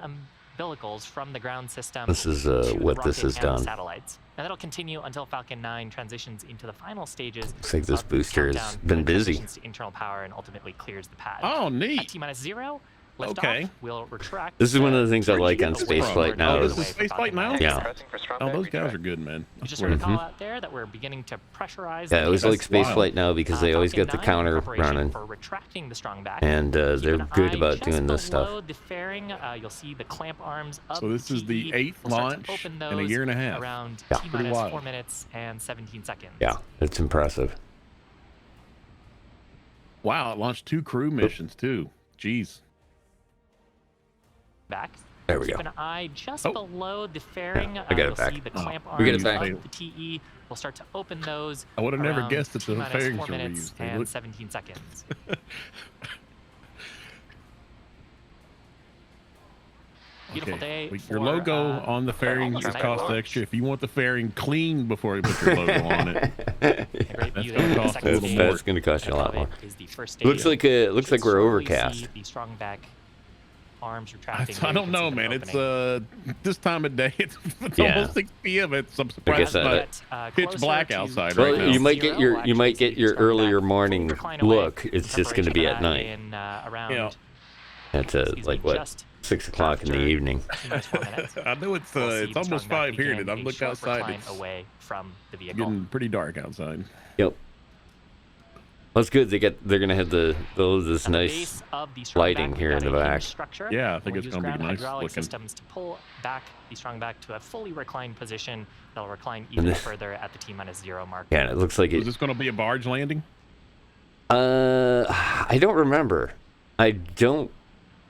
umbilicals from the ground system This is to the what rocket this has and the done. satellites. Now that'll continue until Falcon 9 transitions into the final stages. Looks like this of the booster has countdown been and busy. transitions to internal power and ultimately clears the pad. Oh, At neat. T-minus 0, liftoff. Okay. We'll retract. This is one of the things I Where'd like you on get this spaceflight from? now. Oh, this is- is spaceflight now? Yeah. Oh, those guys are good, man. I Just swear. want to call out there that we're beginning to pressurize. Yeah, it was like That's wild. spaceflight now because they always Falcon got the 9 counter preparation running, for retracting the strongback. and Keep they're an good eye about just doing this below stuff. the fairing, you'll see the clamp arms of So this is the TE. 8th We'll start to launch open in a those year and a half. around Yeah. Pretty T-minus wild. 4 minutes and 17 seconds. Yeah, it's impressive. Wow, it launched 2 crew missions too. Jeez. Back. There we Keep go. an eye just Oh. below the fairing. I got it you'll back. see the Oh, clamp we got it arms back. of the TE. We'll start to open those. I would have never around guessed that the T-minus fairings 4 were minutes reused. They and look- 17 seconds. Beautiful day. Your for, logo on the fairing almost is night cost launch. extra. If you want the fairing clean before you put your logo on it, A great That's view gonna there. The cost a second little stage more. That's going to cost you a lot above more. it is the first Looks stage. like looks like Should we're slowly overcast. see the strongback arms retracting. I there. You don't can know, see them man. It's opening. this time of day. It's Yeah. almost 6 p.m. I'm guess surprised it's that- not pitch Closer black to outside Well, right now. you might get your We'll you might actually get see your the strongback earlier fully morning recline away look. It's just going to be at night. In, around, Yeah. At excuse like me, what, just 6 o'clock in the after evening. T-minus 4 minutes. I know it's We'll see it's the almost strongback 5 here, begin and I've a looked short outside. recline It's away from the vehicle. getting pretty dark outside. Yep. Well, it's good. They're going to have this At the nice base of the strongback, lighting we've here in got the a hinge back. structure. Yeah, I think We'll it's use gonna be ground nice hydraulic looking. systems to pull back the strongback to a fully reclined position. They'll recline And even then- further at the T-minus 0 mark. Yeah, it looks like Is it. this going to be a barge landing? I don't remember. I don't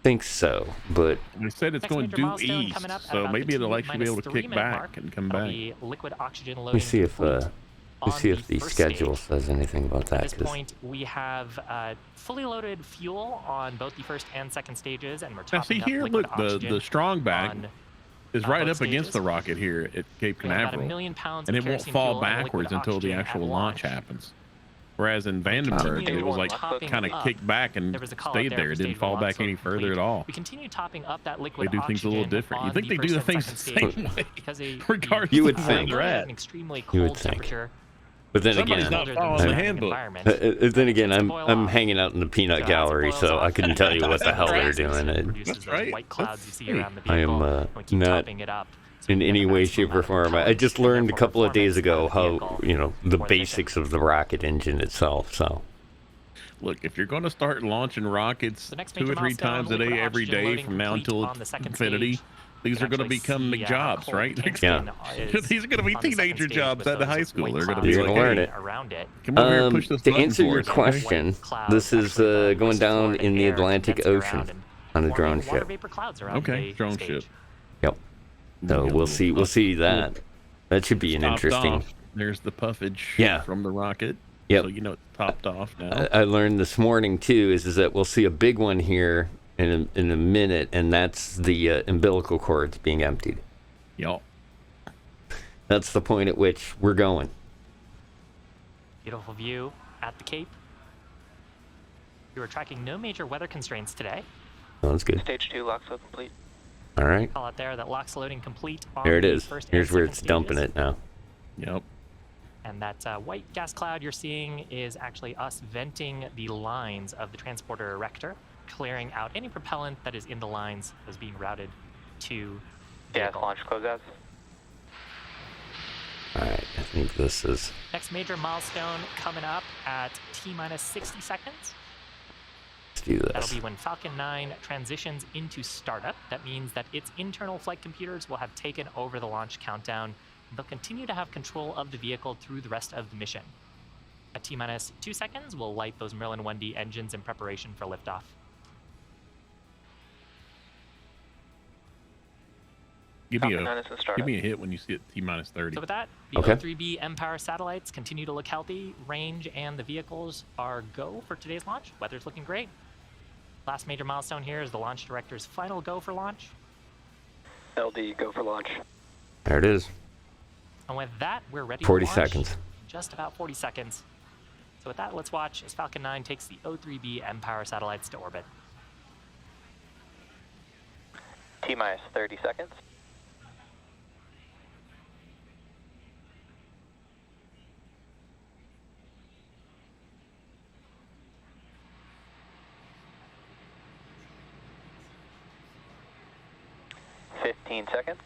think so, but They said it's Next going major due milestone east, coming up at so about maybe the it'll actually be able to T-minus 3 kick minute back mark. and come That'll back. be liquid oxygen let me loading see if complete let me on see if the first schedule stage. says anything about At that. this 'Cause point, we have fully loaded fuel on both the first and second stages, and we're Now see topping up here, liquid look, the oxygen strongback on is right both up against stages. the rocket here at Cape We have about 1 Canaveral, million pounds and of it won't kerosene fall fuel and liquid backwards until the oxygen at actual launch happens. Whereas in Vandenberg, Continue it was like topping kind of up. kicked back and There was a call out stayed there there. for It didn't stage fall one, back so any it's further complete. at all. We continue topping up that They liquid do things a little oxygen different. You on think they do first the and things the second same stage way, because regardless You would fly think. over Right. at an extremely You would cold think. temperature. But then Somebody's again, not colder following than the surrounding handbook. environment. then again, Starts to I'm boil I'm off. hanging out in the peanut So as it gallery, boils so off, I couldn't tell you what the hell they're gases doing. produces That's those right. white clouds you see Hey, around the I vehicle. am and we keep not topping it up. So in we get any the way, maximum shape, or amount of form. I power just and learned a therefore couple of days performance ago of the how vehicle the for the mission. basics of the rocket engine itself. So Look, if you're going to start launching rockets The next 2 or major 3 milestone, times a liquid day, every oxygen day loading from now complete until on the second infinity, stage. these You are going to can actually become see how jobs, cold right? Kingston is These are going to be on the second teenager stage jobs with at the those high school. white They're going to clouds be You're like, gonna learn hey, it. around it. come over here and push this To button answer for your us, okay? question, this is going down in the Atlantic Ocean on a drone Water ship. vapor clouds around Okay, the drone stage. ship. Yep. So we'll see that. That should be an Topped interesting. off. There's the puffage Yeah. from the rocket. Yep. So you know it's topped off now. I learned this morning too is that we'll see a big one here in a minute, and that's the umbilical cords being emptied. Yep. That's the point at which we're going. Beautiful view at the Cape. We were tracking no major weather constraints today. Sounds good. Stage 2 locks load complete. All right. Call out there that locks loading complete on There it the is. first Here's and where second it's dumping stages. it now. Yep. And that white gas cloud you're seeing is actually us venting the lines of the transporter erector, clearing out any propellant that is in the lines that is being routed to the Gas vehicle. launch closeouts. All right. I think this is. Next major milestone coming up at T-minus 60 seconds. Let's do That'll this. be when Falcon 9 transitions into startup. That means that its internal flight computers will have taken over the launch countdown. They'll continue to have control of the vehicle through the rest of the mission. At T-minus 2 seconds, we'll light those Merlin 1D engines in preparation for liftoff. Give me Falcon 9 is in a startup. hit when you see it T-minus 30. So with that, the Okay. O3B mPower satellites continue to look healthy. Range and the vehicles are go for today's launch. Weather's looking great. Last major milestone here is the launch director's final go for launch. LD, go for launch. There it is. And with that, we're ready 40 to launch. seconds. Just about 40 seconds. So with that, let's watch as Falcon 9 takes the O3B mPower satellites to orbit. T-minus 30 seconds. Seconds.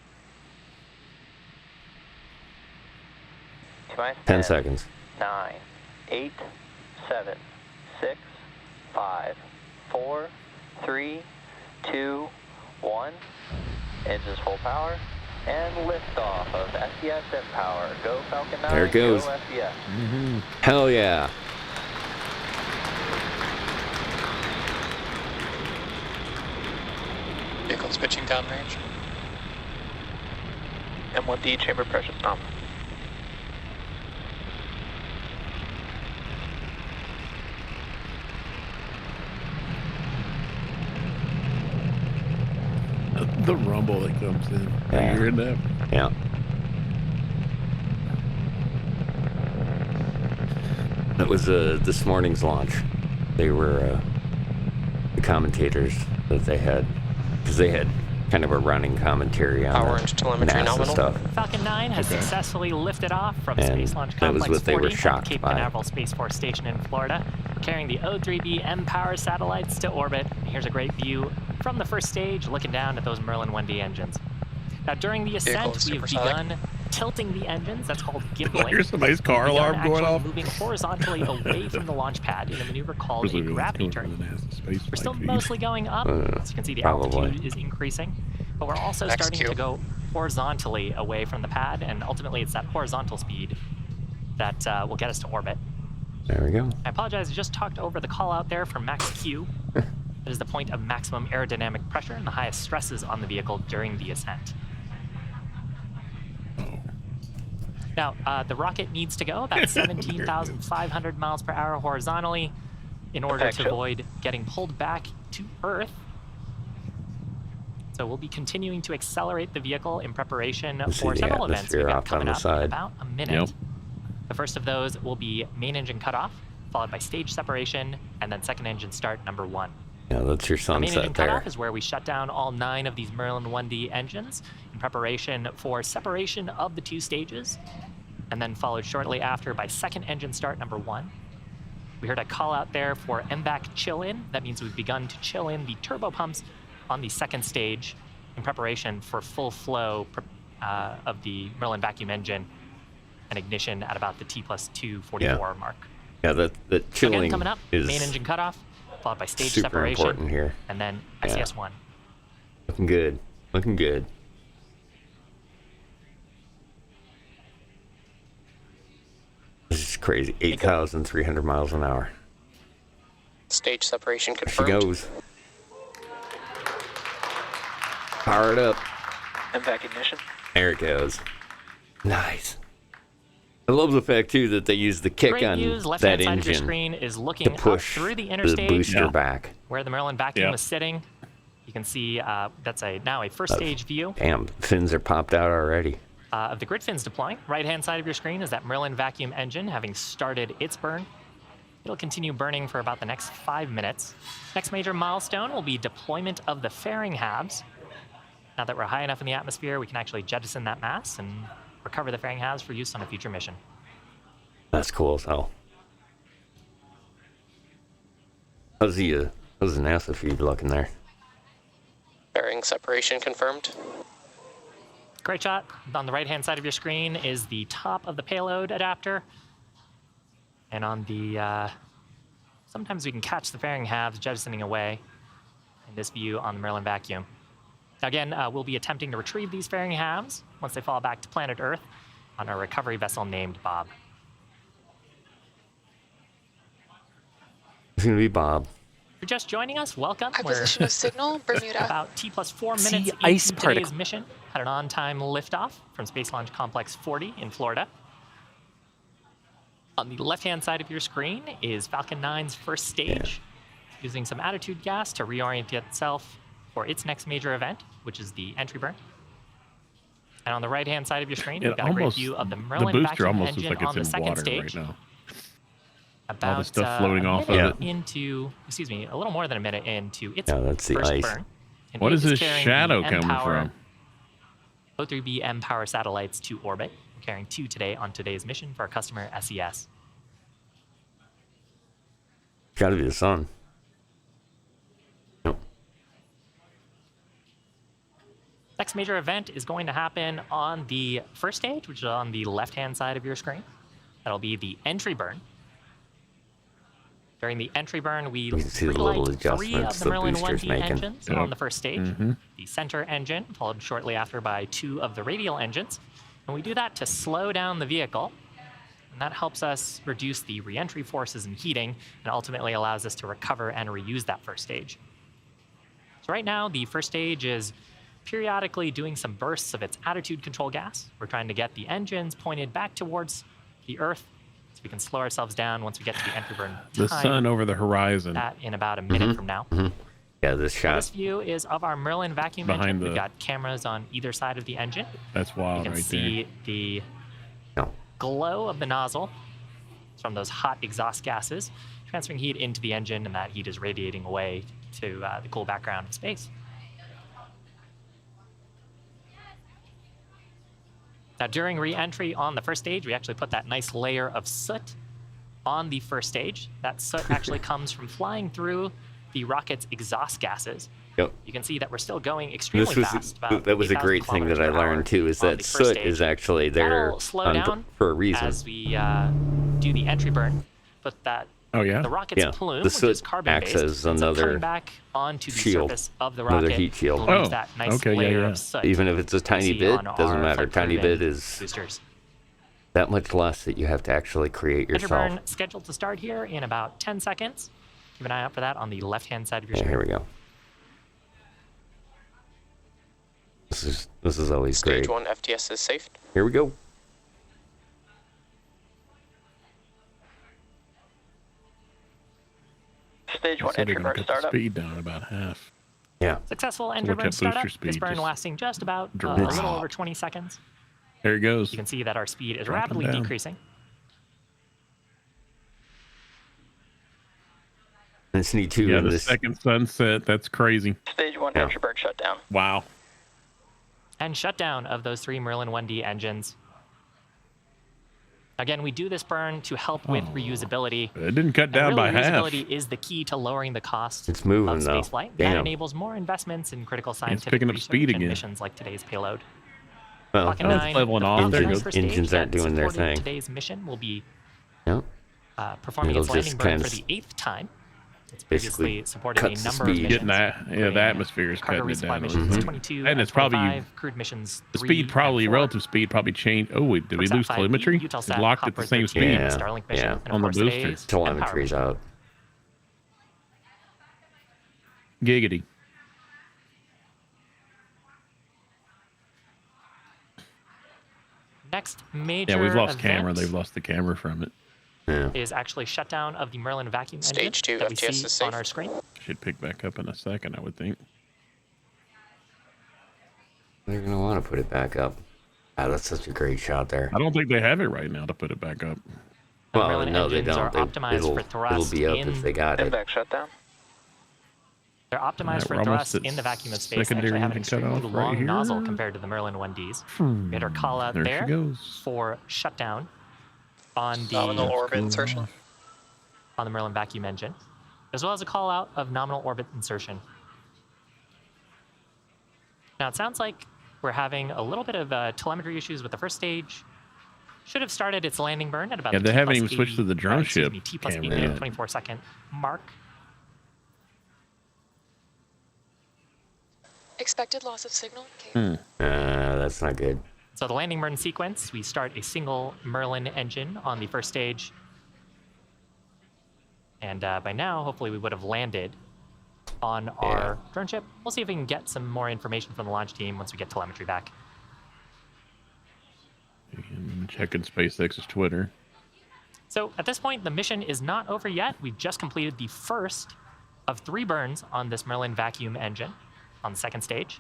T-minus 10 seconds. 9, 8, 7, 6, 5, 4, 3, 2, 1. Engines full power. And liftoff of SES mPower. Go Falcon 9. There it goes. Go SES. Hell yeah. Vehicle's pitching downrange. M1D chamber pressure pump. The rumble that comes in. Yeah. Are you hearing that? Yeah. That was this morning's launch. They were the commentators that they had, because they had kind of a running commentary on Power the and telemetry NASA nominal. stuff. Falcon 9 has successfully lifted off from And Space Launch that was Complex what they were 40 at shocked Cape by. Canaveral Space Force Station in Florida, carrying the O3B mPower satellites to orbit. Here's a great view from the first stage, looking down at those Merlin 1D engines. Now, during the ascent, we have begun tilting the engines. That's called gimbaling. Here's somebody's car We've begun alarm going actually off. moving horizontally away from the launch pad in a maneuver called a gravity turn. We're still mostly going up. As you can see, the Probably. altitude is increasing, but we're also starting to go horizontally away from the pad, and ultimately it's that horizontal speed that will get us to orbit. There we go. I apologize, I just talked over the call out there for max Q. That is the point of maximum aerodynamic pressure and the highest stresses on the vehicle during the ascent. Now, the rocket needs to go about 17,500 miles per hour horizontally in order to avoid getting pulled back to Earth. So we'll be continuing to accelerate the vehicle in preparation for several events we've got coming up in about a minute. Yep. The first of those will be main engine cutoff, followed by stage separation, and then second engine start number 1. Yeah, that's your The main engine sunset there. cutoff is where we shut down all 9 of these Merlin 1D engines in preparation for separation of the 2 stages, and then followed shortly after by second engine start number 1. We heard a call out there for MVAC chill in. That means we've begun to chill in the turbo pumps on the second stage in preparation for full flow of the Merlin vacuum engine and ignition at about the T+244 mark. Yeah, the Again, chilling coming up, is main engine cutoff, followed by stage super separation, important here. and then Yeah. SES-1. Looking good. Looking good. This is crazy. 8,300 miles an hour. Stage separation There she confirmed. goes. Power it up. MVAC ignition. There it goes. Nice. I love the fact too that they use the kick Great on views. that Left-hand side of your engine screen is to looking up push through the the interstage booster back. where the Maryland vacuum Yeah. is sitting. You can see that's now a first stage view Damn, fins are popped out already. of the grid fins deploying. Right-hand side of your screen is that Maryland vacuum engine having started its burn. It'll continue burning for about the next 5 minutes. Next major milestone will be deployment of the fairing halves. Now that we're high enough in the atmosphere, we can actually jettison that mass and recover the fairing halves for use on a future mission. That's cool as hell. How's the NASA feed looking there? Bearing separation confirmed. Great shot. On the right-hand side of your screen is the top of the payload adapter. And on the, sometimes we can catch the fairing halves jettisoning away in this view on the Maryland vacuum. Again, we'll be attempting to retrieve these fairing halves once they fall back to planet Earth on a recovery vessel named Bob. It's gonna be Bob. If you're just joining us, welcome. High position of signal, Bermuda. About T+4 See minutes ice into today's particle. mission. Had an on-time liftoff from Space Launch Complex 40 in Florida. On the left-hand side of your screen is Falcon 9's first stage, using some attitude gas to reorient itself for its next major event, which is the entry burn. And on the right-hand side of your screen, It we've got a great almost- view of the the Merlin booster vacuum almost looks engine like it's on the in second water stage. right now. About All the stuff floating a off of minute it. into, excuse me, a little more than a minute into its Yeah, that's the first ice. burn. And What it is this carrying shadow the coming M-Power from? O3B M-Power satellites to orbit. We're carrying 2 today on today's mission for our customer SES. Gotta be the sun. Nope. Next major event is going to happen on the first stage, which is on the left-hand side of your screen. That'll be the entry burn. During the entry burn, we can see the little relight 3 adjustments of the the Merlin booster's 1D making. engines Yep. on the first stage. Mhm. The center engine, followed shortly after by 2 of the radial engines. And we do that to slow down the vehicle. And that helps us reduce the re-entry forces and heating, and ultimately allows us to recover and reuse that first stage. So right now, the first stage is periodically doing some bursts of its attitude control gas. We're trying to get the engines pointed back towards the Earth so we can slow ourselves down once we get to the entry burn time. The sun over the horizon. That in about a minute from now. Yeah, this So shot. this view is of our Merlin vacuum Behind engine. the- We've got cameras on either side of the engine. That's You wild can right see there. the No. glow of the nozzle from those hot exhaust gases, transferring heat into the engine, and that heat is radiating away to the cool background of space. Now, during re-entry on the first stage, we actually put that nice layer of soot on the first stage. That soot actually comes from flying through the rocket's exhaust gases. Yep. You can see that we're still going extremely This was fast. About that was a 8,000 great thing that I kilometers per hour learned too. Is on that the first soot stage. is actually there That'll slow down for a reason. as we do the entry burn. But that Oh yeah. the rocket's Yeah, plume, the which soot is carbon-based, acts as ends up another coming back onto the shield, surface of the another rocket. heat shield. and leaves Oh, that nice okay, yeah, layer yeah. of soot. Even if it's a tiny see bit, on doesn't our matter. Tiny bit flood-proven is boosters. that much less that you have to actually create Entry yourself. burn scheduled to start here in about 10 seconds. Keep an eye out for that on the left-hand side of your Yeah, screen. here we go. This is always Stage great. 1 FTS is safe. Here we go. Stage 1 So they're entry gonna burn cut the startup. speed down about half. Yeah. Successful entry watch burn that startup. booster This speed burn just lasting just about a drop. little over 20 seconds. There it goes. You can see that our speed is Dropping rapidly down. decreasing. It's neat too. Yeah, in the this, second sunset. That's crazy. Stage 1 Yeah. entry burn shut down. Wow. And shutdown of those 3 Merlin 1D engines. Again, we do this burn to help with reusability. It didn't cut And down really, by half. reusability is the key to lowering the cost It's moving, of though. spaceflight. That Damn. enables more investments in critical scientific picking up research speed and again. missions like today's payload. well, Falcon Oh, it's 9, leveling the off. Falcon There it 9 goes. first Engines stage aren't that doing their supported thing. Today's mission will be yeah. performing It'll its landing just burn kind for of the 8th time. It's basically previously supported a cuts the number of speed. missions. Getting that, yeah, the atmosphere is Cargo cutting it resupply down. missions 22 And it's probably 25, crewed missions the 3 speed, probably and 4. relative speed, probably changed. Oh, wait, did we lose Sat 5B, telemetry? It's Eutelsat, locked at Hopper the same 13, speed. Starlink mission, and of on the course booster. today's Telemetry's Empower out. Giggity. Next major Yeah, we've lost event camera. They've lost the camera from it. Yeah. is actually shutdown of the Merlin vacuum engine Stage 2 that we FTS see is safe. on our screen. Should pick back up in a second, I would think. They're gonna want to put it back up. Ah, that's such a great shot there. I don't think they have it right now to put it back up. The Well, Merlin no, they engines don't. are optimized for It'll thrust be up in. if they got it. Back shutdown. They're optimized Alright, for we're almost thrust at in the vacuum of space. They secondary actually have an engine extremely cutoff right long here. nozzle compared to the Merlin 1Ds. We had our call out There she there goes. for shutdown on Nominal the orbit insertion. on the Merlin vacuum engine, as well as a call out of nominal orbit insertion. Now it sounds like we're having a little bit of telemetry issues with the first stage. Should have started its landing burn at about Yeah, the they T haven't plus even switched 80 to the drone excuse ship me, T plus 8 camera minute yet. 24-second mark. Expected loss of signal. Okay. That's not good. So the landing burn sequence, we start a single Merlin engine on the first stage. And by now, hopefully we would have landed on our drone ship. We'll see if we can get some more information from the launch team once we get telemetry back. Checking SpaceX's Twitter. So at this point, the mission is not over yet. We've just completed the first of 3 burns on this Merlin vacuum engine on the second stage.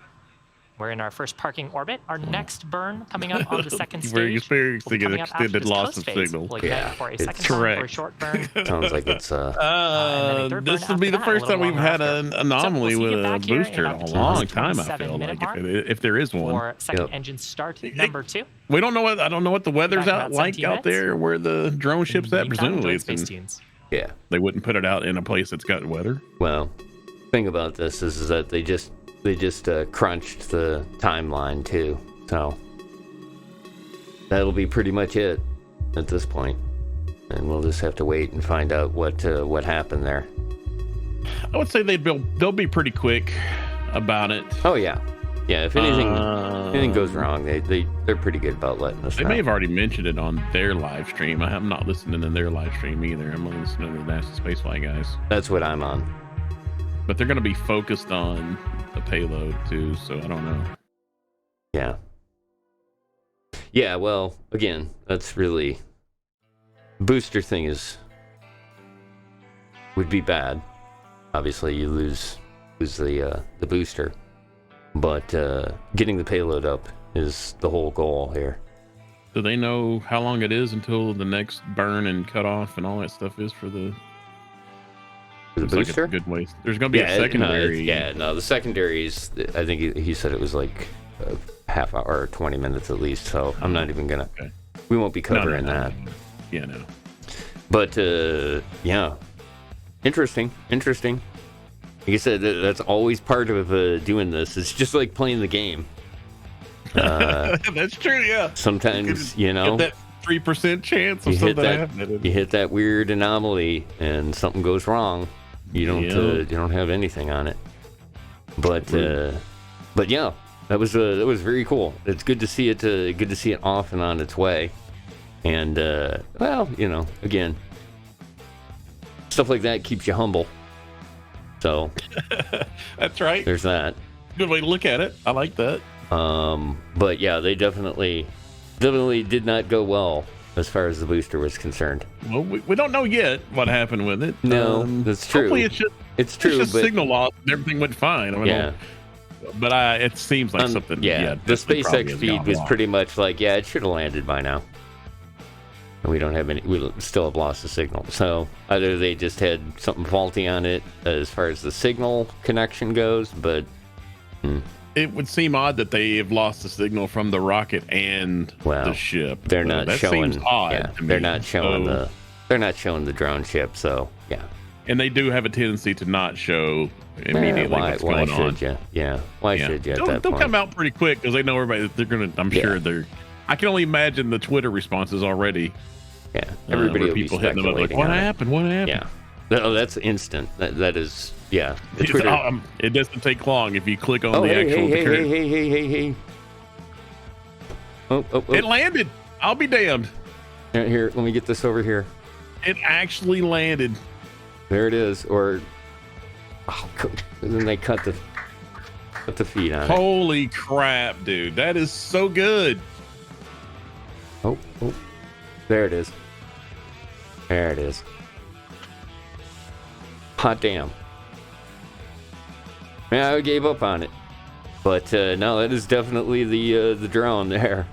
We're in our first parking orbit. Our next burn coming up on the second stage. We're experiencing will be an coming up after extended this loss coast of phase. signal. We'll ignite Yeah, for a it's second time for a correct. short burn. Sounds like it's and then a third burn This will be after the that, first a time little we've had longer an anomaly so we'll see with you a back here in booster in about a the long time. I 27 feel minute like mark if there is one. for second engine start number 2. We don't know what I don't know what the weather's Back in out about like 17 out there where the drone ship's at. Meantime, Presumably, enjoy it's Space in, Tunes. Yeah. they wouldn't put it out in a place that's got weather. Well, thing about this is that they just crunched the timeline too, so that'll be pretty much it at this point, and we'll just have to wait and find out what happened there. I would say they'll be pretty quick about it. Oh yeah. If anything goes wrong, they're pretty good about letting us They know. may have already mentioned it on their live stream. I'm not listening to their live stream either. I'm listening to the NASA Spaceflight guys. That's what I'm on. But they're going to be focused on the payload too, so I don't know. Yeah, well, again, that's really booster thing would be bad. Obviously, you lose the booster, but getting the payload up is the whole goal here. Do they know how long it is until the next burn and cutoff and all that stuff is for the The Seems like it's booster? a good waste. There's going to be a secondary. The secondaries, I think he said it was like a half hour or 20 minutes at least. So I'm not even going to, we won't be covering that. Yeah, no. But yeah, interesting. Like I said, that's always part of doing this. It's just like playing the game. That's true, yeah. Sometimes, Get that 3% chance of something happening. You hit that weird anomaly and something goes wrong. You don't have anything on it. But yeah, that was very cool. It's good to see it. Good to see it off and on its way. And well, again, stuff like that keeps you humble. So that's right. There's that. Good way to look at it. I like that. But yeah, they definitely did not go well as far as the booster was concerned. Well, we don't know yet what happened with it. No, that's true. Hopefully it's true. Just but signal loss and everything went fine. I mean, yeah. But it seems like something. Yeah, the SpaceX feed was pretty much like, it should have landed by now. And we still have lost the signal. So either they just had something faulty on it as far as the signal connection goes, but it would seem odd that they have lost the signal from the rocket and the ship. They're not that showing. Seems odd to me. They're not showing the drone ship. So yeah. And they do have a tendency to not show immediately what's going on. Why should you? Yeah. Why should you? They'll come out pretty quick because they know everybody. They're gonna. I'm sure they're. I can only imagine the Twitter responses already. Yeah, everybody will be people hitting them up like, speculating what on it. happened? What happened? Yeah. Oh, that's instant. That is, yeah. The Twitter. It doesn't take long if you click on Oh, the actual. hey. Oh. It landed. I'll be damned. Here, let me get this over here. It actually landed. There it is. Or, and then they cut the feed on it. Holy crap, dude! That is so good. Oh, there it is. There it is. Hot damn. Man, I gave up on it. But no, that is definitely the drone there.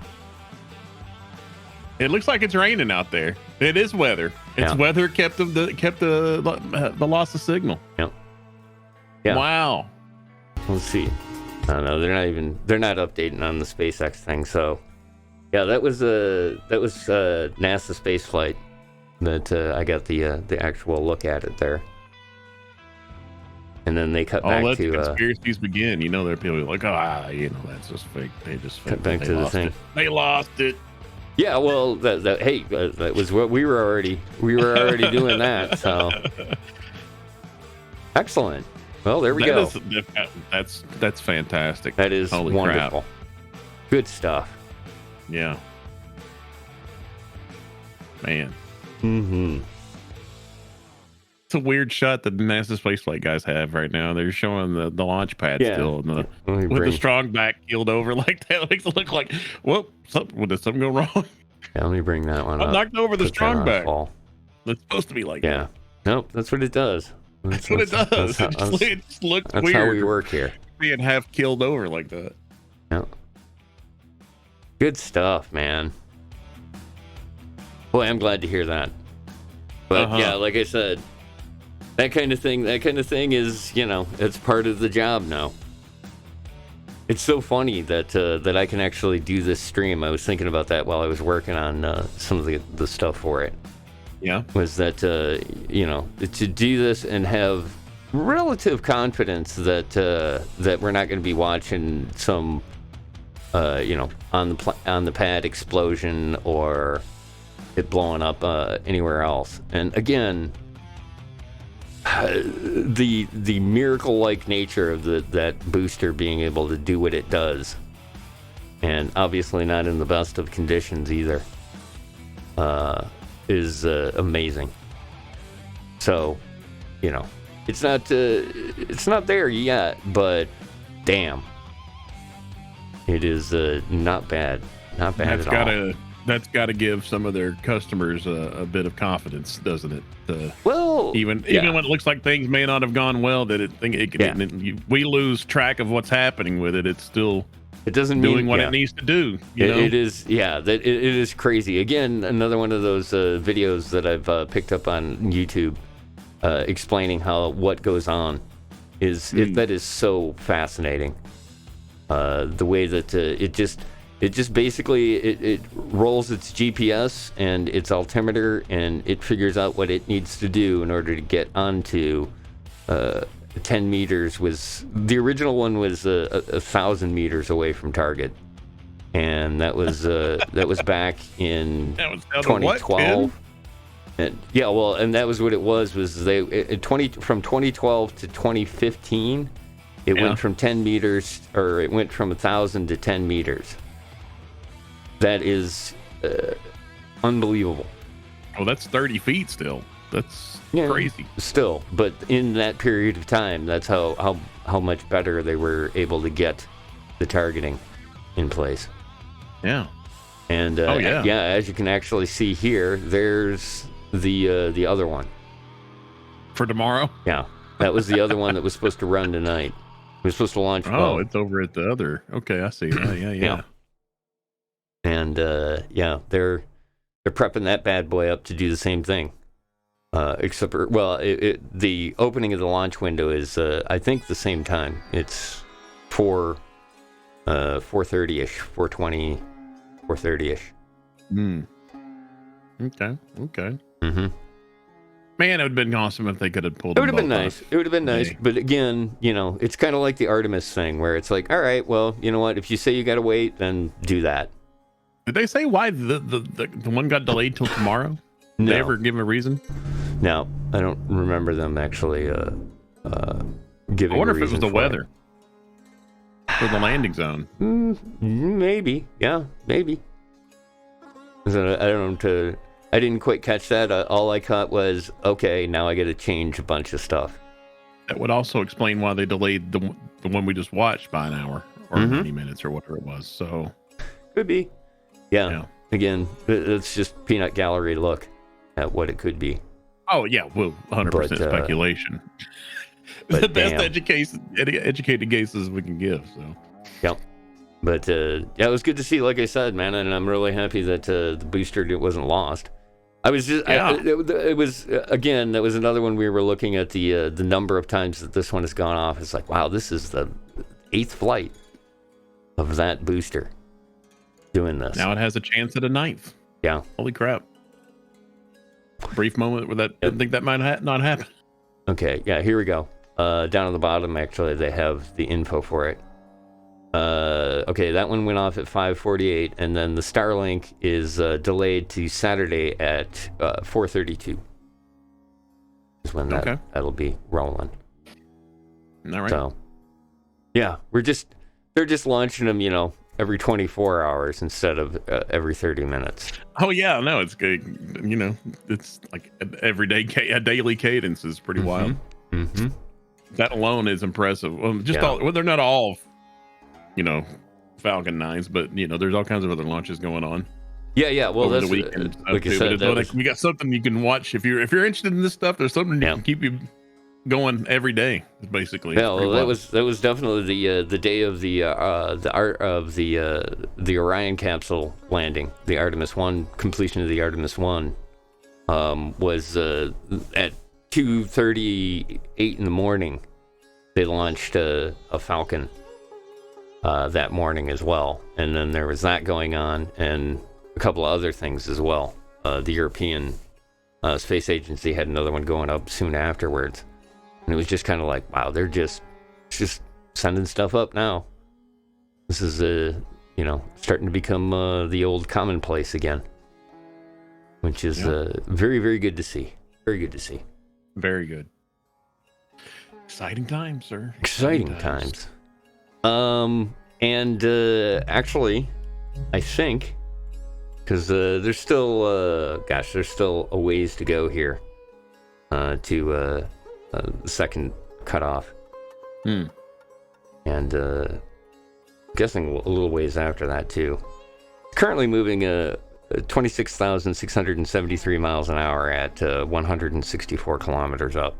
It looks like it's raining out there. It is weather. It's weather kept the loss of signal. Yep. Yeah. Wow. Let's see. I don't know. They're not updating on the SpaceX thing. So, yeah, that was NASA space flight that I got the actual look at it there. And then they cut back to conspiracies begin. You know, there are people like, that's just fake. They just cut back to the thing. They lost it. Yeah, well, that was what we were already doing that. So excellent. Well, there we go. That's fantastic. That is Holy wonderful. Crap. Good stuff. Yeah. Man. Mm-hmm. It's a weird shot that the NASA spaceflight guys have right now. They're showing the launch pad still, and with the strong back keeled over like that. Makes it look like, whoop, did something go wrong? Yeah, let me bring that one up. I knocked over the strong back. Fall. It's supposed to be like that. Nope, that's what it does. That's what it does. It just looks that's weird. That's how we work here. Being half killed over like that. Yep. Good stuff, man. Boy, I'm glad to hear that. But yeah, like I said, that kind of thing is, it's part of the job now. It's so funny that I can actually do this stream. I was thinking about that while I was working on some of the stuff for it. Yeah. Was that, to do this and have relative confidence that we're not going to be watching some, on the pad explosion or it blowing up anywhere else. And again, the miracle-like nature of that booster being able to do what it does, and obviously not in the best of conditions either, is amazing. So, it's not there yet, but damn, it is not bad. Not bad at all. That's got to give some of their customers a bit of confidence, doesn't it? Even when it looks like things may not have gone well, that we lose track of what's happening with it. It's still doing what it needs to do. It is, it is crazy. Again, another one of those videos that I've picked up on YouTube, explaining what goes on that is so fascinating. The way that it just basically it rolls its GPS and its altimeter, and it figures out what it needs to do in order to get onto 10 meters. The original one was 1,000 meters away from target, and that was back in 2012. And that was what it was from 2012 to 2015. It went from 10 meters, or it went from 1,000 to 10 meters. That is unbelievable. Oh, that's 30 feet still. That's crazy. Still, but in that period of time, that's how much better they were able to get the targeting in place. Yeah. And as you can actually see here, there's the other one. For tomorrow? Yeah. That was the other one that was supposed to run tonight. It was supposed to launch. Oh, it's over at the other. Okay, I see. Yeah. And they're prepping that bad boy up to do the same thing. Except for, the opening of the launch window is I think the same time. It's 4:30ish, 4:20, 4:30ish. Okay. Mm-hmm. Man, it would have been awesome if they could have pulled. It would have been nice. It would have been nice. But again, it's kind of like the Artemis thing, where it's like, all right, well, you know what? If you say you got to wait, then do that. Did they say why the one got delayed till tomorrow? Did they ever give a reason? No, I don't remember them actually giving. I wonder a if it was the weather for the landing zone. Maybe, yeah, maybe. I don't know. I didn't quite catch that. All I caught was, okay, now I got to change a bunch of stuff. That would also explain why they delayed the one we just watched by an hour or 90 minutes or whatever it was. So could be. Yeah. Again, it's just peanut gallery look at what it could be. Oh yeah, well, 100% speculation. The best educated guesses we can give. So. Yep. But yeah, it was good to see. Like I said, man, and I'm really happy that the booster wasn't lost. I was just, it was again, that was another one we were looking at the number of times that this one has gone off. It's like, wow, this is the 8th flight of that booster doing this. Now it has a chance at a 9th. Yeah. Holy crap. Brief moment where that didn't think that might not happen. Okay, yeah, here we go. Down at the bottom, actually, they have the info for it. Okay, that one went off at 5:48, and then the Starlink is delayed to Saturday at 4:32. Is when that'll be rolling. All right. So, yeah, they're just launching them, every 24 hours instead of every 30 minutes. Oh yeah, no, it's good. It's like a daily cadence is pretty wild. Mm-hmm. That alone is impressive. Well, they're not all, Falcon 9s, but there's all kinds of other launches going on. Yeah. Well, over that's the weekend. Like I said, we got something you can watch if you're interested in this stuff. There's something that can keep you going every day, basically. Yeah, well, that was definitely the day of the art of the Orion capsule landing, the Artemis 1 completion of the Artemis 1 was at 2:38 in the morning. They launched a Falcon that morning as well, and then there was that going on, and a couple of other things as well. The European Space Agency had another one going up soon afterwards. And it was just kind of like, wow, they're just sending stuff up now. This is, starting to become the old commonplace again, which is very, very good to see. Very good to see. Very good. Exciting times, sir. Exciting times. And actually, I think, because there's still a ways to go here to the second cutoff. And guessing a little ways after that too. Currently moving 26,673 miles an hour at 164 kilometers up.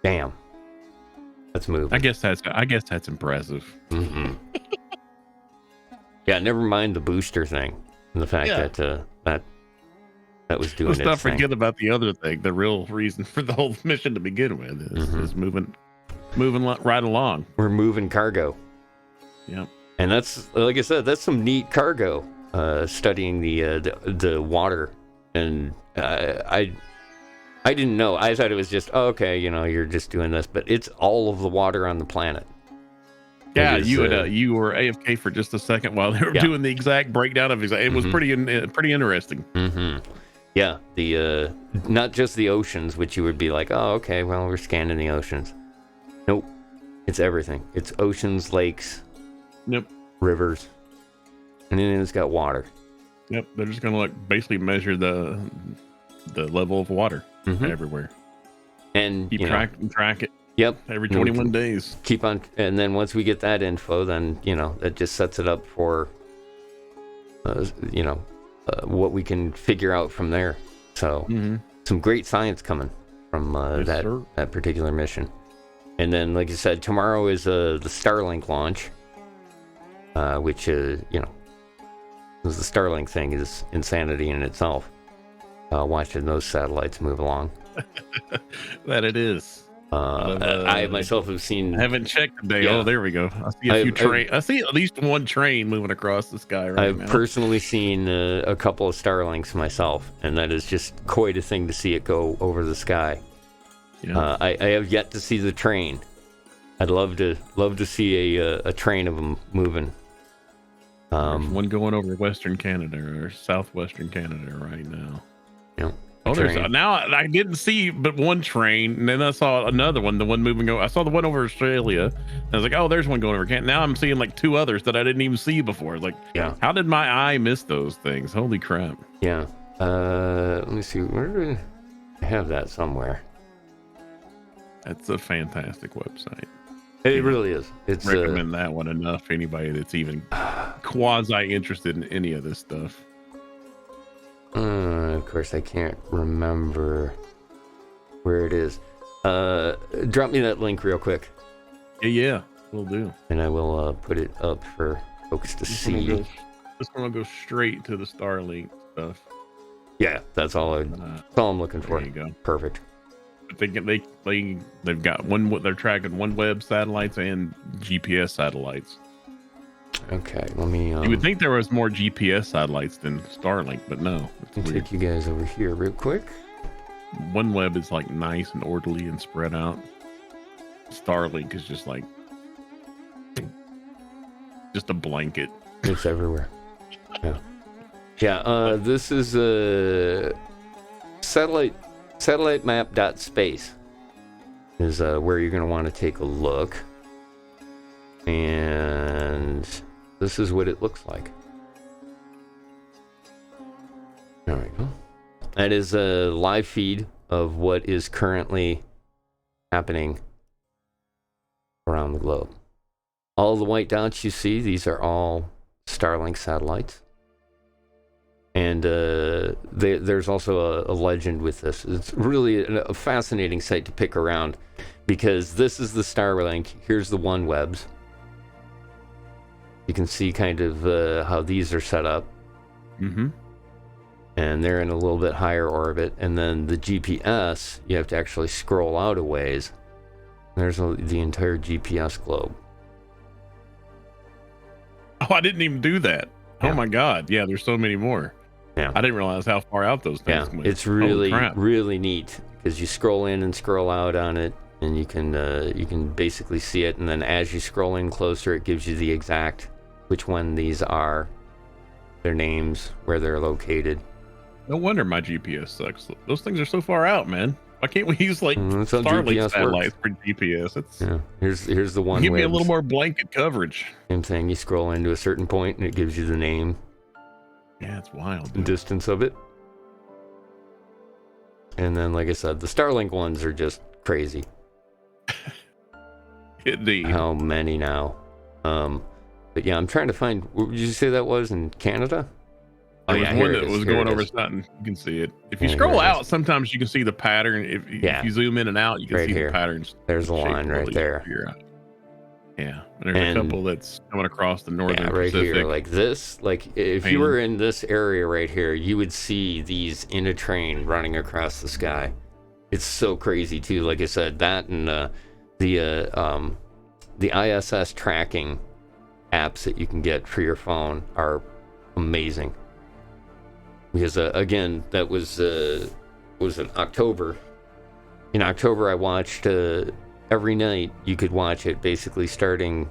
Damn, that's moving. I guess that's impressive. Mm-hmm. Yeah, never mind the booster thing and the fact that was doing Let's its not thing. forget about the other thing. The real reason for the whole mission to begin with is moving right along. We're moving cargo. Yep. And that's, like I said, that's some neat cargo. Studying the water, and I didn't know. I thought it was just you're just doing this, but it's all of the water on the planet. Yeah, you were AFK for just a second while they were doing the exact breakdown of it. It was pretty interesting. Mm-hmm. Yeah, the not just the oceans, which you would be like, oh, okay, well, we're scanning the oceans. Nope, it's everything. It's oceans, lakes, rivers, and then it's got water. Yep, they're just gonna basically measure the level of water everywhere, and keep track it. Yep, every 21 days. Keep on, and then once we get that info, then that just sets it up for what we can figure out from there. So some great science coming from that particular mission. And then, like I said, tomorrow is the Starlink launch, which the Starlink thing is insanity in itself. Watching those satellites move along. That it is. I myself have seen. I haven't checked today. Yeah. Oh, there we go. I see a few trains. I see at least one train moving across the sky right now. I've personally seen a couple of Starlinks myself, and that is just quite a thing to see it go over the sky. Yeah. I have yet to see the train. I'd love to see a train of them moving. There's one going over Western Canada or southwestern Canada right now. Yeah. Oh, there's now I didn't see but one train, and then I saw another one, the one moving over. I saw the one over Australia, and I was like, oh, there's one going over Canada. Now I'm seeing like two others that I didn't even see before. Like, yeah, how did my eye miss those things? Holy crap. Yeah. Let me see. Where do I have that somewhere? That's a fantastic website. It really is. It's recommend that one enough for anybody that's even quasi interested in any of this stuff. Of course, I can't remember where it is. Drop me that link real quick. Yeah, will do. And I will put it up for folks to see. This one will go straight to the Starlink stuff. Yeah, that's all. That's all I'm looking for. There you go. Perfect. But they've got one. They're tracking OneWeb satellites and GPS satellites. Okay, let me. You would think there was more GPS satellites than Starlink, but no. Let me take you guys over here real quick. OneWeb is like nice and orderly and spread out. Starlink is just like a blanket. It's everywhere. Yeah. This is a satellite map.space is where you're going to want to take a look. And this is what it looks like. There we go. That is a live feed of what is currently happening around the globe. All the white dots you see, these are all Starlink satellites. And there's also a legend with this. It's really a fascinating site to pick around because this is the Starlink. Here's the OneWebs. You can see kind of how these are set up. Mm-hmm. And they're in a little bit higher orbit. And then the GPS, you have to actually scroll out a ways. There's the entire GPS globe. Oh, I didn't even do that. Yeah. Oh my God. Yeah, there's so many more. Yeah. I didn't realize how far out those things went. It's really, really neat because you scroll in and scroll out on it, and you can basically see it. And then as you scroll in closer, it gives you the exact which one these are, their names, where they're located. No wonder my GPS sucks. Those things are so far out, man. Why can't we use like Starlink satellites for GPS? Here's the one. Give me a little more blanket coverage. Same thing. You scroll into a certain point, and it gives you the name. Yeah, it's wild. The distance of it. And then, like I said, the Starlink ones are just crazy. Indeed. How many now? But yeah, I'm trying to find. What did you say that was in Canada? There was one that was going over something. You can see it. If you scroll out, sometimes you can see the pattern. If you zoom in and out, you can see the patterns. There's a line right there. Yeah, and there's a couple that's coming across the northern right Pacific. Here, like this. Like if you were in this area right here, you would see these in a train running across the sky. It's so crazy too. Like I said, that and the ISS tracking apps that you can get for your phone are amazing. Because again, that was in October. In October, I watched every night. You could watch it basically starting.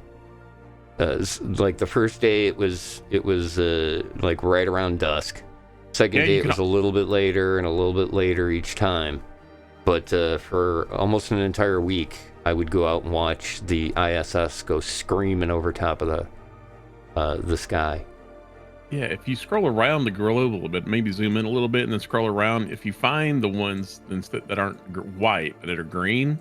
Like the first day, it was like right around dusk. Second day, it was a little bit later and a little bit later each time. But for almost an entire week, I would go out and watch the ISS go screaming over top of the sky. Yeah, if you scroll around the globe a little bit, maybe zoom in a little bit and then scroll around, if you find the ones that aren't white, but that are green,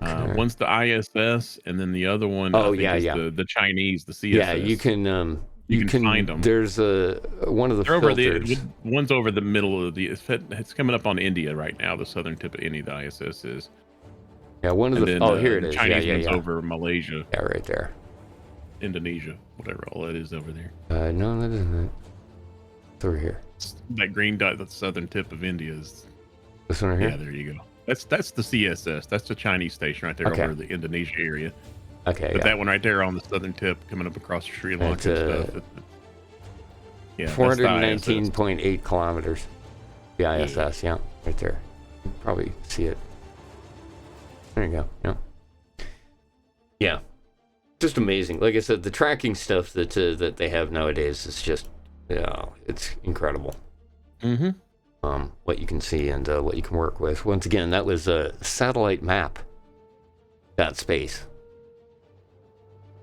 one's the ISS, and then the other one is the Chinese, the CSS. Yeah, you can find them. There's one of the filters. One's over the middle of it's coming up on India right now, the southern tip of India, the ISS is. Yeah, one of here it is. Chinese one's over Malaysia. Yeah, right there. Indonesia, whatever all that is over there. No, that isn't it. It's over here. That green dot, the southern tip of India is. This one right here? Yeah, there you go. That's the CSS. That's the Chinese station right there over the Indonesia area. Okay. But that one right there on the southern tip, coming up across Sri Lanka and stuff. Yeah, 419.8 kilometers. The ISS, yeah, right there. You can probably see it. There you go. Yeah. Yeah. Just amazing. Like I said, the tracking stuff that they have nowadays is just, it's incredible. Mm-hmm. what you can see and what you can work with. Once again, that was a satellite map. .space.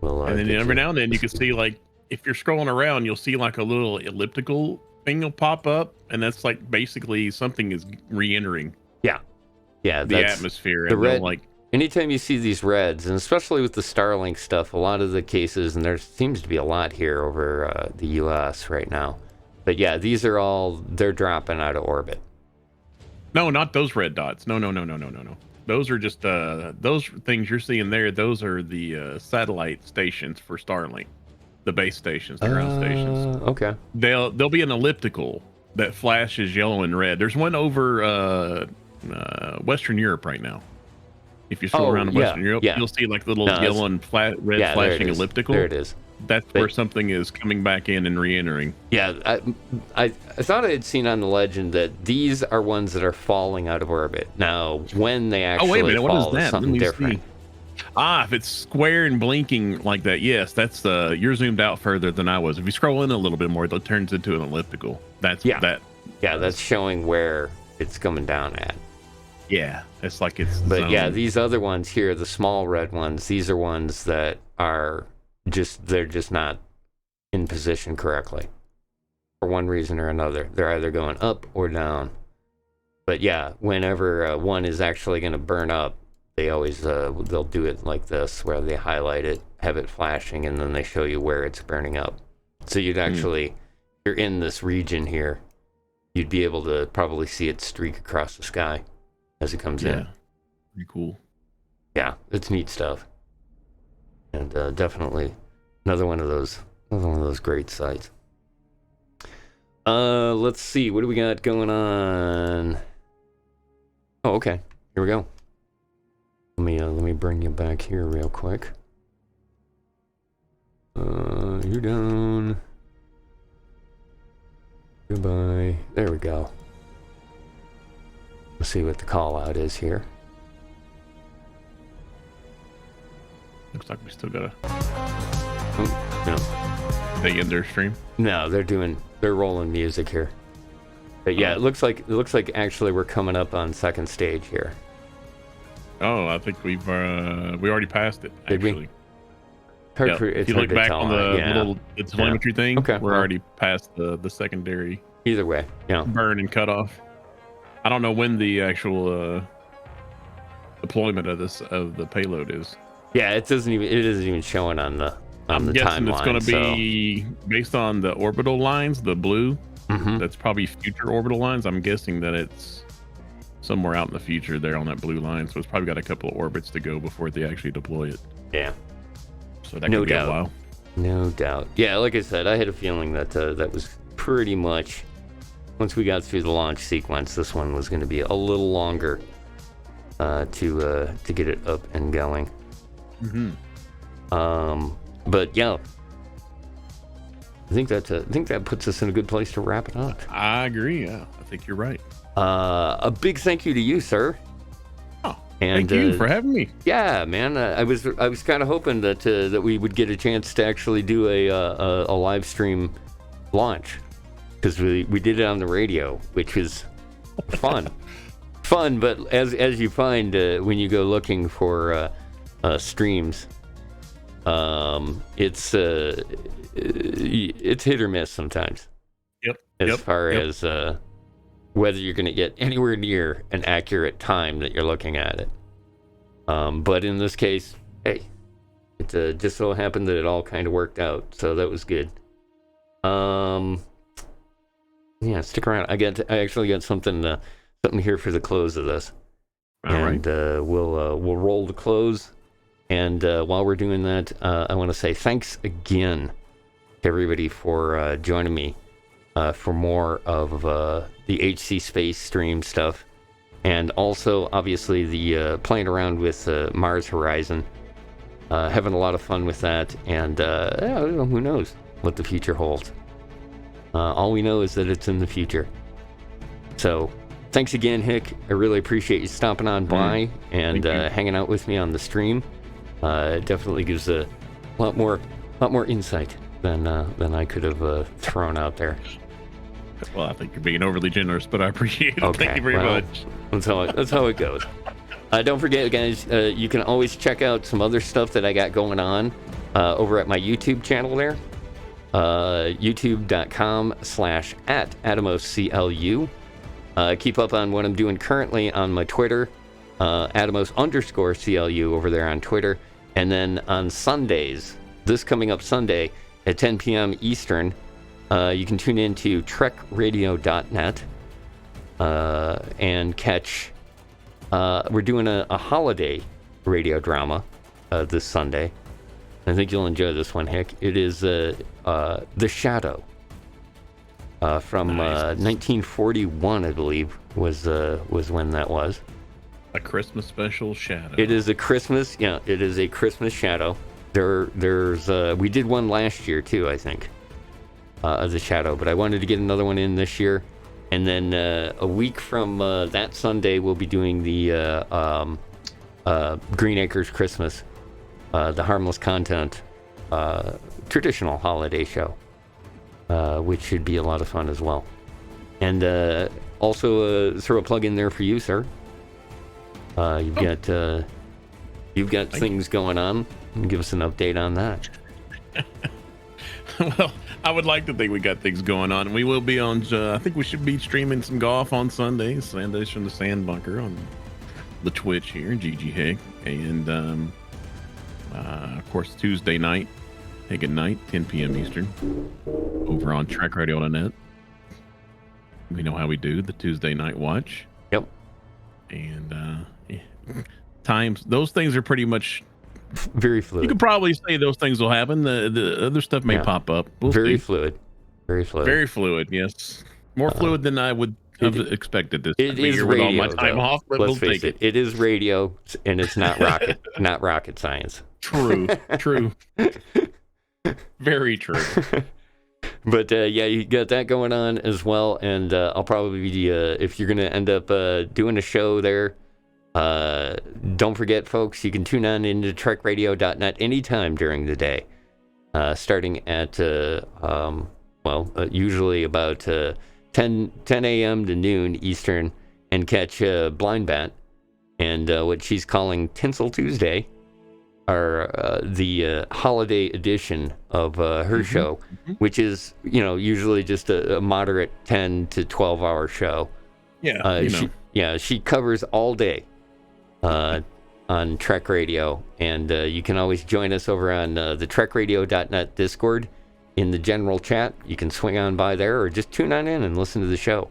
And then every now and then you can see, like, if you're scrolling around, you'll see like a little elliptical thing will pop up, and that's like basically something is re-entering. Yeah, the atmosphere. The and red. Like, anytime you see these reds, and especially with the Starlink stuff, a lot of the cases, and there seems to be a lot here over the U.S. right now. But yeah, these are all, they're dropping out of orbit. No, not those red dots. No. Those are just those things you're seeing there. Those are the satellite stations for Starlink, the base stations, the ground stations. Okay. They'll be an elliptical that flashes yellow and red. There's one over Western Europe right now. If you stroll around in Western Europe, you'll see like little yellow and red flashing elliptical. There it is. That's where something is coming back in and re-entering. Yeah, I thought I had seen on the legend that these are ones that are falling out of orbit. Now, when they actually wait a minute, fall, what is that? is something different. See. If it's square and blinking like that, yes, that's you're zoomed out further than I was. If you scroll in a little bit more, it turns into an elliptical. That's that. Yeah, that's showing where it's coming down at. Yeah, it's like it's. But yeah, these other ones here, the small red ones, these are ones that are they're just not in position correctly for one reason or another. They're either going up or down. But yeah, whenever one is actually going to burn up, they always they'll do it like this, where they highlight it, have it flashing, and then they show you where it's burning up. So you'd actually, you're in this region here, you'd be able to probably see it streak across the sky as it comes in. Pretty cool. Yeah, it's neat stuff. And definitely another one of those great sites. Let's see, what do we got going on? Oh, okay. Here we go. Let me bring you back here real quick. You're down. Goodbye. There we go. Let's see what the call out is here. Looks like we still got no. They end their stream? No, they're rolling music here. But yeah, it looks like actually we're coming up on second stage here. Oh, I think we already passed it. Did actually. We? If you look back on the little telemetry thing, we're already past the secondary. Either way, burn and cut off. I don't know when the actual deployment of the payload is. Yeah, it isn't even showing on the I'm guessing timeline. It's going to be based on the orbital lines, the blue. That's probably future orbital lines. I'm guessing that it's somewhere out in the future there on that blue line. So it's probably got a couple of orbits to go before they actually deploy it. Yeah. So that could be a while. No doubt. Yeah, like I said, I had a feeling that that was pretty much, once we got through the launch sequence, this one was going to be a little longer to get it up and going. But yeah, I think that puts us in a good place to wrap it up. I agree. Yeah, I think you're right. A big thank you to you, sir. Oh, and thank you for having me. Yeah, man. I was kind of hoping that we would get a chance to actually do a live stream launch, because we did it on the radio, which was fun. But as you find when you go looking for streams, it's hit or miss sometimes. As far as whether you're going to get anywhere near an accurate time that you're looking at it. But in this case, hey, it just so happened that it all kind of worked out, so that was good. Yeah, stick around. I actually got something here for the close of this. All right. We'll roll the close. And while we're doing that, I want to say thanks again to everybody for joining me for more of the HC Space stream stuff. And also, obviously, the playing around with Mars Horizon. Having a lot of fun with that. And who knows what the future holds. All we know is that it's in the future. So, thanks again, Hick. I really appreciate you stopping on by and hanging out with me on the stream. It definitely gives a lot more insight than I could have thrown out there. Well, I think you're being overly generous, but I appreciate it. Okay, Thank you very well, much. That's how it goes. Don't forget, guys, you can always check out some other stuff that I got going on over at my YouTube channel there. youtube.com/@AtomosCLU. Keep up on what I'm doing currently on my Twitter, Atomos_CLU over there on Twitter. And then on Sundays, this coming up Sunday at 10 p.m. Eastern, you can tune in to TrekRadio.net and catch. We're doing a holiday radio drama this Sunday. I think you'll enjoy this one, Hick. It is The Shadow from 1941, I believe, was when that was. A Christmas special Shadow. It is a Christmas, it is a Christmas Shadow. There's we did one last year too, I think, of The Shadow, but I wanted to get another one in this year. And then a week from that Sunday, we'll be doing the Green Acres Christmas, the Harmless Content traditional holiday show, which should be a lot of fun as well. And also throw a plug in there for you, sir. You've got things going on. Give us an update on that. Well, I would like to think we got things going on. We will be on, I think we should be streaming some golf on Sundays from the Sand Bunker on the Twitch here, GG Hick. And, of course, Tuesday night, Hick at night, 10 p.m. Eastern, over on TrekRadio.net. We know how we do the Tuesday night watch. Yep. And, times, those things are pretty much very fluid. You could probably say those things will happen. The other stuff may pop up. We'll very see. fluid. Very fluid. Very fluid, yes. More fluid than I would have expected this. It is radio, with all my time off, but let's we'll face take it. It is radio, and it's not rocket science. True. Very true. But you got that going on as well, and I'll probably be if you're gonna end up doing a show there. Don't forget, folks, you can tune on into TrekRadio.net anytime during the day, starting at usually about 10 a.m. to noon Eastern, and catch Blind Bat and what she's calling Tinsel Tuesday, or the holiday edition of her show, which is usually just a moderate 10 to 12 hour show. She covers all day on Trek Radio, and you can always join us over on the TrekRadio.net Discord in the general chat. You can swing on by there, or just tune on in and listen to the show.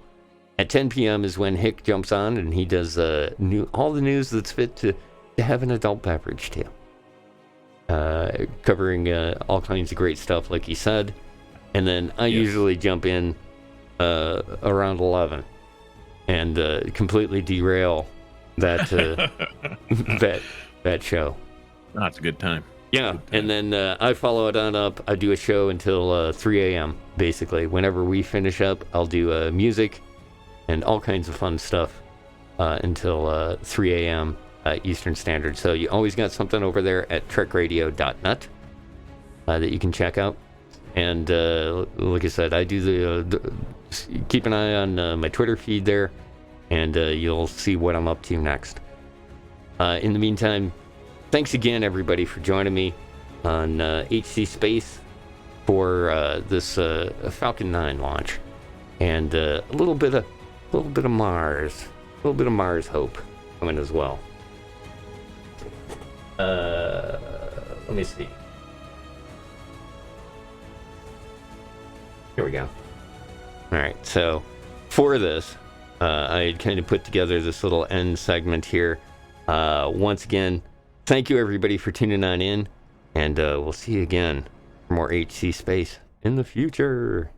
At 10 p.m. is when Hick jumps on, and he does all the news that's fit to have an adult beverage too, covering all kinds of great stuff, like he said. And then I usually jump in around 11 and completely derail that that show. That's a good time. Yeah, and then I follow it on up. I do a show until 3 a.m. basically. Whenever we finish up, I'll do music and all kinds of fun stuff until 3 a.m. Eastern Standard. So you always got something over there at TrekRadio.net that you can check out. And like I said, I do keep an eye on my Twitter feed there, and you'll see what I'm up to next. In the meantime, thanks again, everybody, for joining me on HC Space for this Falcon 9 launch, and a little bit of Mars, hope coming as well. Let me see. Here we go. All right, so for this, I had kind of put together this little end segment here. Once again, thank you, everybody, for tuning on in, and we'll see you again for more HC Space in the future.